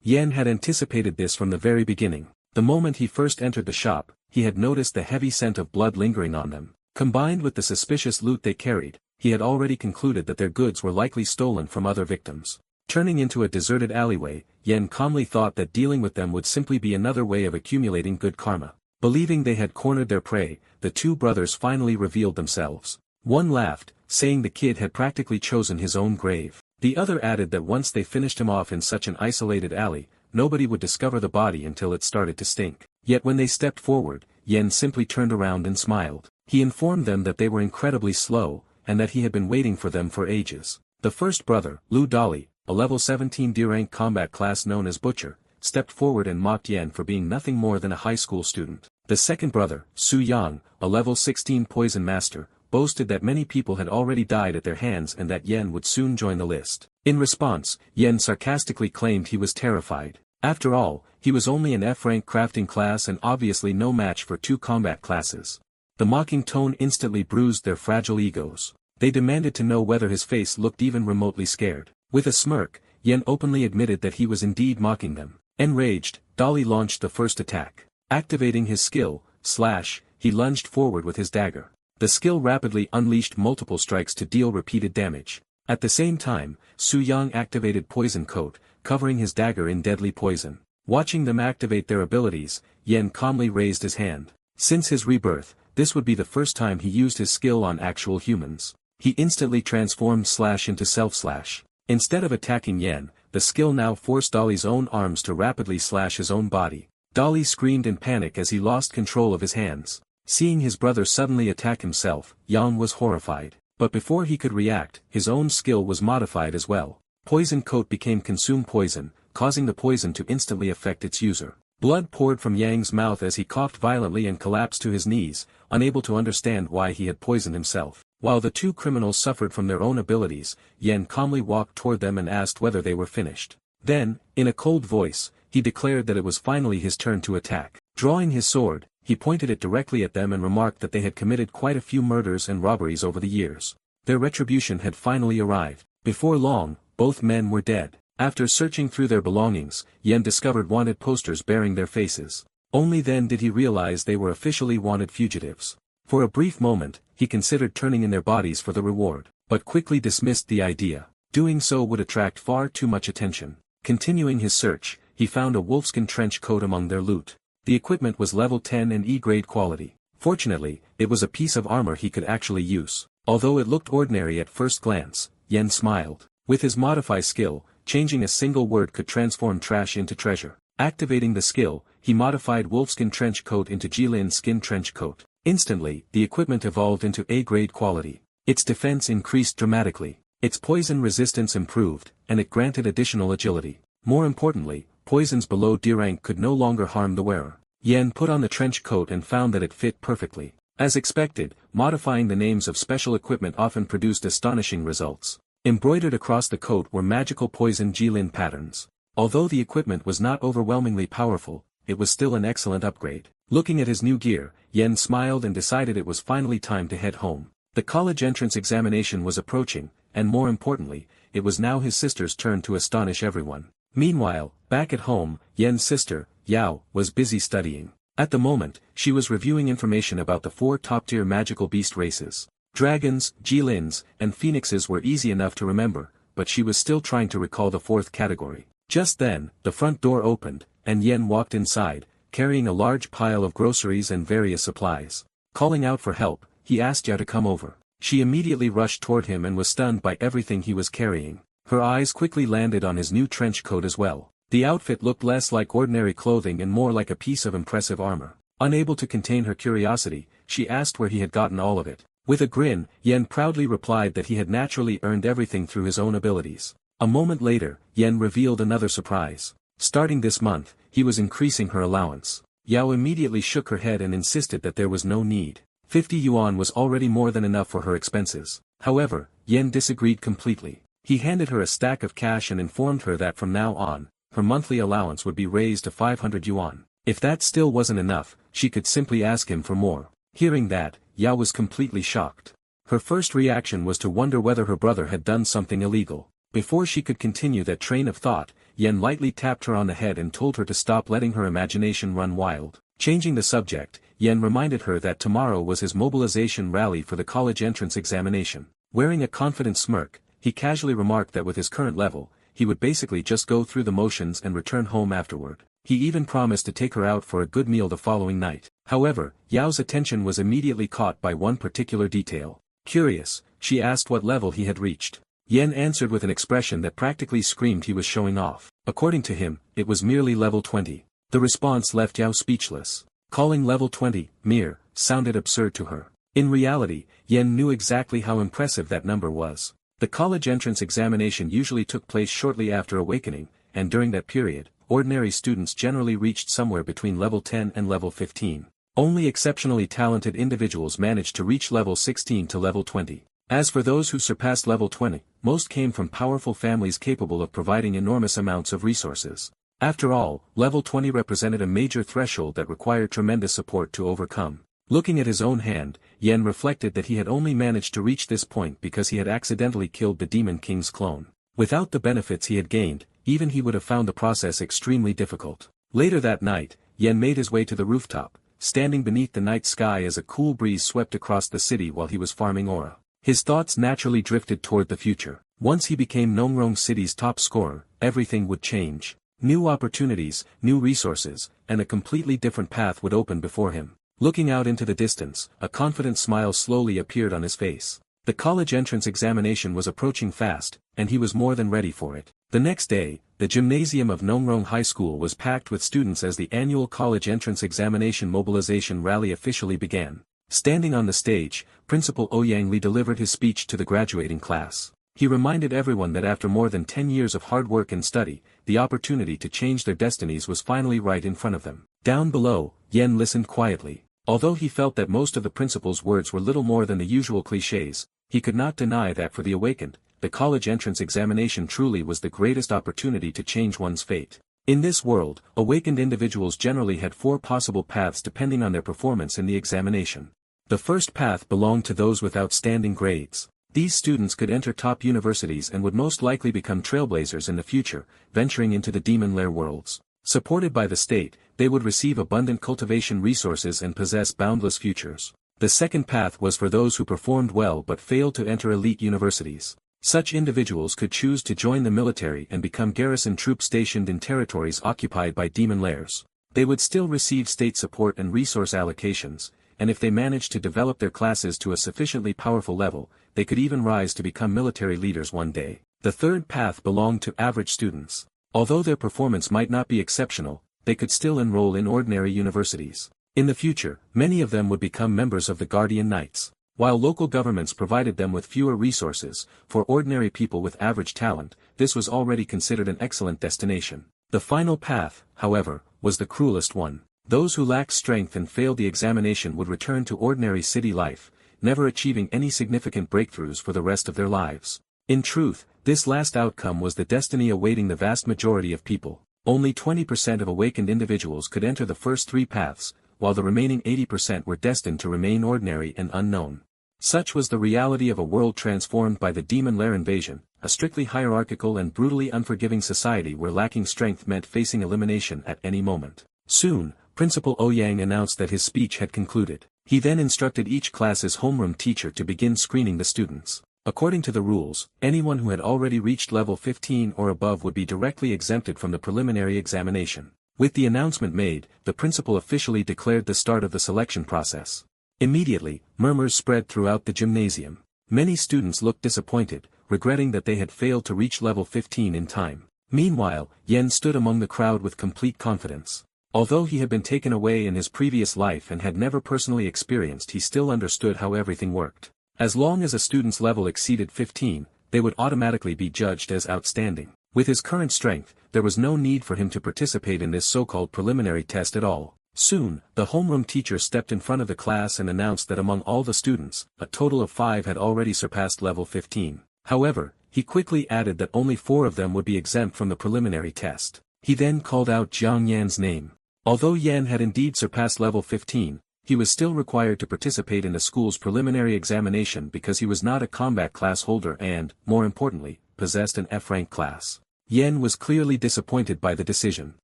Yen had anticipated this from the very beginning. The moment he first entered the shop, he had noticed the heavy scent of blood lingering on them. Combined with the suspicious loot they carried, he had already concluded that their goods were likely stolen from other victims. Turning into a deserted alleyway, Yen calmly thought that dealing with them would simply be another way of accumulating good karma. Believing they had cornered their prey, the two brothers finally revealed themselves. One laughed, saying the kid had practically chosen his own grave. The other added that once they finished him off in such an isolated alley, nobody would discover the body until it started to stink. Yet when they stepped forward, Yen simply turned around and smiled. He informed them that they were incredibly slow, and that he had been waiting for them for ages. The first brother, Lu Dali, a level 17 D-rank combat class known as Butcher, stepped forward and mocked Yen for being nothing more than a high school student. The second brother, Su Yang, a level 16 poison master, boasted that many people had already died at their hands and that Yen would soon join the list. In response, Yen sarcastically claimed he was terrified. After all, he was only an F-rank crafting class and obviously no match for 2 combat classes. The mocking tone instantly bruised their fragile egos. They demanded to know whether his face looked even remotely scared. With a smirk, Yen openly admitted that he was indeed mocking them. Enraged, Dali launched the first attack. Activating his skill, Slash, he lunged forward with his dagger. The skill rapidly unleashed multiple strikes to deal repeated damage. At the same time, Su Yang activated Poison Coat, covering his dagger in deadly poison. Watching them activate their abilities, Yen calmly raised his hand. Since his rebirth, this would be the first time he used his skill on actual humans. He instantly transformed Slash into Self-Slash. Instead of attacking Yen, the skill now forced Dali's own arms to rapidly slash his own body. Dali screamed in panic as he lost control of his hands. Seeing his brother suddenly attack himself, Yang was horrified. But before he could react, his own skill was modified as well. Poison Coat became Consume Poison, causing the poison to instantly affect its user. Blood poured from Yang's mouth as he coughed violently and collapsed to his knees, unable to understand why he had poisoned himself. While the two criminals suffered from their own abilities, Yen calmly walked toward them and asked whether they were finished. Then, in a cold voice, he declared that it was finally his turn to attack. Drawing his sword, he pointed it directly at them and remarked that they had committed quite a few murders and robberies over the years. Their retribution had finally arrived. Before long, both men were dead. After searching through their belongings, Yen discovered wanted posters bearing their faces. Only then did he realize they were officially wanted fugitives. For a brief moment, he considered turning in their bodies for the reward, but quickly dismissed the idea. Doing so would attract far too much attention. Continuing his search, he found a wolfskin trench coat among their loot. The equipment was level 10 and E-grade quality. Fortunately, it was a piece of armor he could actually use. Although it looked ordinary at first glance, Yen smiled. With his modify skill, changing a single word could transform trash into treasure. Activating the skill, he modified wolfskin trench coat into Jilin skin trench coat. Instantly, the equipment evolved into A-grade quality. Its defense increased dramatically. Its poison resistance improved, and it granted additional agility. More importantly, poisons below D rank could no longer harm the wearer. Yen put on the trench coat and found that it fit perfectly. As expected, modifying the names of special equipment often produced astonishing results. Embroidered across the coat were magical poison Jilin patterns. Although the equipment was not overwhelmingly powerful, it was still an excellent upgrade. Looking at his new gear, Yen smiled and decided it was finally time to head home. The college entrance examination was approaching, and more importantly, it was now his sister's turn to astonish everyone. Meanwhile, back at home, Yen's sister, Yao, was busy studying. At the moment, she was reviewing information about the 4 top-tier magical beast races. Dragons, Jilins, and Phoenixes were easy enough to remember, but she was still trying to recall the 4th category. Just then, the front door opened, and Yen walked inside, carrying a large pile of groceries and various supplies. Calling out for help, he asked Yao to come over. She immediately rushed toward him and was stunned by everything he was carrying. Her eyes quickly landed on his new trench coat as well. The outfit looked less like ordinary clothing and more like a piece of impressive armor. Unable to contain her curiosity, she asked where he had gotten all of it. With a grin, Yen proudly replied that he had naturally earned everything through his own abilities. A moment later, Yen revealed another surprise. Starting this month, he was increasing her allowance. Yao immediately shook her head and insisted that there was no need. 50 yuan was already more than enough for her expenses. However, Yen disagreed completely. He handed her a stack of cash and informed her that from now on, her monthly allowance would be raised to 500 yuan. If that still wasn't enough, she could simply ask him for more. Hearing that, Yao was completely shocked. Her first reaction was to wonder whether her brother had done something illegal. Before she could continue that train of thought, Yen lightly tapped her on the head and told her to stop letting her imagination run wild. Changing the subject, Yen reminded her that tomorrow was his mobilization rally for the college entrance examination. Wearing a confident smirk, he casually remarked that with his current level, he would basically just go through the motions and return home afterward. He even promised to take her out for a good meal the following night. However, Yao's attention was immediately caught by one particular detail. Curious, she asked what level he had reached. Yen answered with an expression that practically screamed he was showing off. According to him, it was merely level 20. The response left Yao speechless. Calling level 20, mere, sounded absurd to her. In reality, Yen knew exactly how impressive that number was. The college entrance examination usually took place shortly after awakening, and during that period, ordinary students generally reached somewhere between level 10 and level 15. Only exceptionally talented individuals managed to reach level 16 to level 20. As for those who surpassed level 20, most came from powerful families capable of providing enormous amounts of resources. After all, level 20 represented a major threshold that required tremendous support to overcome. Looking at his own hand, Yen reflected that he had only managed to reach this point because he had accidentally killed the Demon King's clone. Without the benefits he had gained, even he would have found the process extremely difficult. Later that night, Yen made his way to the rooftop, standing beneath the night sky as a cool breeze swept across the city while he was farming aura. His thoughts naturally drifted toward the future. Once he became Nongrong City's top scorer, everything would change. New opportunities, new resources, and a completely different path would open before him. Looking out into the distance, a confident smile slowly appeared on his face. The college entrance examination was approaching fast, and he was more than ready for it. The next day, the gymnasium of Nongrong High School was packed with students as the annual college entrance examination mobilization rally officially began. Standing on the stage, Principal Ouyang Li delivered his speech to the graduating class. He reminded everyone that after more than 10 years of hard work and study, the opportunity to change their destinies was finally right in front of them. Down below, Yen listened quietly. Although he felt that most of the principal's words were little more than the usual clichés, he could not deny that for the awakened, the college entrance examination truly was the greatest opportunity to change one's fate. In this world, awakened individuals generally had 4 possible paths depending on their performance in the examination. The first path belonged to those with outstanding grades. These students could enter top universities and would most likely become trailblazers in the future, venturing into the demon lair worlds. Supported by the state, they would receive abundant cultivation resources and possess boundless futures. The second path was for those who performed well but failed to enter elite universities. Such individuals could choose to join the military and become garrison troops stationed in territories occupied by demon lairs. They would still receive state support and resource allocations, and if they managed to develop their classes to a sufficiently powerful level, they could even rise to become military leaders one day. The third path belonged to average students. Although their performance might not be exceptional, they could still enroll in ordinary universities. In the future, many of them would become members of the Guardian Knights. While local governments provided them with fewer resources, for ordinary people with average talent, this was already considered an excellent destination. The final path, however, was the cruelest one. Those who lacked strength and failed the examination would return to ordinary city life, never achieving any significant breakthroughs for the rest of their lives. In truth, this last outcome was the destiny awaiting the vast majority of people. Only 20% of awakened individuals could enter the first 3 paths, while the remaining 80% were destined to remain ordinary and unknown. Such was the reality of a world transformed by the demon lair invasion, a strictly hierarchical and brutally unforgiving society where lacking strength meant facing elimination at any moment. Soon, Principal Ouyang announced that his speech had concluded. He then instructed each class's homeroom teacher to begin screening the students. According to the rules, anyone who had already reached level 15 or above would be directly exempted from the preliminary examination. With the announcement made, the principal officially declared the start of the selection process. Immediately, murmurs spread throughout the gymnasium. Many students looked disappointed, regretting that they had failed to reach level 15 in time. Meanwhile, Yen stood among the crowd with complete confidence. Although he had been taken away in his previous life and had never personally experienced, he still understood how everything worked. As long as a student's level exceeded 15, they would automatically be judged as outstanding. With his current strength, there was no need for him to participate in this so-called preliminary test at all. Soon, the homeroom teacher stepped in front of the class and announced that among all the students, a total of 5 had already surpassed level 15. However, he quickly added that only 4 of them would be exempt from the preliminary test. He then called out Jiang Yan's name. Although Yan had indeed surpassed level 15, he was still required to participate in the school's preliminary examination because he was not a combat class holder and, more importantly, possessed an F-rank class. Yan was clearly disappointed by the decision.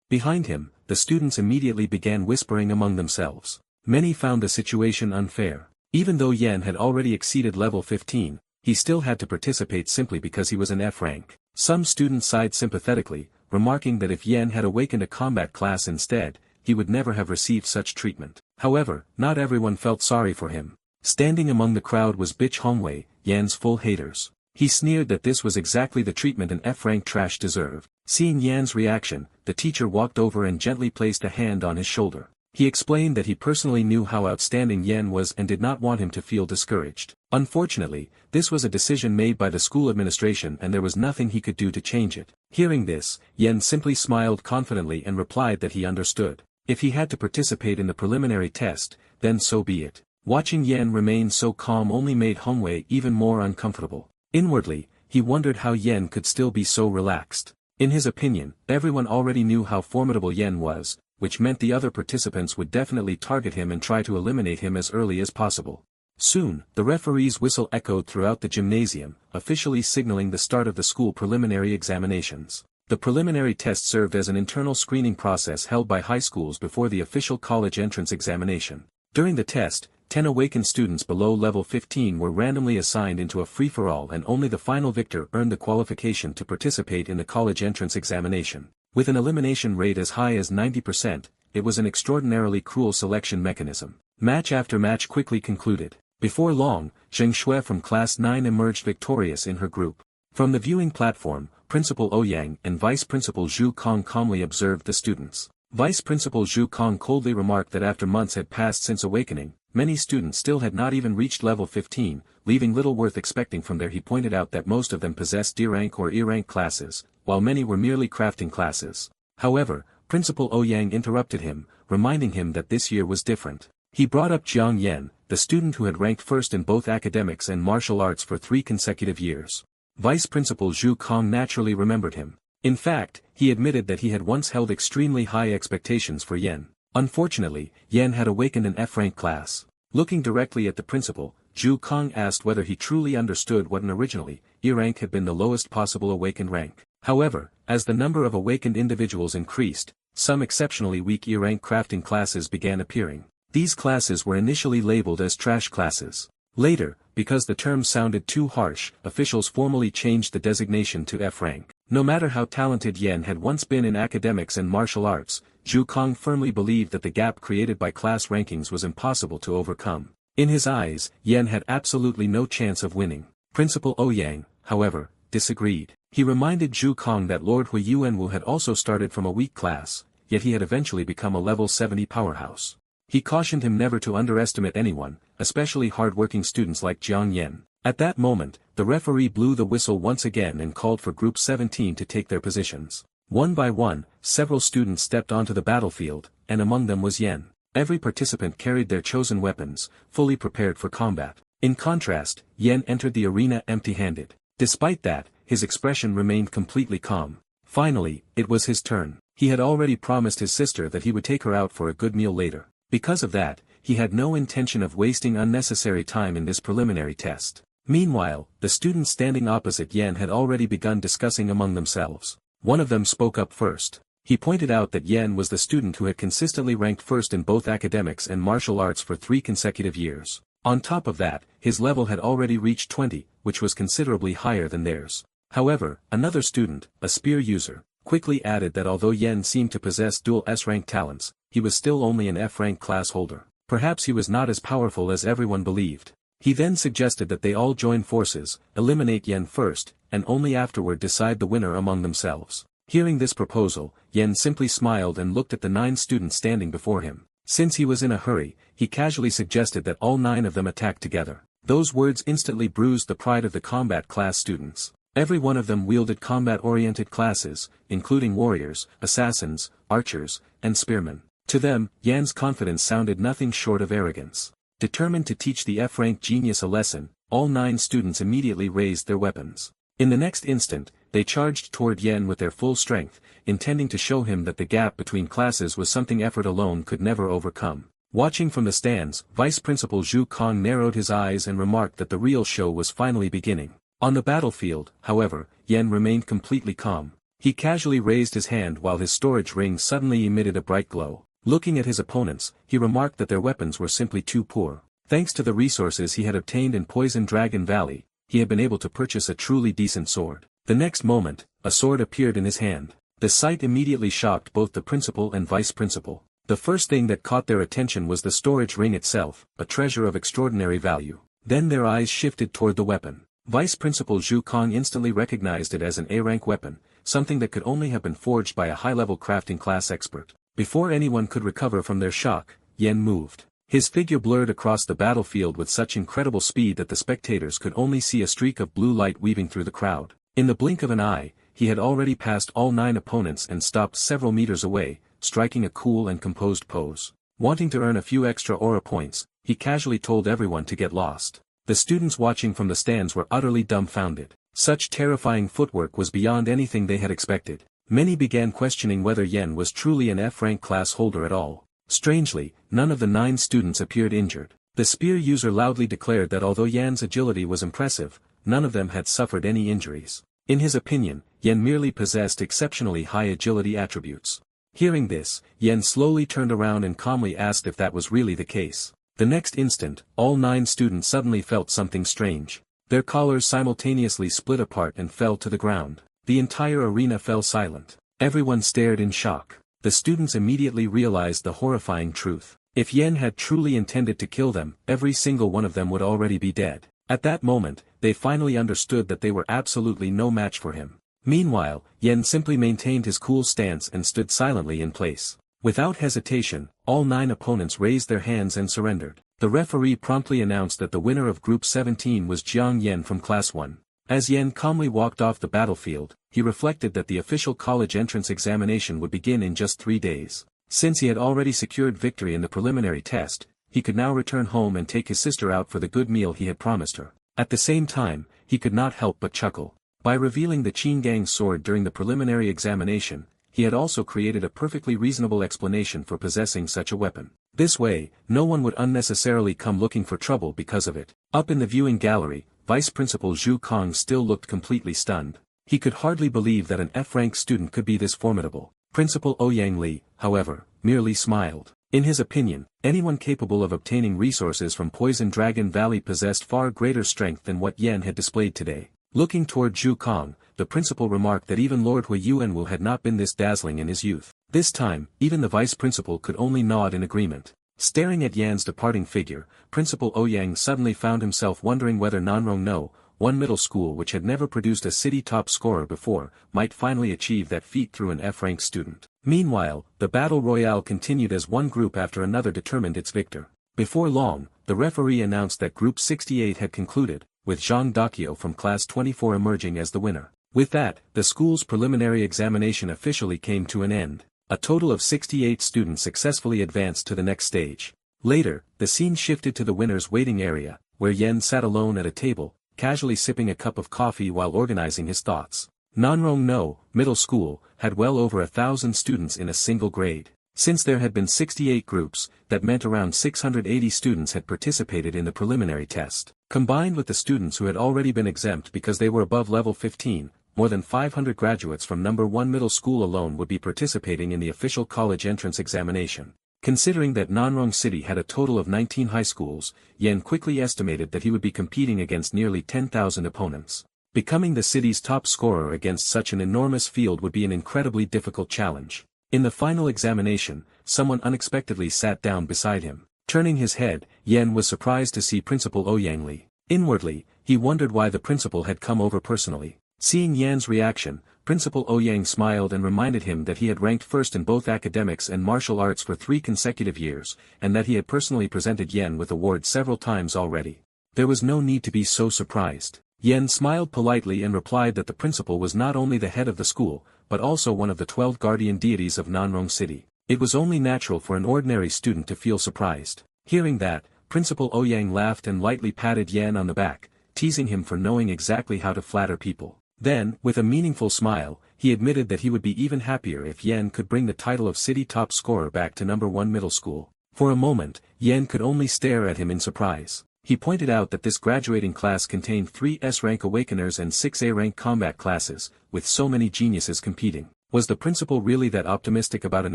Behind him, the students immediately began whispering among themselves. Many found the situation unfair. Even though Yan had already exceeded level 15, he still had to participate simply because he was an F-rank. Some students sighed sympathetically, remarking that if Yan had awakened a combat class instead, he would never have received such treatment. However, not everyone felt sorry for him. Standing among the crowd was Bitch Hongwei, Yan's full haters. He sneered that this was exactly the treatment an F-rank trash deserved. Seeing Yan's reaction, the teacher walked over and gently placed a hand on his shoulder. He explained that he personally knew how outstanding Yan was and did not want him to feel discouraged. Unfortunately, this was a decision made by the school administration and there was nothing he could do to change it. Hearing this, Yan simply smiled confidently and replied that he understood. If he had to participate in the preliminary test, then so be it. Watching Yan remain so calm only made Hongwei even more uncomfortable. Inwardly, he wondered how Yan could still be so relaxed. In his opinion, everyone already knew how formidable Yan was, which meant the other participants would definitely target him and try to eliminate him as early as possible. Soon, the referee's whistle echoed throughout the gymnasium, officially signaling the start of the school preliminary examinations. The preliminary test served as an internal screening process held by high schools before the official college entrance examination. During the test, 10 awakened students below level 15 were randomly assigned into a free-for-all and only the final victor earned the qualification to participate in the college entrance examination. With an elimination rate as high as 90%, it was an extraordinarily cruel selection mechanism. Match after match quickly concluded. Before long, Zheng Shui from Class 9 emerged victorious in her group. From the viewing platform, Principal Ouyang and Vice Principal Zhu Kong calmly observed the students. Vice Principal Zhu Kong coldly remarked that after months had passed since awakening, many students still had not even reached level 15, leaving little worth expecting from there. He pointed out that most of them possessed D-rank or E-rank classes, while many were merely crafting classes. However, Principal Ouyang interrupted him, reminding him that this year was different. He brought up Jiang Yan, the student who had ranked first in both academics and martial arts for 3 consecutive years. Vice Principal Zhu Kong naturally remembered him. In fact, he admitted that he had once held extremely high expectations for Yan. Unfortunately, Yan had awakened an F-rank class. Looking directly at the principal, Zhu Kong asked whether he truly understood what an originally E-rank had been the lowest possible awakened rank. However, as the number of awakened individuals increased, some exceptionally weak E-rank crafting classes began appearing. These classes were initially labeled as trash classes. Later, because the term sounded too harsh, officials formally changed the designation to F-rank. No matter how talented Yan had once been in academics and martial arts, Zhu Kong firmly believed that the gap created by class rankings was impossible to overcome. In his eyes, Yan had absolutely no chance of winning. Principal Ouyang, however, disagreed. He reminded Zhu Kong that Lord Hui Yuanwu had also started from a weak class, yet he had eventually become a level 70 powerhouse. He cautioned him never to underestimate anyone, especially hard-working students like Jiang Yan. At that moment, the referee blew the whistle once again and called for Group 17 to take their positions. One by one, several students stepped onto the battlefield, and among them was Yan. Every participant carried their chosen weapons, fully prepared for combat. In contrast, Yan entered the arena empty-handed. Despite that, his expression remained completely calm. Finally, it was his turn. He had already promised his sister that he would take her out for a good meal later. Because of that, he had no intention of wasting unnecessary time in this preliminary test. Meanwhile, the students standing opposite Yan had already begun discussing among themselves. One of them spoke up first. He pointed out that Yan was the student who had consistently ranked first in both academics and martial arts for 3 consecutive years. On top of that, his level had already reached 20, which was considerably higher than theirs. However, another student, a spear user, quickly added that although Yan seemed to possess dual S-rank talents, he was still only an F-rank class holder. Perhaps he was not as powerful as everyone believed. He then suggested that they all join forces, eliminate Yen first, and only afterward decide the winner among themselves. Hearing this proposal, Yen simply smiled and looked at the 9 students standing before him. Since he was in a hurry, he casually suggested that all 9 of them attack together. Those words instantly bruised the pride of the combat class students. Every one of them wielded combat-oriented classes, including warriors, assassins, archers, and spearmen. To them, Yan's confidence sounded nothing short of arrogance. Determined to teach the F-rank genius a lesson, all 9 students immediately raised their weapons. In the next instant, they charged toward Yen with their full strength, intending to show him that the gap between classes was something effort alone could never overcome. Watching from the stands, Vice Principal Zhu Kong narrowed his eyes and remarked that the real show was finally beginning. On the battlefield, however, Yen remained completely calm. He casually raised his hand while his storage ring suddenly emitted a bright glow. Looking at his opponents, he remarked that their weapons were simply too poor. Thanks to the resources he had obtained in Poison Dragon Valley, he had been able to purchase a truly decent sword. The next moment, a sword appeared in his hand. The sight immediately shocked both the principal and vice principal. The first thing that caught their attention was the storage ring itself, a treasure of extraordinary value. Then their eyes shifted toward the weapon. Vice Principal Zhu Kong instantly recognized it as an A-rank weapon, something that could only have been forged by a high-level crafting class expert. Before anyone could recover from their shock, Yen moved. His figure blurred across the battlefield with such incredible speed that the spectators could only see a streak of blue light weaving through the crowd. In the blink of an eye, he had already passed all 9 opponents and stopped several meters away, striking a cool and composed pose. Wanting to earn a few extra aura points, he casually told everyone to get lost. The students watching from the stands were utterly dumbfounded. Such terrifying footwork was beyond anything they had expected. Many began questioning whether Yen was truly an F-rank class holder at all. Strangely, none of the 9 students appeared injured. The spear user loudly declared that although Yan's agility was impressive, none of them had suffered any injuries. In his opinion, Yen merely possessed exceptionally high agility attributes. Hearing this, Yen slowly turned around and calmly asked if that was really the case. The next instant, all 9 students suddenly felt something strange. Their collars simultaneously split apart and fell to the ground. The entire arena fell silent. Everyone stared in shock. The students immediately realized the horrifying truth. If Yen had truly intended to kill them, every single one of them would already be dead. At that moment, they finally understood that they were absolutely no match for him. Meanwhile, Yen simply maintained his cool stance and stood silently in place. Without hesitation, all 9 opponents raised their hands and surrendered. The referee promptly announced that the winner of Group 17 was Jiang Yen from Class 1. As Yen calmly walked off the battlefield, he reflected that the official college entrance examination would begin in just 3 days. Since he had already secured victory in the preliminary test, he could now return home and take his sister out for the good meal he had promised her. At the same time, he could not help but chuckle. By revealing the Qin Gang's sword during the preliminary examination, he had also created a perfectly reasonable explanation for possessing such a weapon. This way, no one would unnecessarily come looking for trouble because of it. Up in the viewing gallery, Vice Principal Zhu Kong still looked completely stunned. He could hardly believe that an F-rank student could be this formidable. Principal Ouyang Li, however, merely smiled. In his opinion, anyone capable of obtaining resources from Poison Dragon Valley possessed far greater strength than what Yen had displayed today. Looking toward Zhu Kong, the principal remarked that even Lord Hui Yuanwu had not been this dazzling in his youth. This time, even the vice principal could only nod in agreement. Staring at Yan's departing figure, Principal Ouyang suddenly found himself wondering whether Nanrong No, one middle school which had never produced a city top scorer before, might finally achieve that feat through an F-rank student. Meanwhile, the battle royale continued as one group after another determined its victor. Before long, the referee announced that Group 68 had concluded, with Zhang Dakio from Class 24 emerging as the winner. With that, the school's preliminary examination officially came to an end. A total of 68 students successfully advanced to the next stage. Later, the scene shifted to the winner's waiting area, where Yen sat alone at a table, casually sipping a cup of coffee while organizing his thoughts. Nanrong No, middle school, had well over 1,000 students in a single grade. Since there had been 68 groups, that meant around 680 students had participated in the preliminary test. Combined with the students who had already been exempt because they were above level 15, more than 500 graduates from number 1 middle school alone would be participating in the official college entrance examination. Considering that Nanrong City had a total of 19 high schools, Yen quickly estimated that he would be competing against nearly 10,000 opponents. Becoming the city's top scorer against such an enormous field would be an incredibly difficult challenge. In the final examination, someone unexpectedly sat down beside him. Turning his head, Yan was surprised to see Principal Ouyang Li. Inwardly, he wondered why the principal had come over personally. Seeing Yan's reaction, Principal Ouyang smiled and reminded him that he had ranked first in both academics and martial arts for 3 consecutive years, and that he had personally presented Yan with awards several times already. There was no need to be so surprised. Yan smiled politely and replied that the principal was not only the head of the school, but also one of the 12 guardian deities of Nanrong City. It was only natural for an ordinary student to feel surprised. Hearing that, Principal Ouyang laughed and lightly patted Yan on the back, teasing him for knowing exactly how to flatter people. Then, with a meaningful smile, he admitted that he would be even happier if Yan could bring the title of city top scorer back to number 1 middle school. For a moment, Yan could only stare at him in surprise. He pointed out that this graduating class contained 3 S-rank awakeners and 6 A-rank combat classes, with so many geniuses competing. Was the principal really that optimistic about an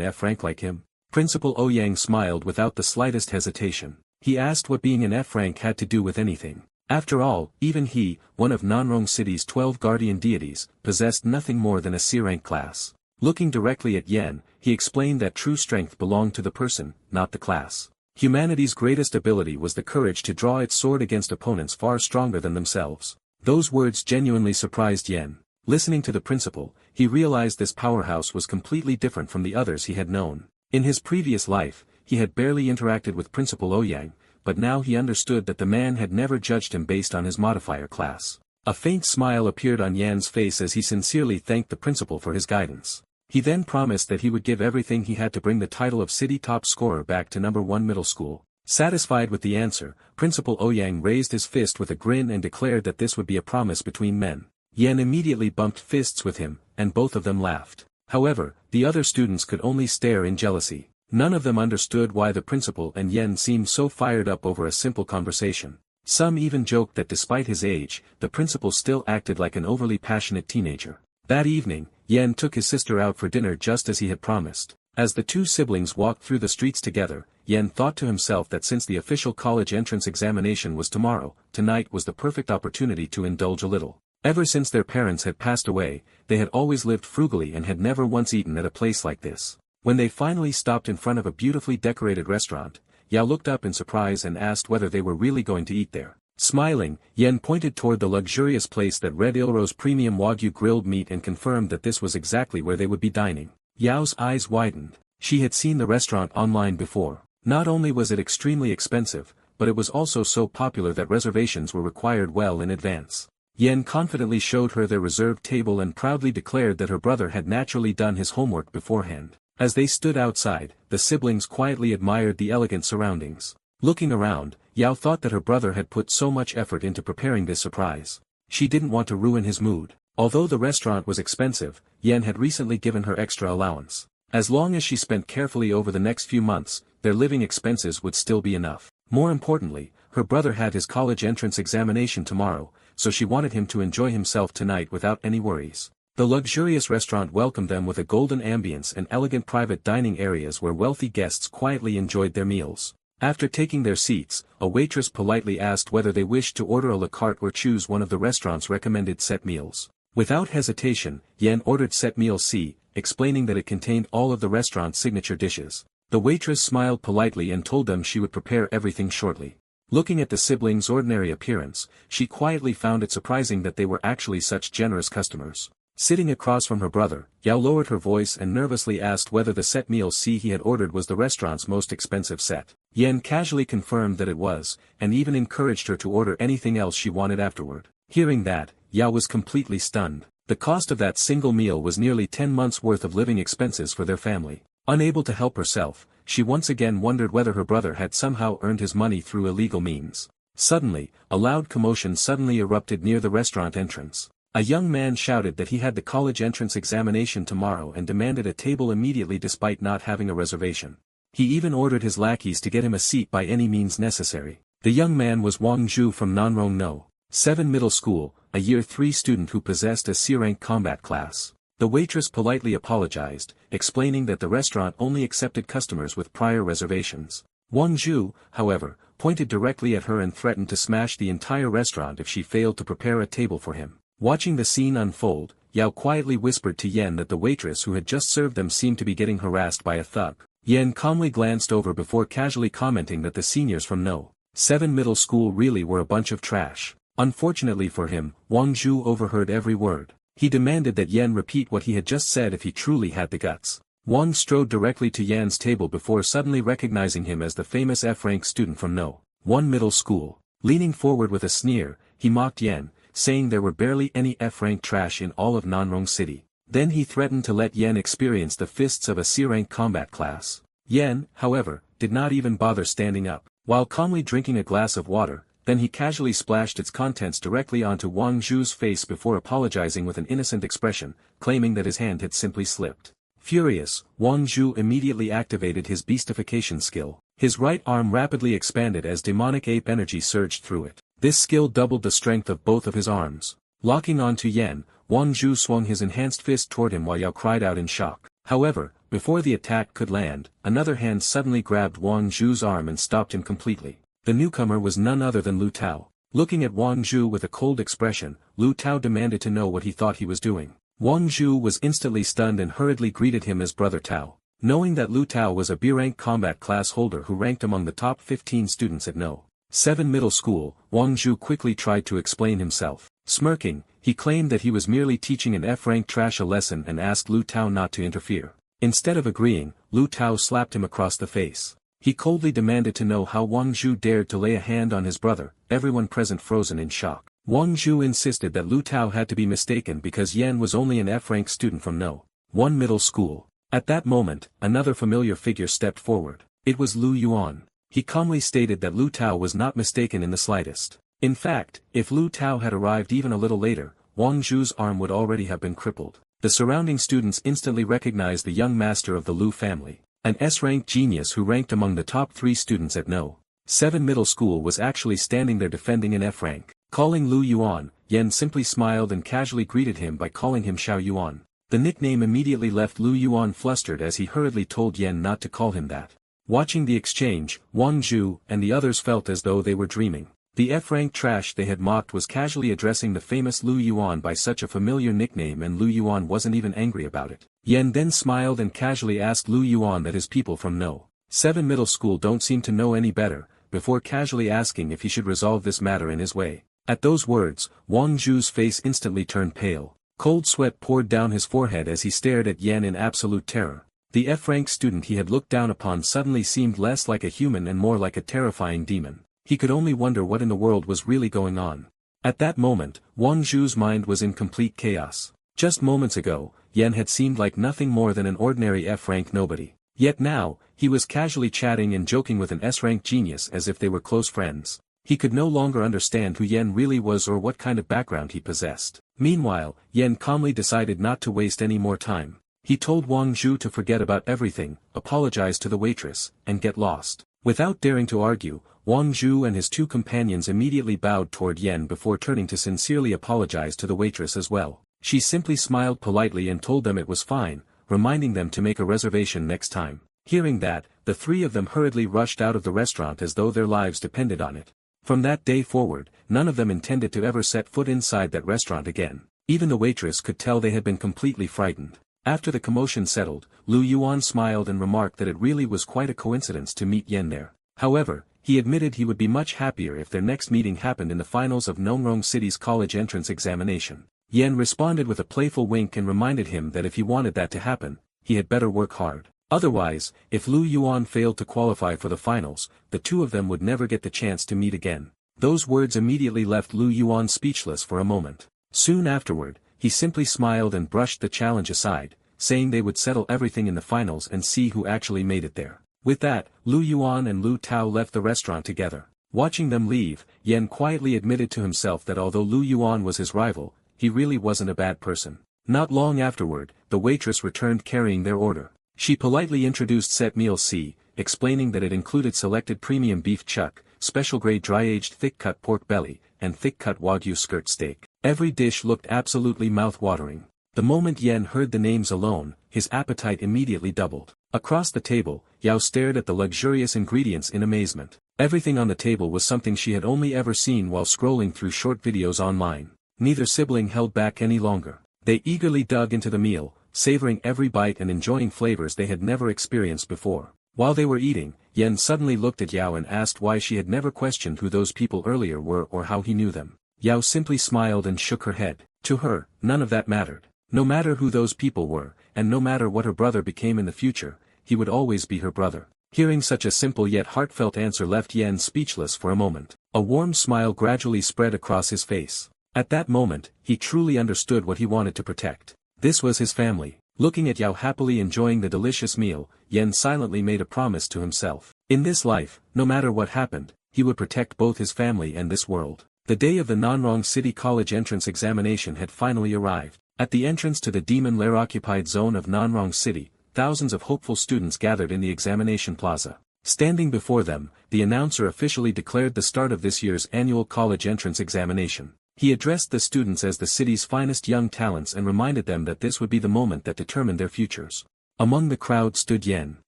F-rank like him? Principal Ouyang smiled without the slightest hesitation. He asked what being an F-rank had to do with anything. After all, even he, one of Nanrong City's 12 guardian deities, possessed nothing more than a C-rank class. Looking directly at Yan, he explained that true strength belonged to the person, not the class. Humanity's greatest ability was the courage to draw its sword against opponents far stronger than themselves. Those words genuinely surprised Yan. Listening to the principal, he realized this powerhouse was completely different from the others he had known. In his previous life, he had barely interacted with Principal Ouyang, but now he understood that the man had never judged him based on his modifier class. A faint smile appeared on Yan's face as he sincerely thanked the principal for his guidance. He then promised that he would give everything he had to bring the title of city top scorer back to number 1 middle school. Satisfied with the answer, Principal Ouyang raised his fist with a grin and declared that this would be a promise between men. Yan immediately bumped fists with him, and both of them laughed. However, the other students could only stare in jealousy. None of them understood why the principal and Yan seemed so fired up over a simple conversation. Some even joked that despite his age, the principal still acted like an overly passionate teenager. That evening, Yan took his sister out for dinner just as he had promised. As the two siblings walked through the streets together, Yan thought to himself that since the official college entrance examination was tomorrow, tonight was the perfect opportunity to indulge a little. Ever since their parents had passed away, they had always lived frugally and had never once eaten at a place like this. When they finally stopped in front of a beautifully decorated restaurant, Yao looked up in surprise and asked whether they were really going to eat there. Smiling, Yan pointed toward the luxurious place that Red Ilro's premium Wagyu grilled meat and confirmed that this was exactly where they would be dining. Yao's eyes widened. She had seen the restaurant online before. Not only was it extremely expensive, but it was also so popular that reservations were required well in advance. Yan confidently showed her their reserved table and proudly declared that her brother had naturally done his homework beforehand. As they stood outside, the siblings quietly admired the elegant surroundings. Looking around, Yao thought that her brother had put so much effort into preparing this surprise. She didn't want to ruin his mood. Although the restaurant was expensive, Yan had recently given her extra allowance. As long as she spent carefully over the next few months, their living expenses would still be enough. More importantly, her brother had his college entrance examination tomorrow, so she wanted him to enjoy himself tonight without any worries. The luxurious restaurant welcomed them with a golden ambience and elegant private dining areas where wealthy guests quietly enjoyed their meals. After taking their seats, a waitress politely asked whether they wished to order a la carte or choose one of the restaurant's recommended set meals. Without hesitation, Yan ordered set meal C, explaining that it contained all of the restaurant's signature dishes. The waitress smiled politely and told them she would prepare everything shortly. Looking at the siblings' ordinary appearance, she quietly found it surprising that they were actually such generous customers. Sitting across from her brother, Yao lowered her voice and nervously asked whether the set meal C he had ordered was the restaurant's most expensive set. Yan casually confirmed that it was, and even encouraged her to order anything else she wanted afterward. Hearing that, Yao was completely stunned. The cost of that single meal was nearly 10 months' worth of living expenses for their family. Unable to help herself, she once again wondered whether her brother had somehow earned his money through illegal means. Suddenly, a loud commotion suddenly erupted near the restaurant entrance. A young man shouted that he had the college entrance examination tomorrow and demanded a table immediately despite not having a reservation. He even ordered his lackeys to get him a seat by any means necessary. The young man was Wang Zhu from Nanrong No. 7 Middle School, a Year 3 student who possessed a C-rank combat class. The waitress politely apologized, explaining that the restaurant only accepted customers with prior reservations. Wang Zhu, however, pointed directly at her and threatened to smash the entire restaurant if she failed to prepare a table for him. Watching the scene unfold, Yao quietly whispered to Yan that the waitress who had just served them seemed to be getting harassed by a thug. Yen calmly glanced over before casually commenting that the seniors from No. 7 middle school really were a bunch of trash. Unfortunately for him, Wang Zhu overheard every word. He demanded that Yen repeat what he had just said if he truly had the guts. Wang strode directly to Yan's table before suddenly recognizing him as the famous F-rank student from No. 1 middle school. Leaning forward with a sneer, he mocked Yen, saying there were barely any F-rank trash in all of Nanrong City. Then he threatened to let Yen experience the fists of a C-rank combat class. Yen, however, did not even bother standing up. While calmly drinking a glass of water, then he casually splashed its contents directly onto Wang Zhu's face before apologizing with an innocent expression, claiming that his hand had simply slipped. Furious, Wang Zhu immediately activated his beastification skill. His right arm rapidly expanded as demonic ape energy surged through it. This skill doubled the strength of both of his arms. Locking onto Yen, Wang Zhu swung his enhanced fist toward him while Yao cried out in shock. However, before the attack could land, another hand suddenly grabbed Wang Zhu's arm and stopped him completely. The newcomer was none other than Lu Tao. Looking at Wang Zhu with a cold expression, Lu Tao demanded to know what he thought he was doing. Wang Zhu was instantly stunned and hurriedly greeted him as Brother Tao. Knowing that Lu Tao was a B-rank combat class holder who ranked among the top 15 students at No. 7 middle school, Wang Zhu quickly tried to explain himself. Smirking, he claimed that he was merely teaching an F-rank trash a lesson and asked Lu Tao not to interfere. Instead of agreeing, Lu Tao slapped him across the face. He coldly demanded to know how Wang Zhu dared to lay a hand on his brother, everyone present frozen in shock. Wang Zhu insisted that Lu Tao had to be mistaken because Yen was only an F-rank student from No. 1 middle school. At that moment, another familiar figure stepped forward. It was Lu Yuan. He calmly stated that Lu Tao was not mistaken in the slightest. In fact, if Lu Tao had arrived even a little later, Wang Zhu's arm would already have been crippled. The surrounding students instantly recognized the young master of the Lu family. An S-rank genius who ranked among the top 3 students at No. 7 middle school was actually standing there defending an F-rank. Calling Lu Yuan, Yen simply smiled and casually greeted him by calling him Xiao Yuan. The nickname immediately left Lu Yuan flustered as he hurriedly told Yen not to call him that. Watching the exchange, Wang Zhu and the others felt as though they were dreaming. The F-rank trash they had mocked was casually addressing the famous Lu Yuan by such a familiar nickname, and Lu Yuan wasn't even angry about it. Yen then smiled and casually asked Lu Yuan that his people from No. 7 middle school don't seem to know any better, before casually asking if he should resolve this matter in his way. At those words, Wang Zhu's face instantly turned pale. Cold sweat poured down his forehead as he stared at Yen in absolute terror. The F-rank student he had looked down upon suddenly seemed less like a human and more like a terrifying demon. He could only wonder what in the world was really going on. At that moment, Wang Zhu's mind was in complete chaos. Just moments ago, Yen had seemed like nothing more than an ordinary F-rank nobody. Yet now, he was casually chatting and joking with an S-rank genius as if they were close friends. He could no longer understand who Yen really was or what kind of background he possessed. Meanwhile, Yen calmly decided not to waste any more time. He told Wang Zhu to forget about everything, apologize to the waitress, and get lost. Without daring to argue, Wang Zhu and his 2 companions immediately bowed toward Yen before turning to sincerely apologize to the waitress as well. She simply smiled politely and told them it was fine, reminding them to make a reservation next time. Hearing that, the 3 of them hurriedly rushed out of the restaurant as though their lives depended on it. From that day forward, none of them intended to ever set foot inside that restaurant again. Even the waitress could tell they had been completely frightened. After the commotion settled, Lu Yuan smiled and remarked that it really was quite a coincidence to meet Yen there. However, he admitted he would be much happier if their next meeting happened in the finals of Nanrong City's college entrance examination. Yen responded with a playful wink and reminded him that if he wanted that to happen, he had better work hard. Otherwise, if Lu Yuan failed to qualify for the finals, the 2 of them would never get the chance to meet again. Those words immediately left Lu Yuan speechless for a moment. Soon afterward, he simply smiled and brushed the challenge aside, saying they would settle everything in the finals and see who actually made it there. With that, Lu Yuan and Lu Tao left the restaurant together. Watching them leave, Yen quietly admitted to himself that although Lu Yuan was his rival, he really wasn't a bad person. Not long afterward, the waitress returned carrying their order. She politely introduced set meal C, explaining that it included selected premium beef chuck, special grade dry-aged thick-cut pork belly, and thick-cut wagyu skirt steak. Every dish looked absolutely mouth-watering. The moment Yen heard the names alone, his appetite immediately doubled. Across the table, Yao stared at the luxurious ingredients in amazement. Everything on the table was something she had only ever seen while scrolling through short videos online. Neither sibling held back any longer. They eagerly dug into the meal, savoring every bite and enjoying flavors they had never experienced before. While they were eating, Yen suddenly looked at Yao and asked why she had never questioned who those people earlier were or how he knew them. Yao simply smiled and shook her head. To her, none of that mattered. No matter who those people were, and no matter what her brother became in the future, he would always be her brother. Hearing such a simple yet heartfelt answer left Yen speechless for a moment. A warm smile gradually spread across his face. At that moment, he truly understood what he wanted to protect. This was his family. Looking at Yao happily enjoying the delicious meal, Yen silently made a promise to himself. In this life, no matter what happened, he would protect both his family and this world. The day of the Nanrong City College entrance examination had finally arrived. At the entrance to the Demon Lair occupied zone of Nanrong City, thousands of hopeful students gathered in the examination plaza. Standing before them, the announcer officially declared the start of this year's annual college entrance examination. He addressed the students as the city's finest young talents and reminded them that this would be the moment that determined their futures. Among the crowd stood Yen.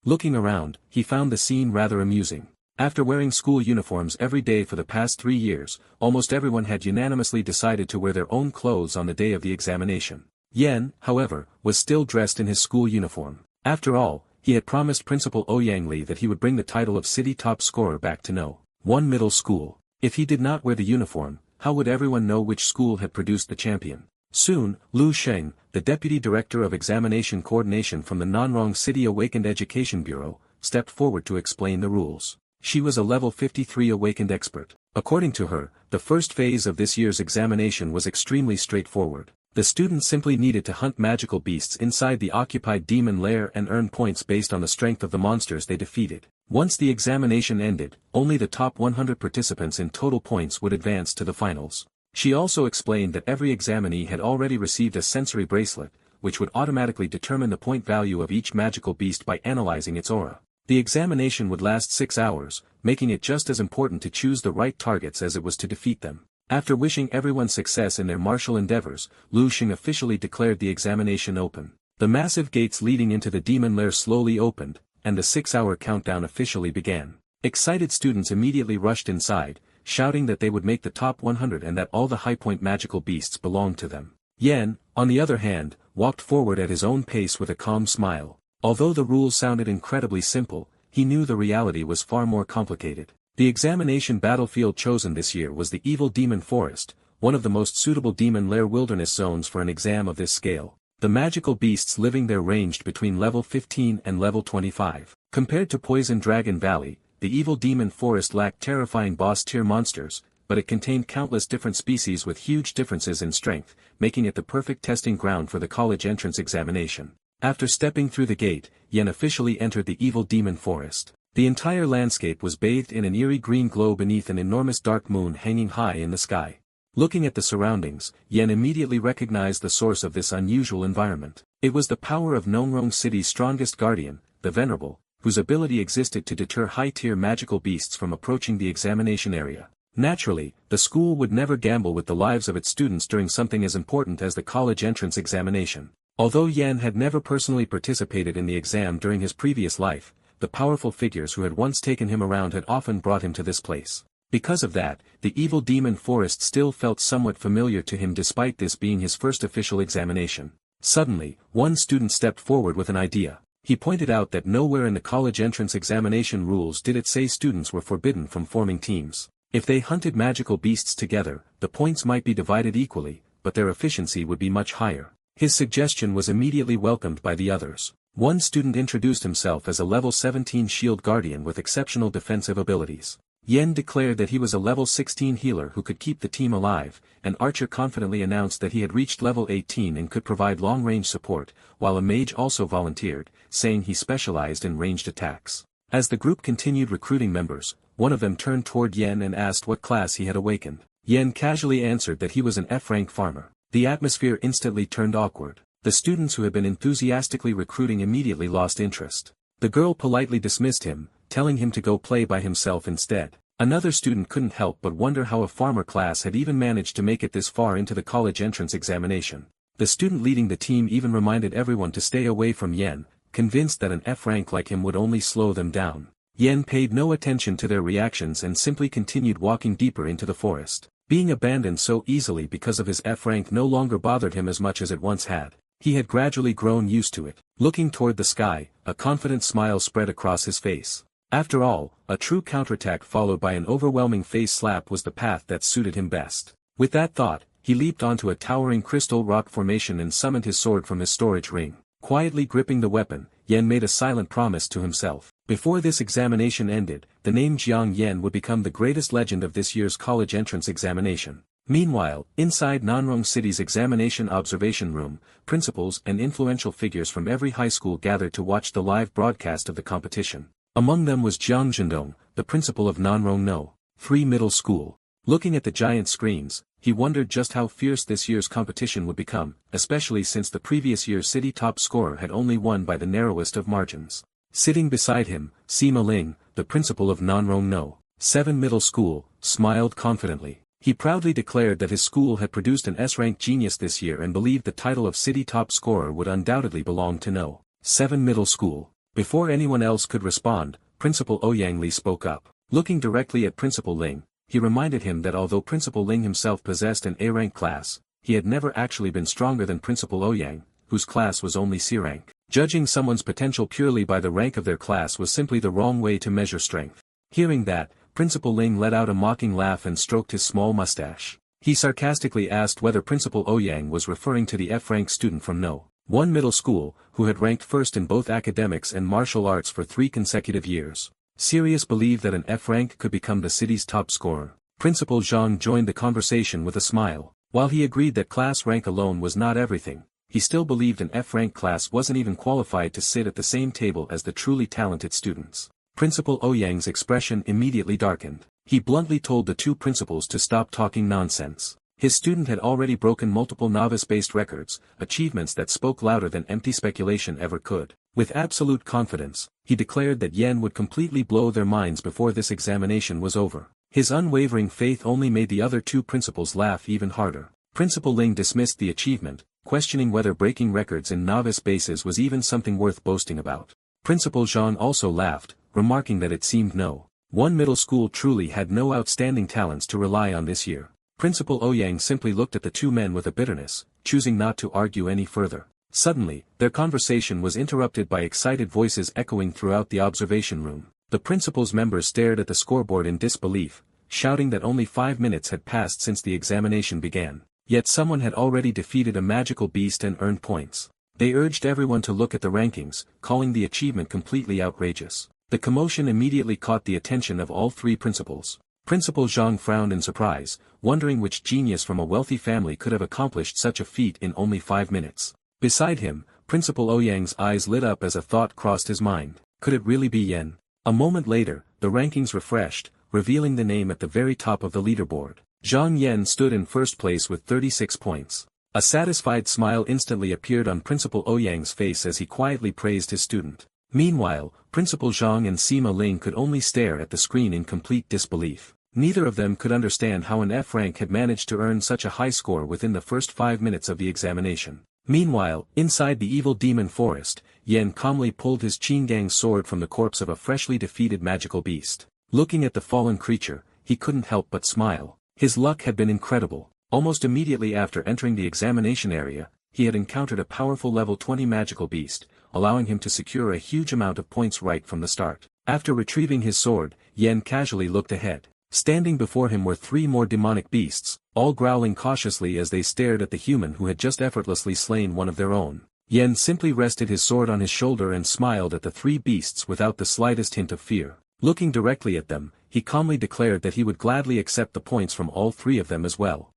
Looking around, he found the scene rather amusing. After wearing school uniforms every day for the past 3 years, almost everyone had unanimously decided to wear their own clothes on the day of the examination. Yen, however, was still dressed in his school uniform. After all, he had promised Principal Ouyang Li that he would bring the title of city top scorer back to No. 1 middle school. If he did not wear the uniform, how would everyone know which school had produced the champion? Soon, Lu Sheng, the Deputy Director of Examination Coordination from the Nanrong City Awakened Education Bureau, stepped forward to explain the rules. She was a level 53 awakened expert. According to her, the first phase of this year's examination was extremely straightforward. The students simply needed to hunt magical beasts inside the occupied demon lair and earn points based on the strength of the monsters they defeated. Once the examination ended, only the top 100 participants in total points would advance to the finals. She also explained that every examinee had already received a sensory bracelet, which would automatically determine the point value of each magical beast by analyzing its aura. The examination would last 6 hours, making it just as important to choose the right targets as it was to defeat them. After wishing everyone success in their martial endeavors, Lu Xing officially declared the examination open. The massive gates leading into the demon lair slowly opened, and the 6-hour countdown officially began. Excited students immediately rushed inside, shouting that they would make the top 100 and that all the high-point magical beasts belonged to them. Yen, on the other hand, walked forward at his own pace with a calm smile. Although the rules sounded incredibly simple, he knew the reality was far more complicated. The examination battlefield chosen this year was the Evil Demon Forest, one of the most suitable demon lair wilderness zones for an exam of this scale. The magical beasts living there ranged between level 15 and level 25. Compared to Poison Dragon Valley, the Evil Demon Forest lacked terrifying boss-tier monsters, but it contained countless different species with huge differences in strength, making it the perfect testing ground for the college entrance examination. After stepping through the gate, Yen officially entered the Evil Demon Forest. The entire landscape was bathed in an eerie green glow beneath an enormous dark moon hanging high in the sky. Looking at the surroundings, Yen immediately recognized the source of this unusual environment. It was the power of Nanrong City's strongest guardian, the Venerable, whose ability existed to deter high-tier magical beasts from approaching the examination area. Naturally, the school would never gamble with the lives of its students during something as important as the college entrance examination. Although Yen had never personally participated in the exam during his previous life, the powerful figures who had once taken him around had often brought him to this place. Because of that, the Evil Demon Forest still felt somewhat familiar to him despite this being his first official examination. Suddenly, one student stepped forward with an idea. He pointed out that nowhere in the college entrance examination rules did it say students were forbidden from forming teams. If they hunted magical beasts together, the points might be divided equally, but their efficiency would be much higher. His suggestion was immediately welcomed by the others. One student introduced himself as a level 17 shield guardian with exceptional defensive abilities. Yen declared that he was a level 16 healer who could keep the team alive, and Archer confidently announced that he had reached level 18 and could provide long-range support, while a mage also volunteered, saying he specialized in ranged attacks. As the group continued recruiting members, one of them turned toward Yen and asked what class he had awakened. Yen casually answered that he was an F-rank farmer. The atmosphere instantly turned awkward. The students who had been enthusiastically recruiting immediately lost interest. The girl politely dismissed him, telling him to go play by himself instead. Another student couldn't help but wonder how a farmer class had even managed to make it this far into the college entrance examination. The student leading the team even reminded everyone to stay away from Yen, convinced that an F-rank like him would only slow them down. Yen paid no attention to their reactions and simply continued walking deeper into the forest. Being abandoned so easily because of his F rank no longer bothered him as much as it once had. He had gradually grown used to it. Looking toward the sky, a confident smile spread across his face. After all, a true counterattack followed by an overwhelming face slap was the path that suited him best. With that thought, he leaped onto a towering crystal rock formation and summoned his sword from his storage ring. Quietly gripping the weapon, Yen made a silent promise to himself. Before this examination ended, the name Jiang Yen would become the greatest legend of this year's college entrance examination. Meanwhile, inside Nanrong City's examination observation room, principals and influential figures from every high school gathered to watch the live broadcast of the competition. Among them was Jiang Zhendong, the principal of Nanrong No. 3 Middle School. Looking at the giant screens, he wondered just how fierce this year's competition would become, especially since the previous year's city top scorer had only won by the narrowest of margins. Sitting beside him, Sima Ling, the principal of Nanrong No. 7 Middle School, smiled confidently. He proudly declared that his school had produced an S-rank genius this year and believed the title of city top scorer would undoubtedly belong to No. 7 Middle School. Before anyone else could respond, Principal Ouyang Li spoke up. Looking directly at Principal Ling, he reminded him that although Principal Ling himself possessed an A-rank class, he had never actually been stronger than Principal Ouyang, whose class was only C-rank. Judging someone's potential purely by the rank of their class was simply the wrong way to measure strength. Hearing that, Principal Ling let out a mocking laugh and stroked his small mustache. He sarcastically asked whether Principal Ouyang was referring to the F-rank student from No. 1 Middle School, who had ranked first in both academics and martial arts for 3 consecutive years. Sirius believed that an F-rank could become the city's top scorer. Principal Zhang joined the conversation with a smile. While he agreed that class rank alone was not everything, he still believed an F-rank class wasn't even qualified to sit at the same table as the truly talented students. Principal Ouyang's expression immediately darkened. He bluntly told the two principals to stop talking nonsense. His student had already broken multiple novice-based records, achievements that spoke louder than empty speculation ever could. With absolute confidence, he declared that Yen would completely blow their minds before this examination was over. His unwavering faith only made the other two principals laugh even harder. Principal Ling dismissed the achievement, questioning whether breaking records in novice bases was even something worth boasting about. Principal Zhang also laughed, remarking that it seemed No. 1 Middle School truly had no outstanding talents to rely on this year. Principal Ouyang simply looked at the two men with a bitterness, choosing not to argue any further. Suddenly, their conversation was interrupted by excited voices echoing throughout the observation room. The principal's members stared at the scoreboard in disbelief, shouting that only 5 minutes had passed since the examination began. Yet someone had already defeated a magical beast and earned points. They urged everyone to look at the rankings, calling the achievement completely outrageous. The commotion immediately caught the attention of all three principals. Principal Zhang frowned in surprise, wondering which genius from a wealthy family could have accomplished such a feat in only 5 minutes. Beside him, Principal Ouyang's eyes lit up as a thought crossed his mind. Could it really be Yen? A moment later, the rankings refreshed, revealing the name at the very top of the leaderboard. Zhang Yen stood in first place with 36 points. A satisfied smile instantly appeared on Principal Ouyang's face as he quietly praised his student. Meanwhile, Principal Zhang and Sima Ling could only stare at the screen in complete disbelief. Neither of them could understand how an F rank had managed to earn such a high score within the first 5 minutes of the examination. Meanwhile, inside the evil demon forest, Yen calmly pulled his Qinggang sword from the corpse of a freshly defeated magical beast. Looking at the fallen creature, he couldn't help but smile. His luck had been incredible. Almost immediately after entering the examination area, he had encountered a powerful level 20 magical beast, allowing him to secure a huge amount of points right from the start. After retrieving his sword, Yen casually looked ahead. Standing before him were 3 more demonic beasts, all growling cautiously as they stared at the human who had just effortlessly slain one of their own. Yen simply rested his sword on his shoulder and smiled at the 3 beasts without the slightest hint of fear. Looking directly at them, he calmly declared that he would gladly accept the points from all 3 of them as well.